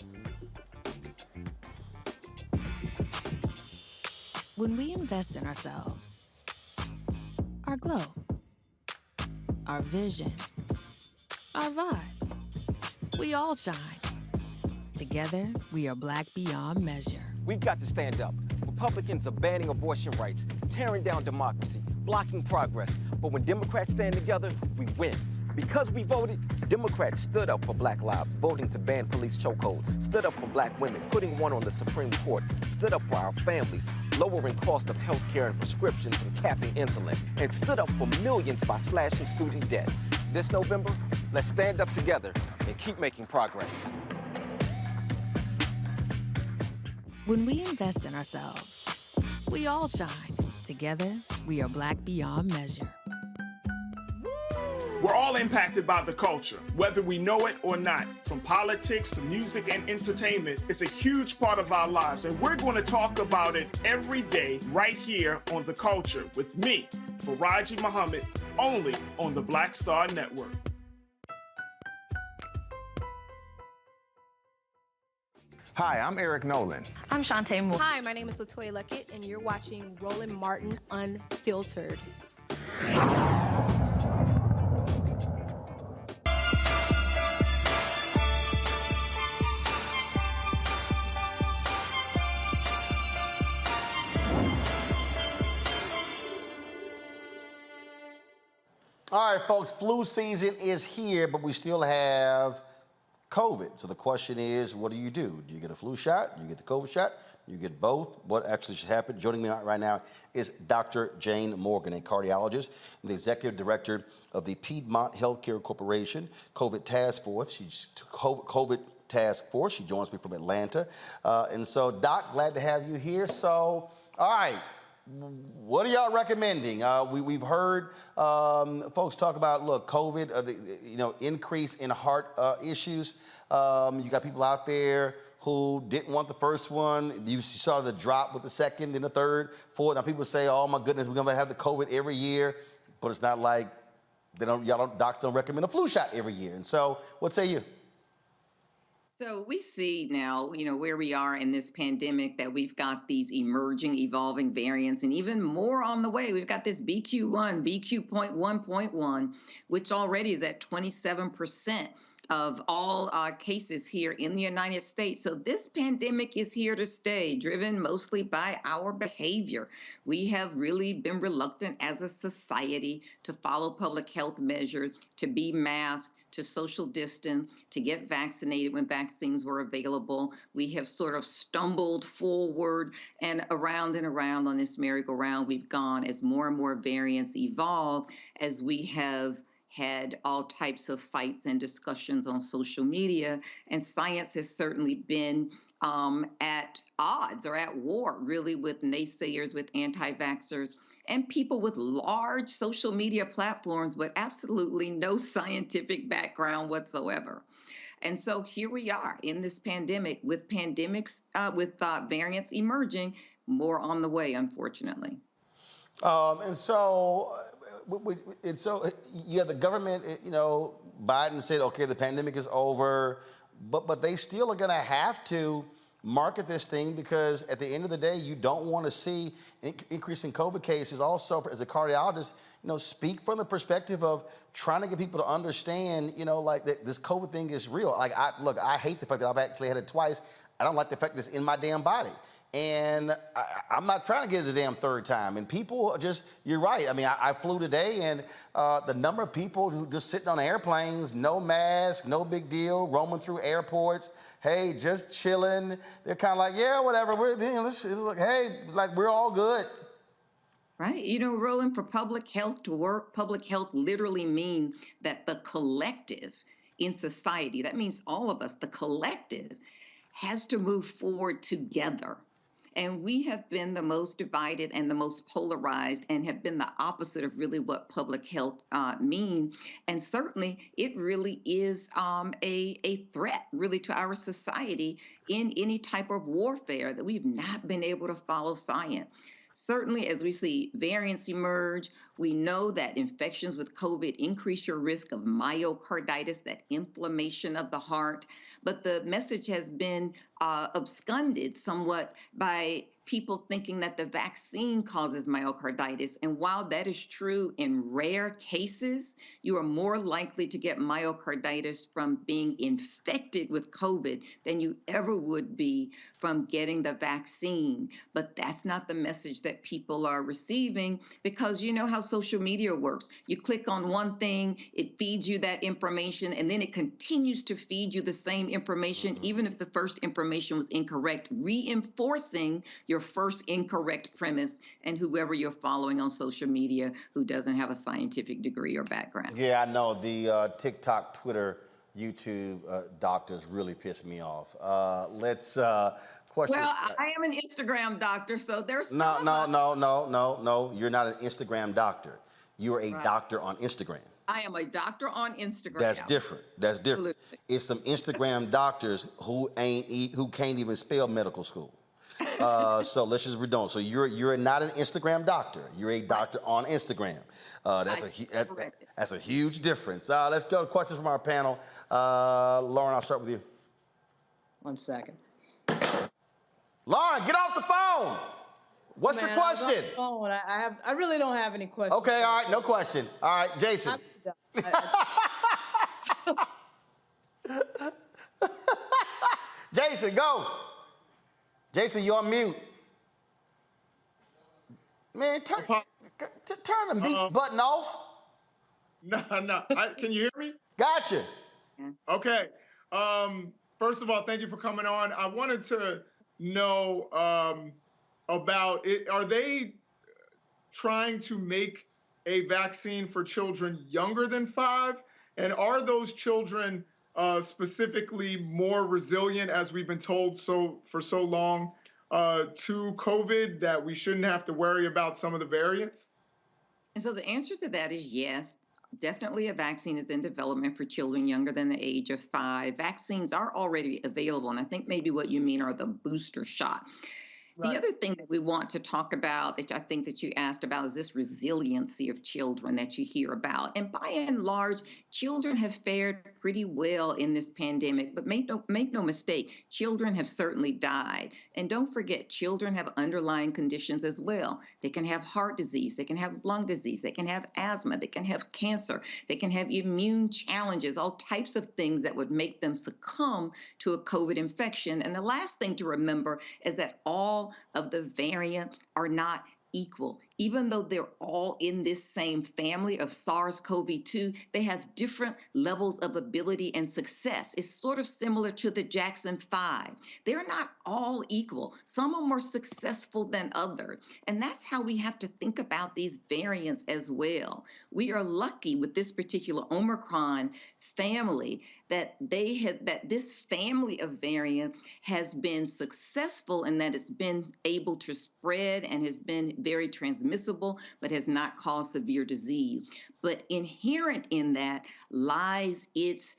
When we invest in ourselves, our glow, our vision, our vibe, we all shine. Together, we are black beyond measure. We've got to stand up. Republicans are banning abortion rights, tearing down democracy, blocking progress. But when Democrats stand together, we win. Because we voted, Democrats stood up for black lives, voting to ban police chokeholds, stood up for black women, putting one on the Supreme Court, stood up for our families, lowering cost of health care and prescriptions and capping insulin, and stood up for millions by slashing student debt. This November, let's stand up together and keep making progress. When we invest in ourselves, we all shine. Together, we are black beyond measure. We're all impacted by the culture, whether we know it or not. From politics to music and entertainment, it's a huge part of our lives, and we're going to talk about it every day right here on The Culture with me, Faraji Muhammad, only on the Black Star Network. Hi, I'm Eric Nolan. I'm Shantae Moore. Hi, my name is LaToya Luckett, and you're watching Roland Martin Unfiltered. All right, folks, flu season is here, but we still have COVID. So the question is, what do? Do you get a flu shot? Do you get the COVID shot? Do you get both? What actually should happen? Joining me right now is Dr. Jane Morgan, a cardiologist and the executive director of the Piedmont Healthcare Corporation COVID Task Force. She's COVID Task Force. She joins me from Atlanta. And so, Doc, glad to have you here. So, all right. What are y'all recommending? We've heard folks talk about, look, COVID, the increase in heart issues. You got people out there who didn't want the first one. You saw the drop with the second, then the third, fourth. Now people say, oh my goodness, we're gonna have the COVID every year, but it's not like docs don't recommend a flu shot every year. And so, what say you? So we see now, where we are in this pandemic, that we've got these emerging, evolving variants, and even more on the way. We've got this BQ1, BQ.1.1, which already is at 27% of all cases here in the United States. So this pandemic is here to stay, driven mostly by our behavior. We have really been reluctant as a society to follow public health measures, to be masked, to social distance, to get vaccinated when vaccines were available. We have sort of stumbled forward and around on this merry-go-round we've gone as more and more variants evolve, as we have had all types of fights and discussions on social media. And science has certainly been at odds or at war, really, with naysayers, with anti-vaxxers, and people with large social media platforms, but absolutely no scientific background whatsoever. And so here we are in this pandemic with variants emerging, more on the way, unfortunately. And so you have the government, Biden said, okay, the pandemic is over, but they still are going to have to market this thing, because at the end of the day, you don't want to see an increase in COVID cases. Also, as a cardiologist, speak from the perspective of trying to get people to understand, that this COVID thing is real. I hate the fact that I've actually had it twice. I don't like the fact that it's in my damn body. And I'm not trying to get it a damn third time. And people you're right. I mean, I flew today, and the number of people who just sitting on airplanes, no mask, no big deal, roaming through airports, hey, just chilling. They're kind of like, yeah, whatever. It's like, hey, like we're all good. Right. Roland, for public health to work, public health literally means that the collective in society, that means all of us, the collective, has to move forward together. And we have been the most divided and the most polarized, and have been the opposite of really what public health means. And certainly it really is a threat really to our society in any type of warfare, that we've not been able to follow science. Certainly, as we see variants emerge, we know that infections with COVID increase your risk of myocarditis, that inflammation of the heart. But the message has been absconded somewhat by people thinking that the vaccine causes myocarditis. And while that is true in rare cases, you are more likely to get myocarditis from being infected with COVID than you ever would be from getting the vaccine. But that's not the message that people are receiving, because you know how social media works. You click on one thing, it feeds you that information, and then it continues to feed you the same information, even if the first information was incorrect, reinforcing your first incorrect premise, and whoever you're following on social media who doesn't have a scientific degree or background. Yeah, I know. The TikTok, Twitter, YouTube doctors really piss me off. Let's question. Well, I am an Instagram doctor, so there's No. You're not an Instagram doctor. You are a doctor on Instagram. I am a doctor on Instagram. That's different. That's different. Absolutely. It's some Instagram doctors who can't even spell medical school. So let's just redone. So you're not an Instagram doctor. You're a doctor on Instagram. That's a huge difference. Let's go to questions from our panel. Lauren, I'll start with you. 1 second. Lauren, get off the phone. What's your question? I really don't have any questions. Okay, all right, no question. All right, Jason. Jason, go. Jason, you're on mute. Man, turn the mute button off. No. Can you hear me? Gotcha. Okay. First of all, thank you for coming on. I wanted to know about it. Are they trying to make a vaccine for children younger than 5? And are those children specifically more resilient, as we've been told for so long, to COVID, that we shouldn't have to worry about some of the variants? And so the answer to that is yes. Definitely a vaccine is in development for children younger than the age of 5. Vaccines are already available, and I think maybe what you mean are the booster shots. The other thing that we want to talk about, that I think that you asked about, is this resiliency of children that you hear about. And by and large, children have fared pretty well in this pandemic, but make no mistake, children have certainly died. And don't forget, children have underlying conditions as well. They can have heart disease, they can have lung disease, they can have asthma, they can have cancer, they can have immune challenges, all types of things that would make them succumb to a COVID infection. And the last thing to remember is that all of the variants are not equal. Even though they're all in this same family of SARS-CoV-2, they have different levels of ability and success. It's sort of similar to the Jackson 5. They're not all equal. Some are more successful than others. And that's how we have to think about these variants as well. We are lucky with this particular Omicron family that this family of variants has been successful in that it's been able to spread and has been very transmissible, but has not caused severe disease. But inherent in that lies its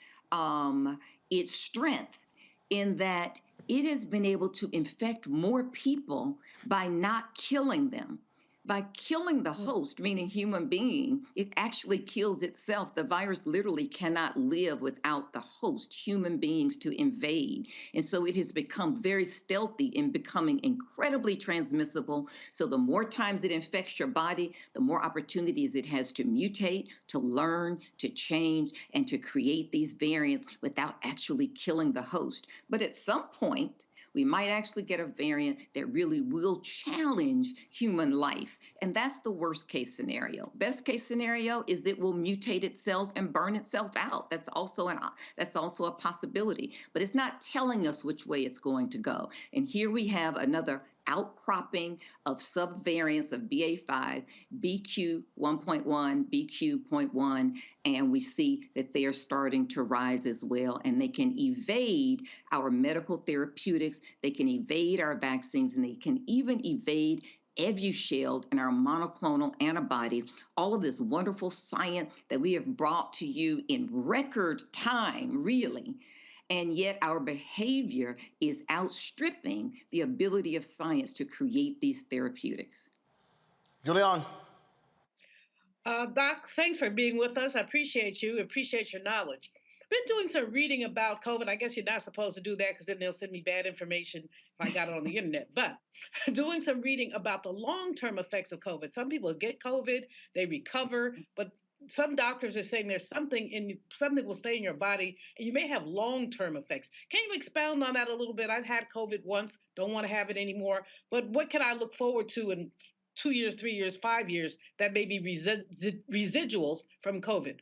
strength, in that it has been able to infect more people by not killing them. By killing the host, meaning human beings, it actually kills itself. The virus literally cannot live without the host, human beings, to invade. And so it has become very stealthy in becoming incredibly transmissible. So the more times it infects your body, the more opportunities it has to mutate, to learn, to change, and to create these variants without actually killing the host. But at some point, we might actually get a variant that really will challenge human life. And that's the worst case scenario. Best case scenario is it will mutate itself and burn itself out. That's also a possibility. But it's not telling us which way it's going to go. And here we have another outcropping of subvariants of BA5, BQ1.1, BQ.1, and we see that they are starting to rise as well, and they can evade our medical therapeutics, they can evade our vaccines, and they can even evade Evusheld and our monoclonal antibodies, all of this wonderful science that we have brought to you in record time, really. And yet our behavior is outstripping the ability of science to create these therapeutics. Julian. Doc, thanks for being with us. I appreciate you, appreciate your knowledge. I've been doing some reading about COVID. I guess you're not supposed to do that because then they'll send me bad information if I got it on the internet. But doing some reading about the long-term effects of COVID. Some people get COVID, they recover, but some doctors are saying there's something will stay in your body and you may have long-term effects. Can you expound on that a little bit? I've had COVID once, don't want to have it anymore, but what can I look forward to in 2 years, 3 years, 5 years that may be residuals from COVID?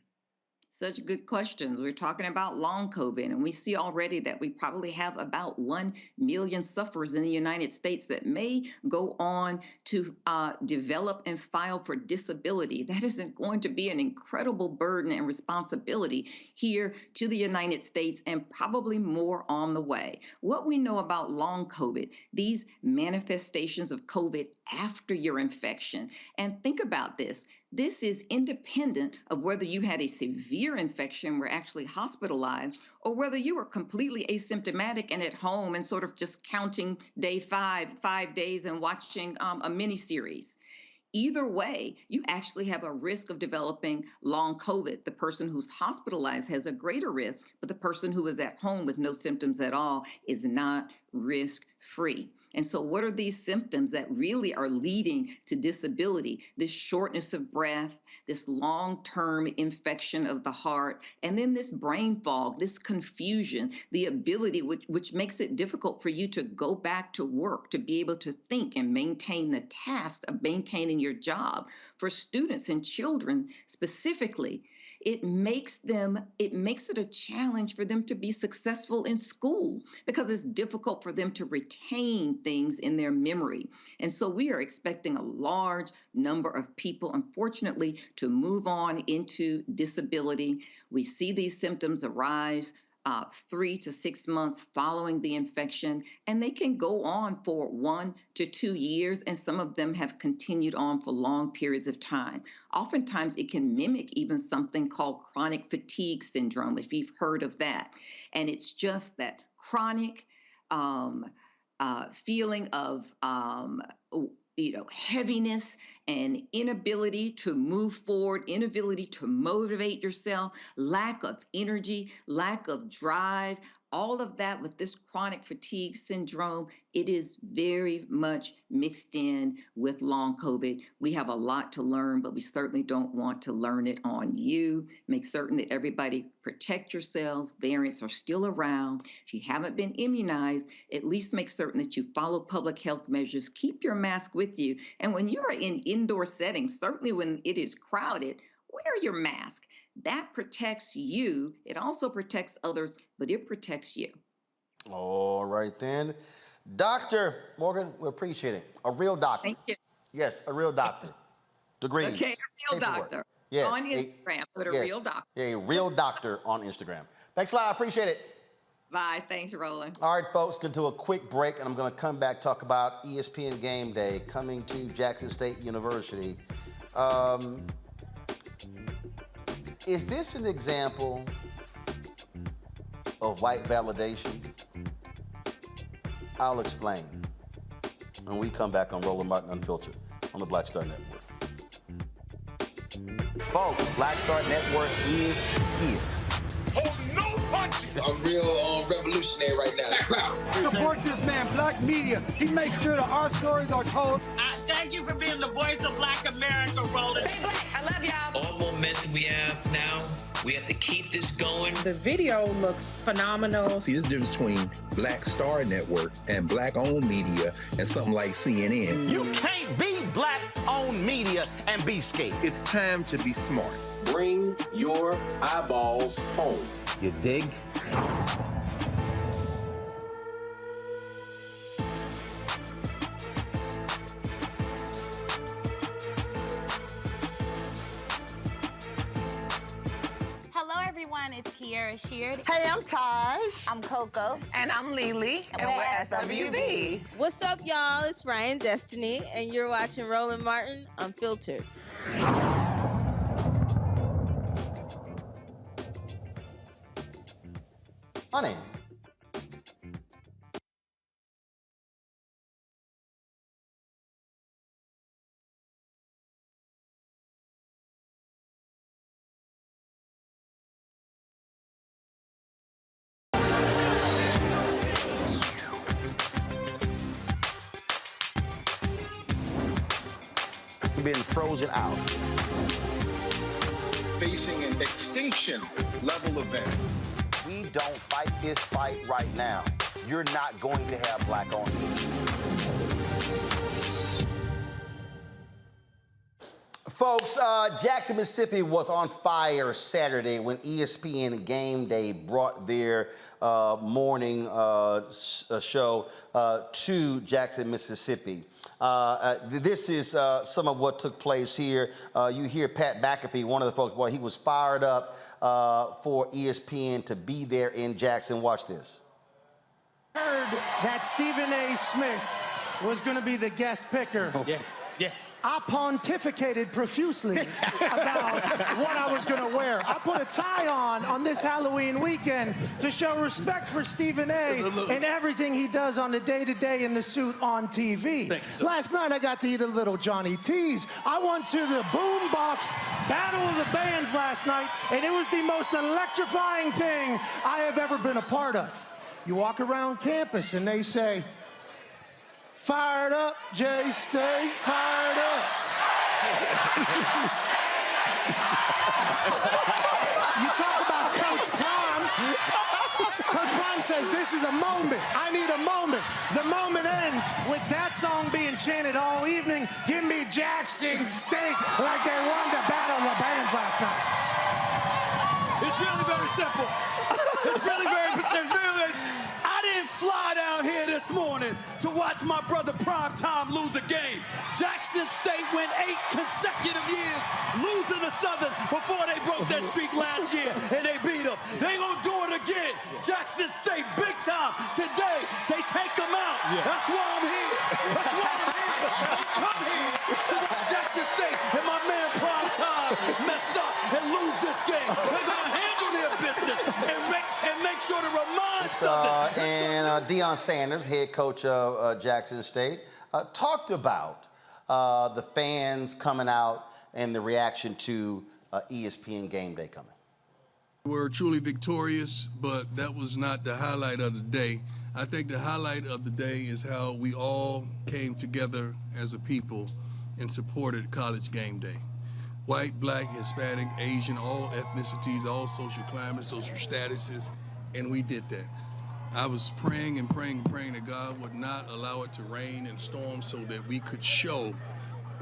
Such good questions. We're talking about long COVID, and we see already that we probably have about 1 million sufferers in the United States that may go on to develop and file for disability. That isn't going to be an incredible burden and responsibility here to the United States, and probably more on the way. What we know about long COVID, these manifestations of COVID after your infection, and think about this. This is independent of whether you had a severe infection, were actually hospitalized, or whether you were completely asymptomatic and at home and sort of just counting day 5 days and watching a mini-series. Either way, you actually have a risk of developing long COVID. The person who's hospitalized has a greater risk, but the person who is at home with no symptoms at all is not risk-free. And so what are these symptoms that really are leading to disability? This shortness of breath, this long-term infection of the heart, and then this brain fog, this confusion, the ability which makes it difficult for you to go back to work, to be able to think and maintain the task of maintaining your job. For students and children specifically, it makes it a challenge for them to be successful in school because it's difficult for them to retain things in their memory. And so we are expecting a large number of people, unfortunately, to move on into disability. We see these symptoms arise 3 to 6 months following the infection, and they can go on for 1 to 2 years, and some of them have continued on for long periods of time. Oftentimes, it can mimic even something called chronic fatigue syndrome, if you've heard of that. And it's just that chronic feeling of heaviness and inability to move forward, inability to motivate yourself, lack of energy, lack of drive, all of that with this chronic fatigue syndrome, it is very much mixed in with long COVID. We have a lot to learn, but we certainly don't want to learn it on you. Make certain that everybody protect yourselves. Variants are still around. If you haven't been immunized, at least make certain that you follow public health measures. Keep your mask with you. And when you're in indoor settings, certainly when it is crowded, wear your mask. That protects you. It also protects others, but it protects you. All right, then. Dr. Morgan, we appreciate it. A real doctor. Thank you. Yes, a real doctor. Degrees. Okay, a real doctor. Yes. On Instagram, but a real doctor. Yeah, a real doctor on Instagram. Thanks a lot. I appreciate it. Bye. Thanks, Roland. All right, folks, going to do a quick break, and I'm going to come back talk about ESPN Game Day coming to Jackson State University. Is this an example of white validation? I'll explain when we come back on Roland Martin Unfiltered on the Black Star Network. Folks, Black Star Network is here. Hold no punches! I'm real revolutionary right now. Support this man, Black Media. He makes sure that our stories are told. Thank you for being the voice of Black America, Roland. Stay black. I love y'all. All momentum we have now, we have to keep this going. The video looks phenomenal. See, this difference between Black Star Network and Black-owned media and something like CNN. You can't be Black-owned media and be scared. It's time to be smart. Bring your eyeballs home. You dig? It's Kiara Sheard. Hey, I'm Taj. I'm Coco. And I'm Lily. And we're SWV. What's up, y'all? It's Ryan Destiny, and you're watching Roland Martin Unfiltered. Honey. Been frozen out. Facing an extinction level event. We don't fight this fight right now. You're not going to have Black-owned media. Folks, Jackson, Mississippi was on fire Saturday when ESPN Game Day brought their morning show to Jackson, Mississippi. This is some of what took place here. You hear Pat McAfee, one of the folks, boy, he was fired up for ESPN to be there in Jackson. Watch this. Heard that Stephen A. Smith was going to be the guest picker. Yeah. I pontificated profusely about what I was going to wear. I put a tie on this Halloween weekend to show respect for Stephen A. and everything he does on the day-to-day in the suit on TV. Last night, I got to eat a little Johnny T's. I went to the Boombox Battle of the Bands last night, and it was the most electrifying thing I have ever been a part of. You walk around campus and they say, "Fired up, J-State, fired up." You talk about Coach Prime. Coach Prime says, "This is a moment. I need a moment." The moment ends with that song being chanted all evening. Give me Jackson State, like they won the Battle of the Bands last night. It's really very simple. It's really very I didn't fly down here this morning to watch my brother Prime Time lose a game. Jackson State went 8 consecutive years losing to Southern before they broke that streak last year, and they beat them. They gonna do it again. Jackson State, big time. Today, they take them out. Yeah. That's why I'm here. That's why I'm here. I come here to watch Jackson State and my man Prime Time mess up and lose this game. They're gonna handle their business and make sure to remind Southern. And Deion Sanders, head coach of Jackson State, talked about the fans coming out and the reaction to ESPN Game Day coming. We're truly victorious, but that was not the highlight of the day. I think the highlight of the day is how we all came together as a people and supported College Game Day. White, black, Hispanic, Asian, all ethnicities, all social climates, social statuses, and we did that. I was praying and praying and praying that God would not allow it to rain and storm so that we could show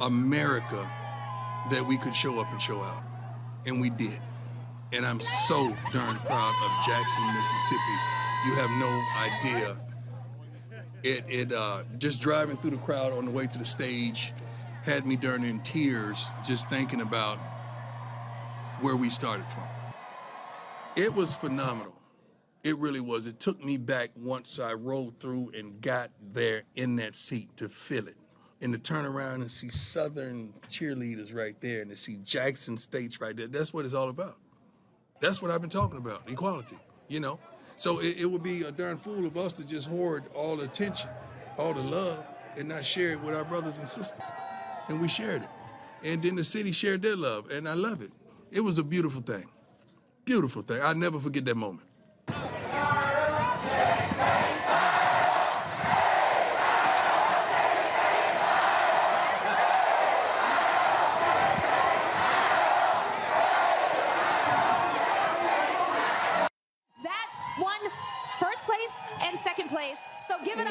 America that we could show up and show out. And we did. And I'm so darn proud of Jackson, Mississippi. You have no idea. Just driving through the crowd on the way to the stage had me darn in tears just thinking about where we started from. It was phenomenal. It really was. It took me back once I rolled through and got there in that seat to feel it. And to turn around and see Southern cheerleaders right there and to see Jackson State's right there. That's what it's all about. That's what I've been talking about, equality, you know? So it would be a darn fool of us to just hoard all the attention, all the love, and not share it with our brothers and sisters. And we shared it. And then the city shared their love, and I love it. It was a beautiful thing. Beautiful thing. I'll never forget that moment.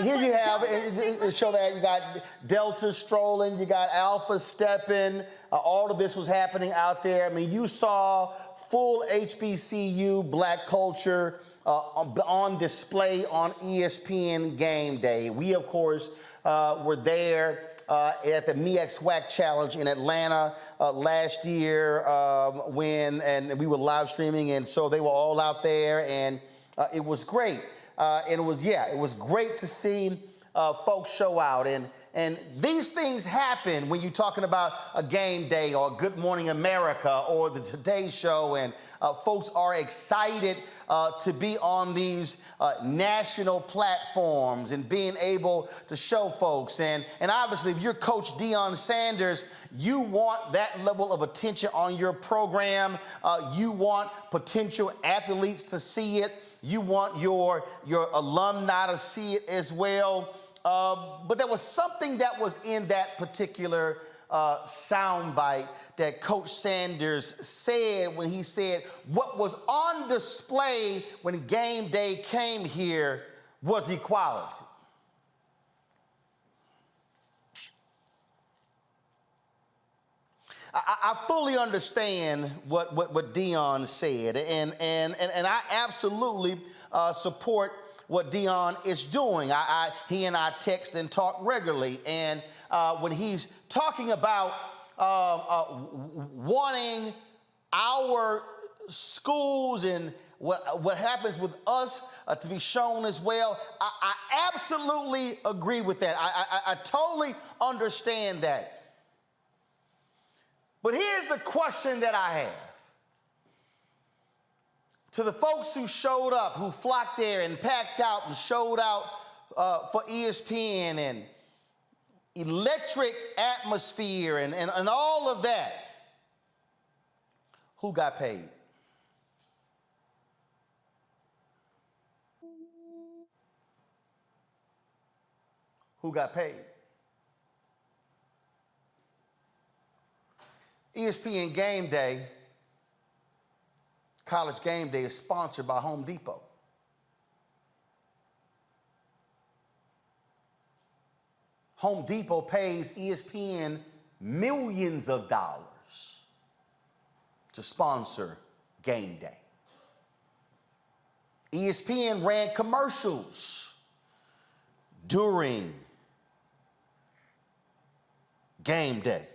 Here you have it show that you got Delta strolling, you got Alpha stepping. All of this was happening out there. I mean, you saw full HBCU black culture on display on ESPN Game Day. We, of course, were there at the MEX-WAC Challenge in Atlanta last year and we were live streaming, and so they were all out there, and it was great. And it was great to see folks show out. And these things happen when you're talking about a Game Day or Good Morning America or the Today Show, and folks are excited to be on these national platforms and being able to show folks. And obviously, if you're Coach Deion Sanders, you want that level of attention on your program. You want potential athletes to see it. You want your alumni to see it as well. But there was something that was in that particular soundbite that Coach Sanders said when he said what was on display when Game Day came here was equality. I fully understand what Deion said, and I absolutely support what Deion is doing. He and I text and talk regularly, and when he's talking about wanting our schools and what happens with us to be shown as well, I absolutely agree with that. I totally understand that. But here's the question that I have. To the folks who showed up, who flocked there and packed out and showed out for ESPN and electric atmosphere and all of that, who got paid? who got paid. ESPN Game Day, College Game Day, is sponsored by Home Depot. Home Depot pays ESPN millions of dollars to sponsor Game Day. ESPN ran commercials during Game Day.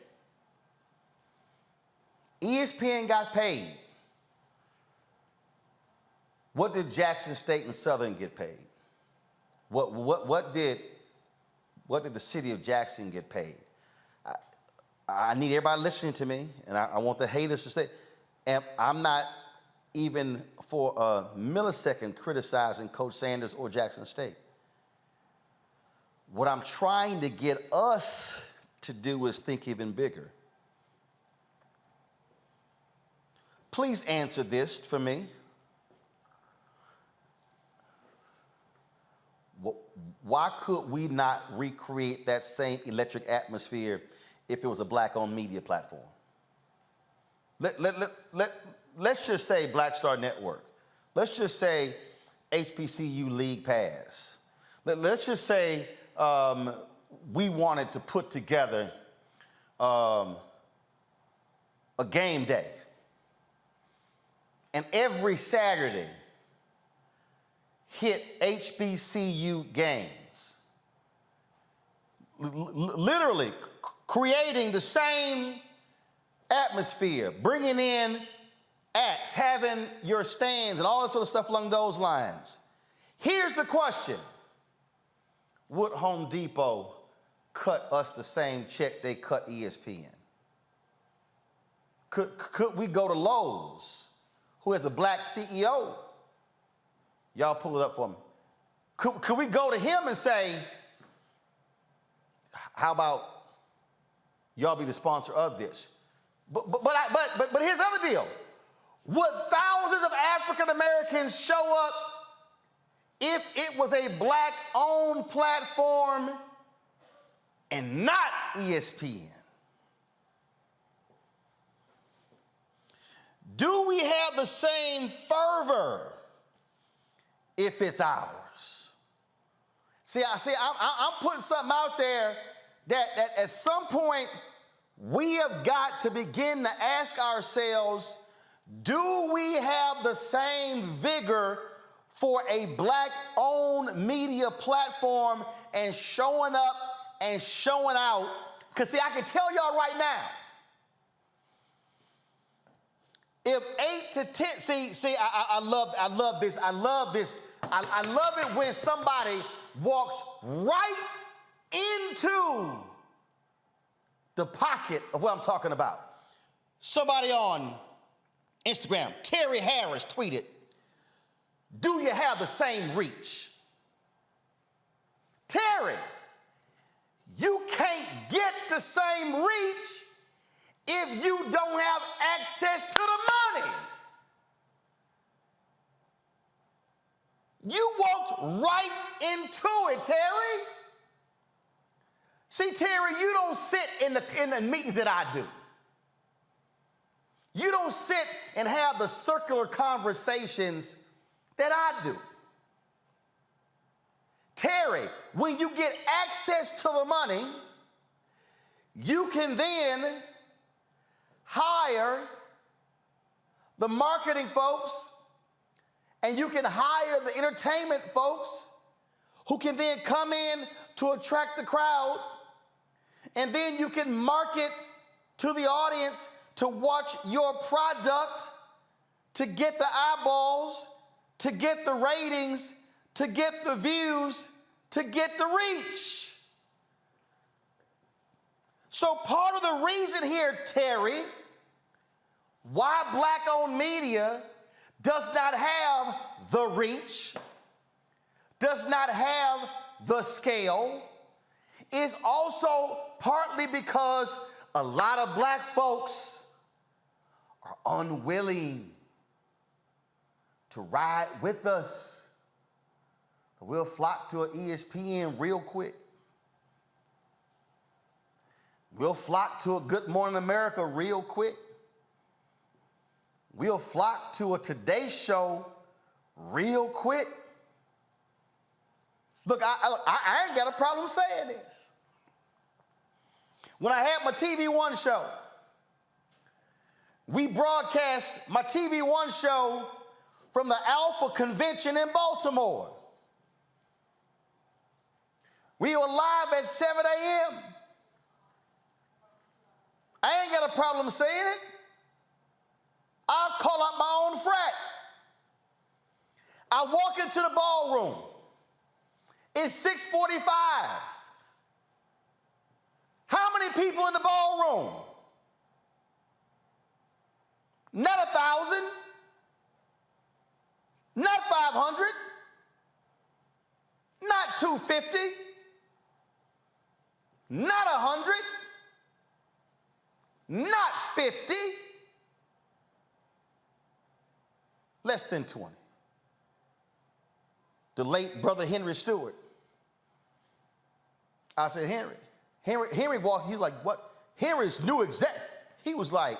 ESPN got paid. What did Jackson State and Southern get paid? What did the city of Jackson get paid? I need everybody listening to me, and I want the haters to say, and I'm not even for a millisecond criticizing Coach Sanders or Jackson State. What I'm trying to get us to do is think even bigger. Please answer this for me. Why could we not recreate that same electric atmosphere if it was a black-owned media platform? Let's just say Black Star Network. Let's just say HBCU League Pass. Let's just say we wanted to put together a game day. And every Saturday, hit HBCU games. Literally creating the same atmosphere, bringing in acts, having your stands and all that sort of stuff along those lines. Here's the question. Would Home Depot cut us the same check they cut ESPN? Could we go to Lowe's, who has a black CEO? Y'all pull it up for me. Could we go to him and say, how about y'all be the sponsor of this? But here's the other deal. Would thousands of African Americans show up if it was a black-owned platform and not ESPN? Do we have the same fervor if it's ours? I'm putting something out there that at some point we have got to begin to ask ourselves, do we have the same vigor for a black-owned media platform and showing up and showing out? Because I can tell y'all right now, if 8 to 10, I love this. I love it when somebody walks right into the pocket of what I'm talking about. Somebody on Instagram, Terry Harris, tweeted, "Do you have the same reach?" Terry, you can't get the same reach if you don't have access to the money. You walked right into it, Terry. See, Terry, you don't sit in the meetings that I do. You don't sit and have the circular conversations that I do. Terry, when you get access to the money, you can then hire the marketing folks, and you can hire the entertainment folks who can then come in to attract the crowd, and then you can market to the audience to watch your product, to get the eyeballs, to get the ratings, to get the views, to get the reach. So part of the reason here, Terry, why black-owned media does not have the reach, does not have the scale, is also partly because a lot of black folks are unwilling to ride with us. We'll flock to an ESPN real quick. We'll flock to a Good Morning America real quick. We'll flock to a Today Show real quick. Look, I ain't got a problem saying this. When I had my TV One show, we broadcast my TV One show from the Alpha Convention in Baltimore. We were live at 7 a.m. I ain't got a problem saying it. I'll call out my own frat. I walk into the ballroom. It's 6:45. How many people in the ballroom? Not 1,000. Not 500. Not 250. Not 100. Not 50. Less than 20. The late brother Henry Stewart. I said, Henry walked, he's like, what? Henry's new exec. He was like,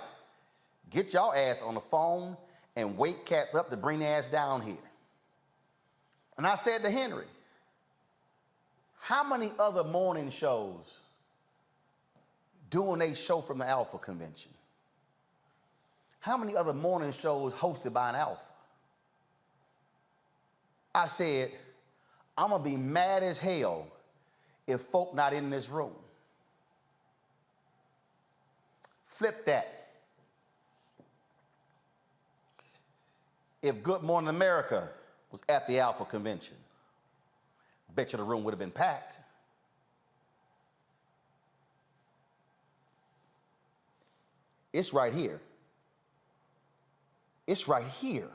get y'all ass on the phone and wake cats up to bring their ass down here. And I said to Henry, how many other morning shows doing a show from the Alpha Convention? How many other morning shows hosted by an Alpha? I said, I'm gonna be mad as hell if folk not in this room. Flip that. If Good Morning America was at the Alpha Convention, bet you the room would have been packed. It's right here. It's right here.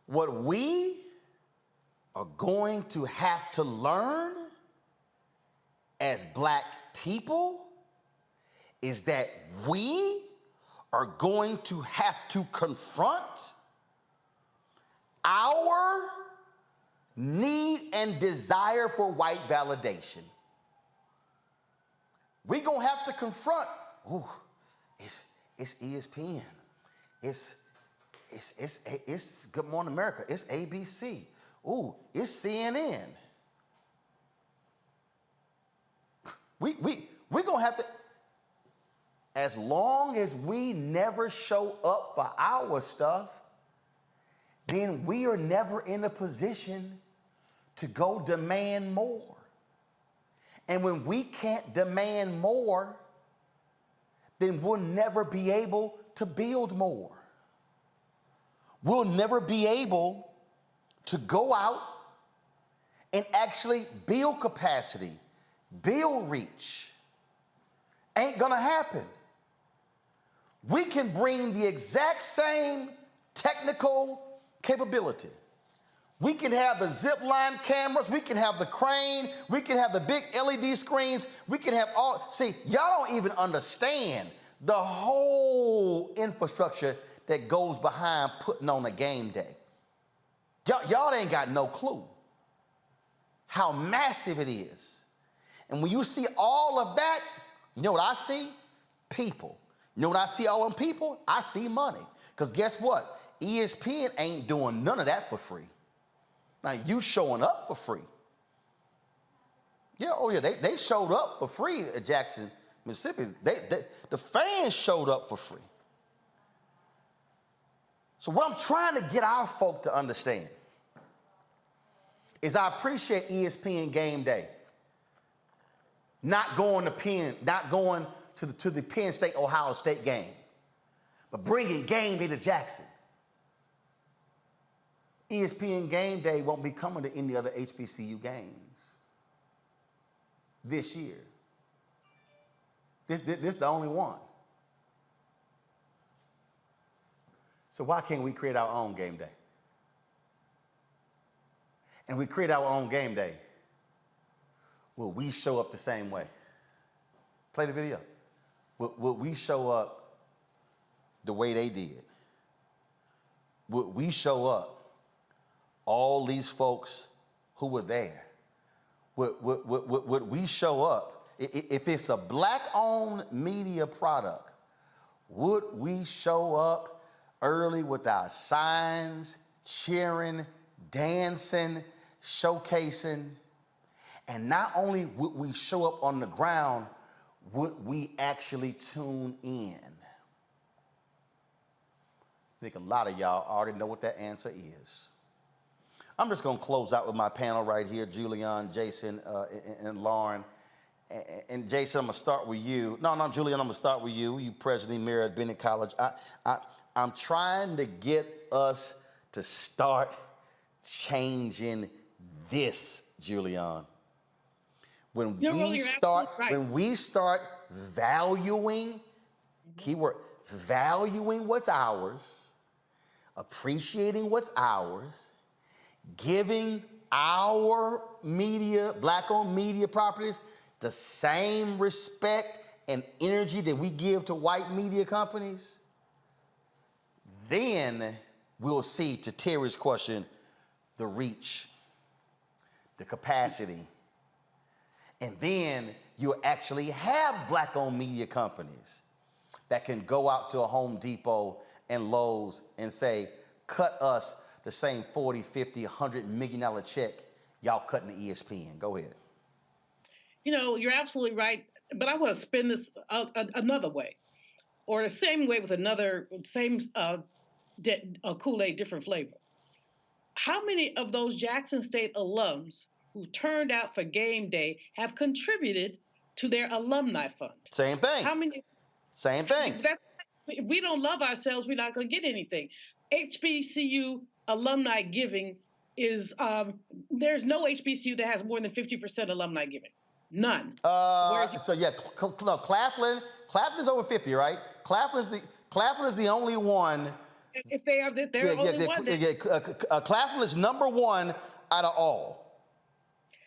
What we are going to have to learn as Black people is that we are going to have to confront our need and desire for white validation. We're gonna have to confront, ooh, it's ESPN, it's Good Morning America, it's ABC, ooh, it's CNN. We're gonna have to, as long as we never show up for our stuff, then we are never in a position to go demand more. And when we can't demand more, then we'll never be able to build more. We'll never be able to go out and actually build capacity, build reach. Ain't gonna happen. We can bring the exact same technical capability. We can have the zip line cameras, we can have the crane, we can have the big LED screens, we can have all, see, y'all don't even understand the whole infrastructure that goes behind putting on a game day. Y'all ain't got no clue how massive it is. And when you see all of that, you know what I see? People. You know what I see all them people? I see money. Because guess what? ESPN ain't doing none of that for free. Now, you showing up for free. Yeah, oh yeah, they showed up for free at Jackson, Mississippi. The fans showed up for free. So what I'm trying to get our folk to understand is I appreciate ESPN Game Day. Not going to the Penn State, Ohio State game, but bringing Game Day to Jackson. ESPN Game Day won't be coming to any other HBCU games this year. This the only one. So why can't we create our own game day? And we create our own game day. Will we show up the same way? Play the video. Will we show up the way they did? Will we show up, all these folks who were there? Would we show up? If it's a black-owned media product, would we show up early with our signs, cheering, dancing, showcasing? And not only would we show up on the ground, would we actually tune in? I think a lot of y'all already know what that answer is. I'm just going to close out with my panel right here, Julian, Jason, and Lauren. And Jason, I'm going to start with you. No, Julian, I'm going to start with you. You president emeritus at Bennett College. I'm trying to get us to start changing this, Julian. When we start valuing, keyword, valuing what's ours, appreciating what's ours, giving our media, black-owned media properties, the same respect and energy that we give to white media companies, then we'll see, to Terry's question, the reach, the capacity. And then you'll actually have black-owned media companies that can go out to a Home Depot and Lowe's and say, cut us the same $40, $50, $100 million check y'all cutting the ESPN. Go ahead. You know, you're absolutely right, but I want to spin this another way, or the same way with another, Kool-Aid, different flavor. How many of those Jackson State alums who turned out for game day have contributed to their alumni fund? Same thing. How many? Same thing. If we don't love ourselves, we're not going to get anything. HBCU alumni giving is, there's no HBCU that has more than 50% alumni giving. None. So yeah, no, Claflin is over 50, right? Claflin is the only one. If they are, they're only one. Claflin is number one out of all.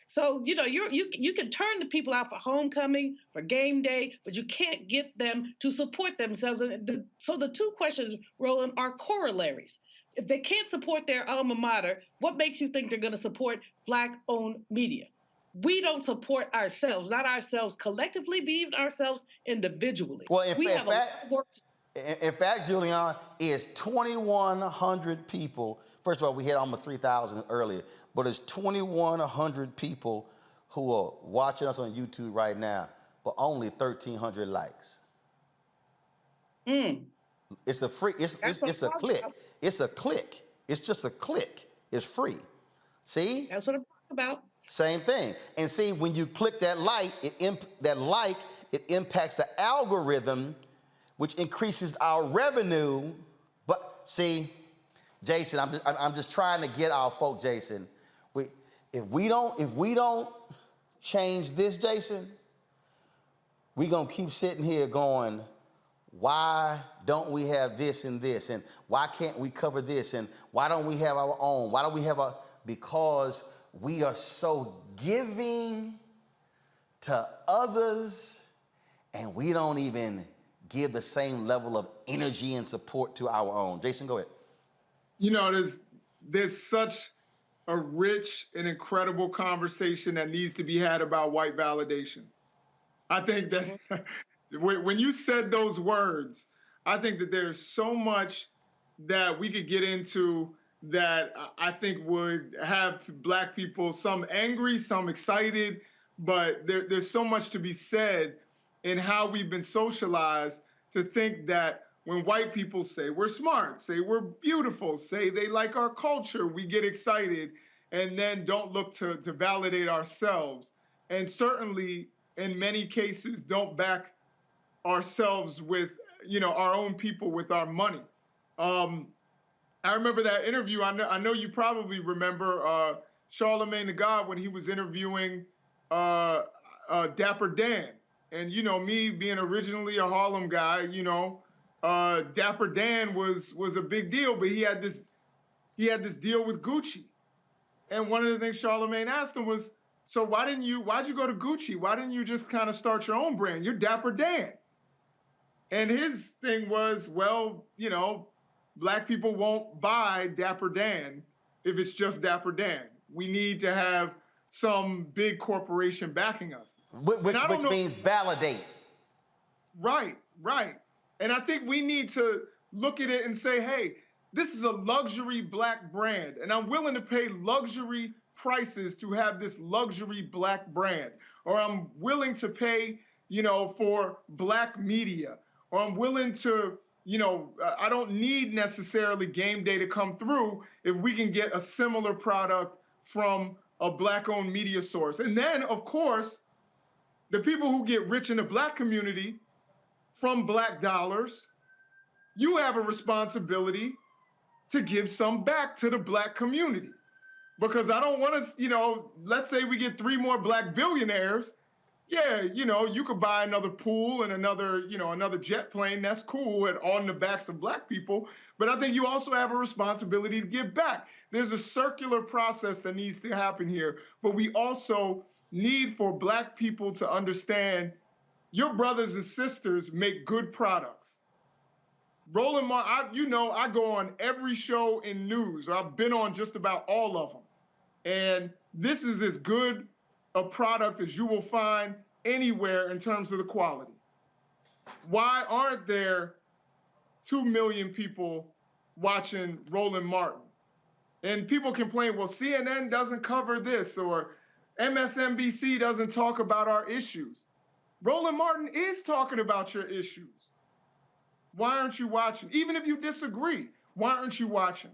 So you know you can turn the people out for homecoming, for game day, but you can't get them to support themselves. And so the two questions, Roland, are corollaries. If they can't support their alma mater, what makes you think they're going to support black-owned media? We don't support ourselves, not ourselves collectively, but even ourselves individually. Well, in fact, Julian, is 2,100 people. First of all, we had almost 3,000 earlier, but it's 2,100 people who are watching us on YouTube right now, but only 1,300 likes. It's a free. It's a click. It's a click. It's just a click. It's free. See? That's what I'm talking about. Same thing. And see, when you click that like, it impacts the algorithm, which increases our revenue. But see, Jason, I'm just trying to get our folk, Jason. If we don't change this, Jason, we're gonna keep sitting here going, why don't we have this and this? And why can't we cover this? And why don't we have our own? Why don't we have because we are so giving to others, and we don't even give the same level of energy and support to our own. Jason, go ahead. You know, there's such a rich and incredible conversation that needs to be had about white validation. I think that when you said those words, I think that there's so much that we could get into that I think would have Black people, some angry, some excited, but there's so much to be said in how we've been socialized to think that when white people say we're smart, say we're beautiful, say they like our culture, we get excited and then don't look to validate ourselves. And certainly in many cases don't back ourselves with, our own people with our money. I remember that interview. I know you probably remember Charlemagne the God when he was interviewing Dapper Dan. And, me being originally a Harlem guy, Dapper Dan was a big deal, but he had this deal with Gucci. And one of the things Charlemagne asked him was, so why'd you go to Gucci? Why didn't you just kind of start your own brand? You're Dapper Dan. And his thing was, well, Black people won't buy Dapper Dan if it's just Dapper Dan. We need to have some big corporation backing us. Which means validate. Right. And I think we need to look at it and say, hey, this is a luxury Black brand, and I'm willing to pay luxury prices to have this luxury Black brand. Or I'm willing to pay, for Black media. Or I'm willing to, I don't need necessarily game day to come through if we can get a similar product from a Black-owned media source. And then, of course, the people who get rich in the Black community from Black dollars, you have a responsibility to give some back to the Black community. Because I don't want to, let's say we get 3 more Black billionaires. Yeah, you could buy another pool and another jet plane. That's cool and on the backs of Black people. But I think you also have a responsibility to give back. There's a circular process that needs to happen here. But we also need for Black people to understand your brothers and sisters make good products. Roland Martin, I go on every show in news. I've been on just about all of them. And this is as good a product as you will find anywhere in terms of the quality. Why aren't there 2 million people watching Roland Martin? And people complain, well, CNN doesn't cover this, or MSNBC doesn't talk about our issues. Roland Martin is talking about your issues. Why aren't you watching? Even if you disagree, why aren't you watching?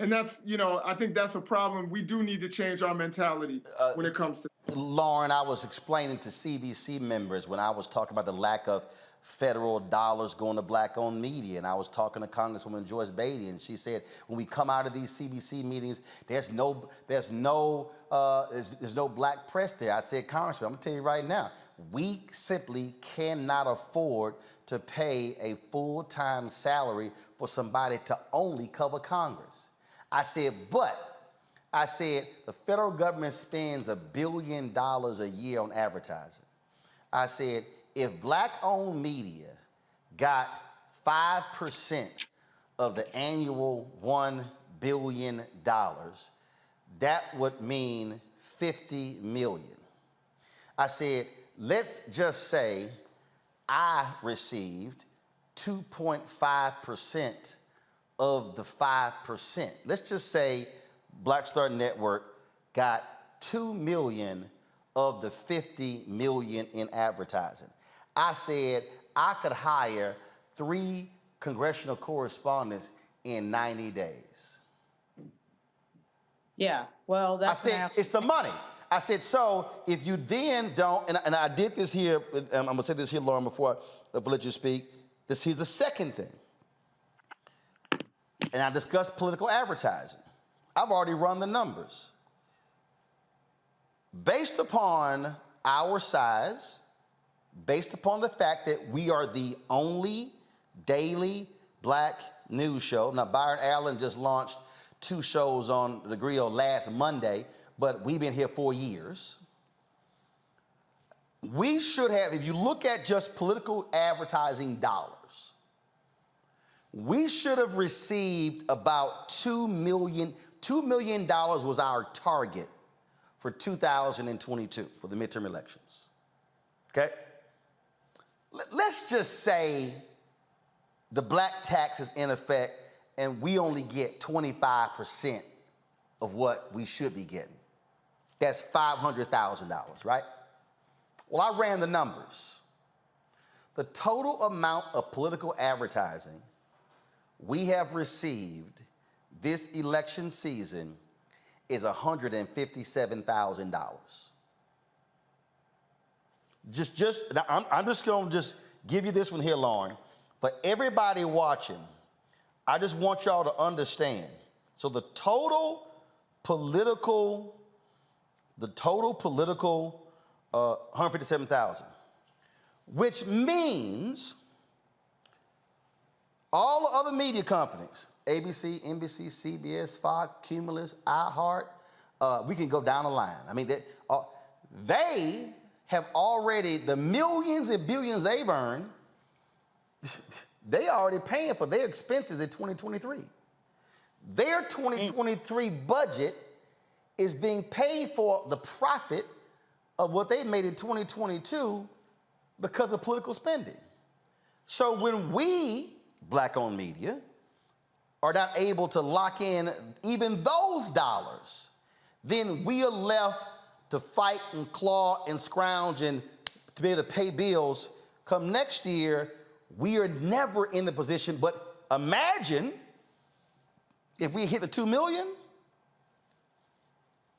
And that's, I think that's a problem. We do need to change our mentality when it comes to. Lauren, I was explaining to CBC members when I was talking about the lack of federal dollars going to Black-owned media, and I was talking to Congresswoman Joyce Beatty, and she said, when we come out of these CBC meetings, there's no Black press there. I said, Congressman, I'm gonna tell you right now, we simply cannot afford to pay a full-time salary for somebody to only cover Congress. I said, the federal government spends $1 billion a year on advertising. I said, if Black-owned media got 5% of the annual $1 billion, that would mean 50 million. I said, let's just say I received 2.5% of the 5%. Let's just say Black Star Network got 2 million of the 50 million in advertising. I said I could hire 3 congressional correspondents in 90 days. Yeah, well, that's I said, it's the money. I said, so if you then don't, and I did this here, I'm gonna say this here, Lauren, before I let you speak. Here's the second thing. And I discussed political advertising. I've already run the numbers. Based upon our size, based upon the fact that we are the only daily Black news show. Now, Byron Allen just launched 2 shows on the grill last Monday, but we've been here 4 years. We should have, if you look at just political advertising dollars, we should have received about $2 million. $2 million was our target for 2022, for the midterm elections. Okay? Let's just say the Black tax is in effect and we only get 25% of what we should be getting. That's $500,000, right? Well, I ran the numbers. The total amount of political advertising we have received this election season is $157,000. I'm just going to just give you this one here, Lauren. For everybody watching, I just want y'all to understand. So the total political, 157,000, which means all the other media companies, ABC, NBC, CBS, Fox, Cumulus, iHeart, we can go down the line. I mean, they have already, the millions and billions they've earned, they are already paying for their expenses in 2023. Their 2023 budget is being paid for the profit of what they made in 2022 because of political spending. So when we, Black-owned media, are not able to lock in even those dollars, then we are left to fight and claw and scrounge and to be able to pay bills. Come next year, we are never in the position, but imagine if we hit the 2 million,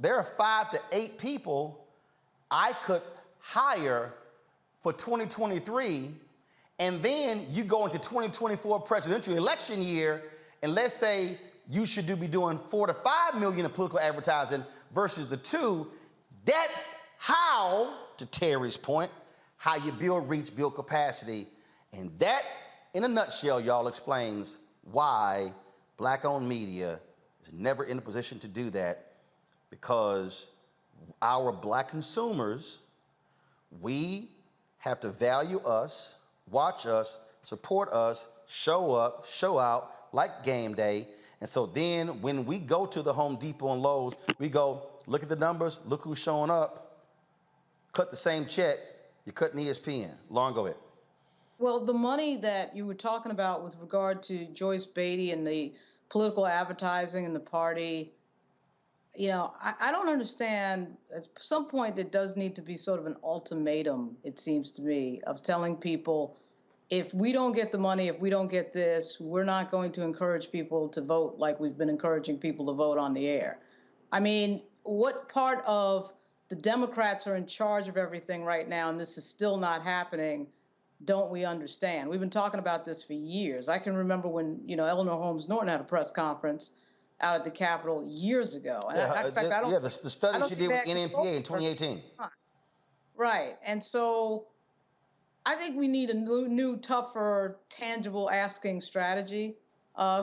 there are 5 to 8 people I could hire for 2023, and then you go into 2024 presidential election year, and let's say you should be doing 4 to 5 million in political advertising versus the 2. That's how, to Terry's point, how you build reach, build capacity. And that, in a nutshell, y'all, explains why Black-owned media is never in a position to do that, because our Black consumers, we have to value us, watch us, support us, show up, show out, like game day. And so then when we go to the Home Depot and Lowe's, we go, look at the numbers, look who's showing up, cut the same check, you're cutting ESPN. Lauren, go ahead. Well, the money that you were talking about with regard to Joyce Beatty and the political advertising and the party, you know, I don't understand. At some point, there does need to be sort of an ultimatum, it seems to me, of telling people, if we don't get the money, if we don't get this, we're not going to encourage people to vote like we've been encouraging people to vote on the air. I mean, what part of the Democrats are in charge of everything right now, and this is still not happening, don't we understand? We've been talking about this for years. I can remember when, you know, Eleanor Holmes Norton had a press conference out at the Capitol years ago. And the study she did with NNPA in 2018. Right. And so I think we need a new, tougher, tangible asking strategy,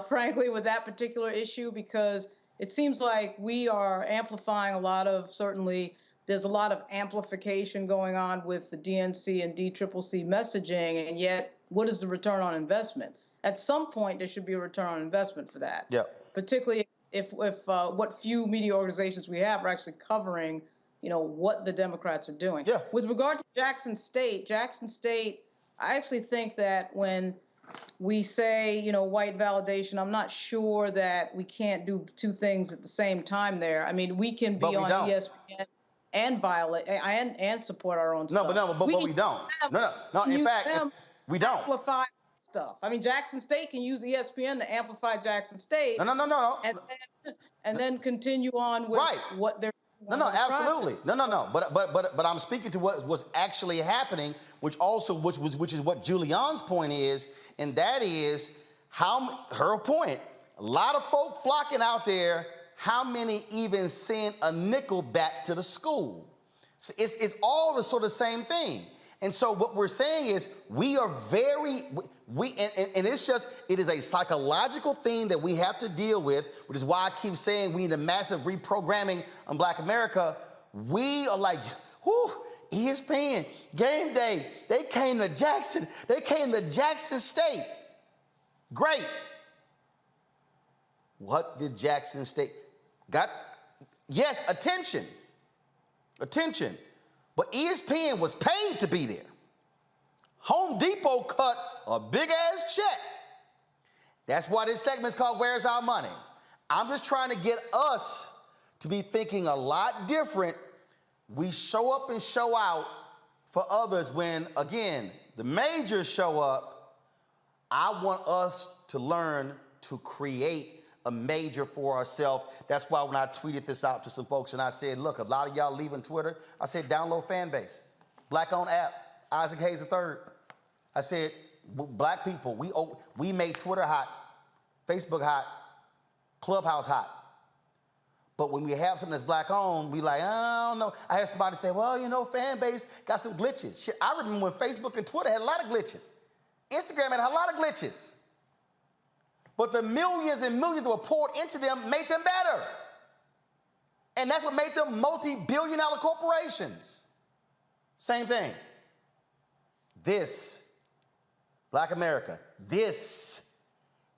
frankly, with that particular issue, because it seems like we are amplifying a lot of, certainly, there's a lot of amplification going on with the DNC and DCCC messaging, and yet, what is the return on investment? At some point, there should be a return on investment for that. Yeah. Particularly if what few media organizations we have are actually covering, you know, what the Democrats are doing. Yeah. With regard to Jackson State, I actually think that when we say, you know, white validation, I'm not sure that we can't do two things at the same time there. I mean, we can be on ESPN and violate and support our own stuff. But we don't. No. In fact, we don't. Amplify stuff. I mean, Jackson State can use ESPN to amplify Jackson State. No. And then continue on with what they're. No, absolutely. No. But I'm speaking to what was actually happening, which is what Julianne's point is, and that is her point. A lot of folk flocking out there. How many even send a nickel back to the school? So it's all the sort of same thing. And so what we're saying is we are and it's just, it is a psychological thing that we have to deal with, which is why I keep saying we need a massive reprogramming on Black America. We are like, whoo, ESPN, game day, they came to Jackson State. Great. What did Jackson State got? Yes, attention. But ESPN was paid to be there. Home Depot cut a big-ass check. That's why this segment's called Where's Our Money? I'm just trying to get us to be thinking a lot different. We show up and show out for others when, again, the majors show up. I want us to learn to create a major for ourselves. That's why when I tweeted this out to some folks and I said, look, a lot of y'all leaving Twitter, I said, download Fanbase, Black-owned app, Isaac Hayes III. I said, Black people, we made Twitter hot, Facebook hot, Clubhouse hot. But when we have something that's Black-owned, we like, I don't know. I heard somebody say, well, you know, Fanbase got some glitches. Shit, I remember when Facebook and Twitter had a lot of glitches. Instagram had a lot of glitches. But the millions and millions that were poured into them made them better. And that's what made them multi-billion-dollar corporations. Same thing. This, Black America, this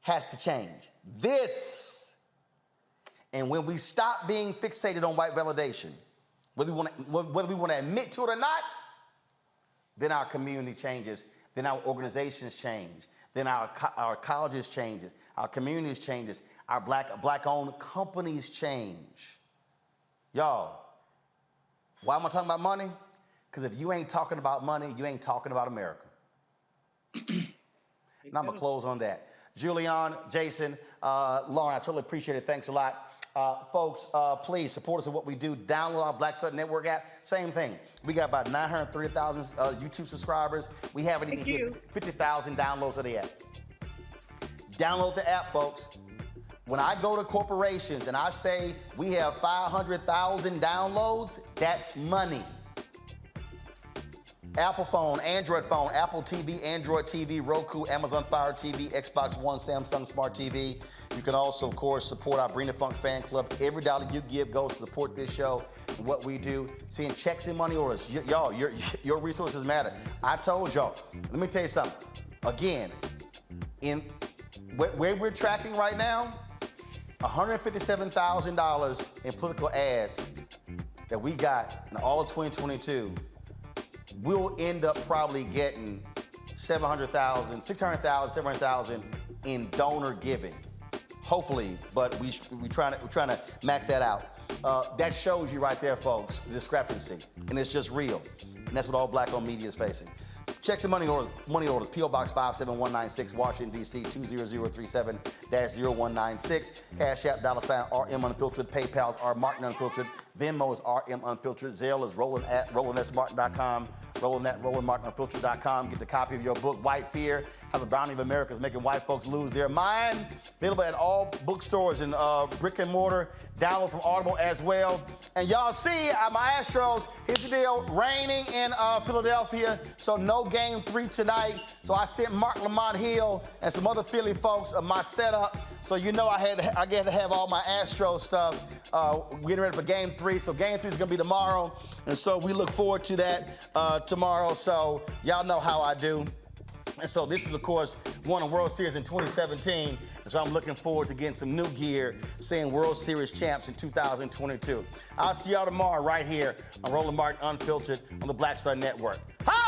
has to change. This. And when we stop being fixated on white validation, whether we want to admit to it or not, then our community changes, then our organizations change, then our colleges changes, our communities changes, our black-owned companies change. Y'all, why am I talking about money? Because if you ain't talking about money, you ain't talking about America. And I'm going to close on that. Julian, Jason, Lauren, I certainly appreciate it. Thanks a lot. Folks, please support us in what we do. Download our Black Star Network app. Same thing. We got about 930,000 YouTube subscribers. We haven't even hit 50,000 downloads of the app. Download the app, folks. When I go to corporations and I say we have 500,000 downloads, that's money. Apple phone, Android phone, Apple TV, Android TV, Roku, Amazon Fire TV, Xbox One, Samsung Smart TV. You can also, of course, support our Bring the Funk fan club. Every dollar you give goes to support this show and what we do. Seeing checks and money orders. Y'all, your resources matter. I told y'all. Let me tell you something. Again, in where we're tracking right now, $157,000 in political ads that we got in all of 2022. We'll end up probably getting 600,000, 700,000 in donor giving. Hopefully, but we're trying to max that out. That shows you right there, folks, the discrepancy, and it's just real. And that's what all black-owned media is facing. Checks and money orders, P.O. Box 57196, Washington, D.C. 20037-0196. Cash App, $RM Unfiltered. PayPal's R Martin Unfiltered. Venmo is RM Unfiltered. Zelle is roland@rolandsmartin.com. roland@rolandmartinunfiltered.com. Get the copy of your book, White Fear, How the Bounty of America is Making White Folks Lose Their Mind. Available at all bookstores and brick and mortar. Download from Audible as well. And y'all see my Astros, here's the deal, raining in Philadelphia, so no game 3 tonight. So I sent Mark Lamont Hill and some other Philly folks my setup. So you know I had to have all my Astros stuff getting ready for game 3. So game 3 is going to be tomorrow. And so we look forward to that tomorrow. So y'all know how I do. And so this is, of course, won a World Series in 2017. And so I'm looking forward to getting some new gear, seeing World Series champs in 2022. I'll see y'all tomorrow right here on Roland Martin Unfiltered on the Black Star Network. Hi!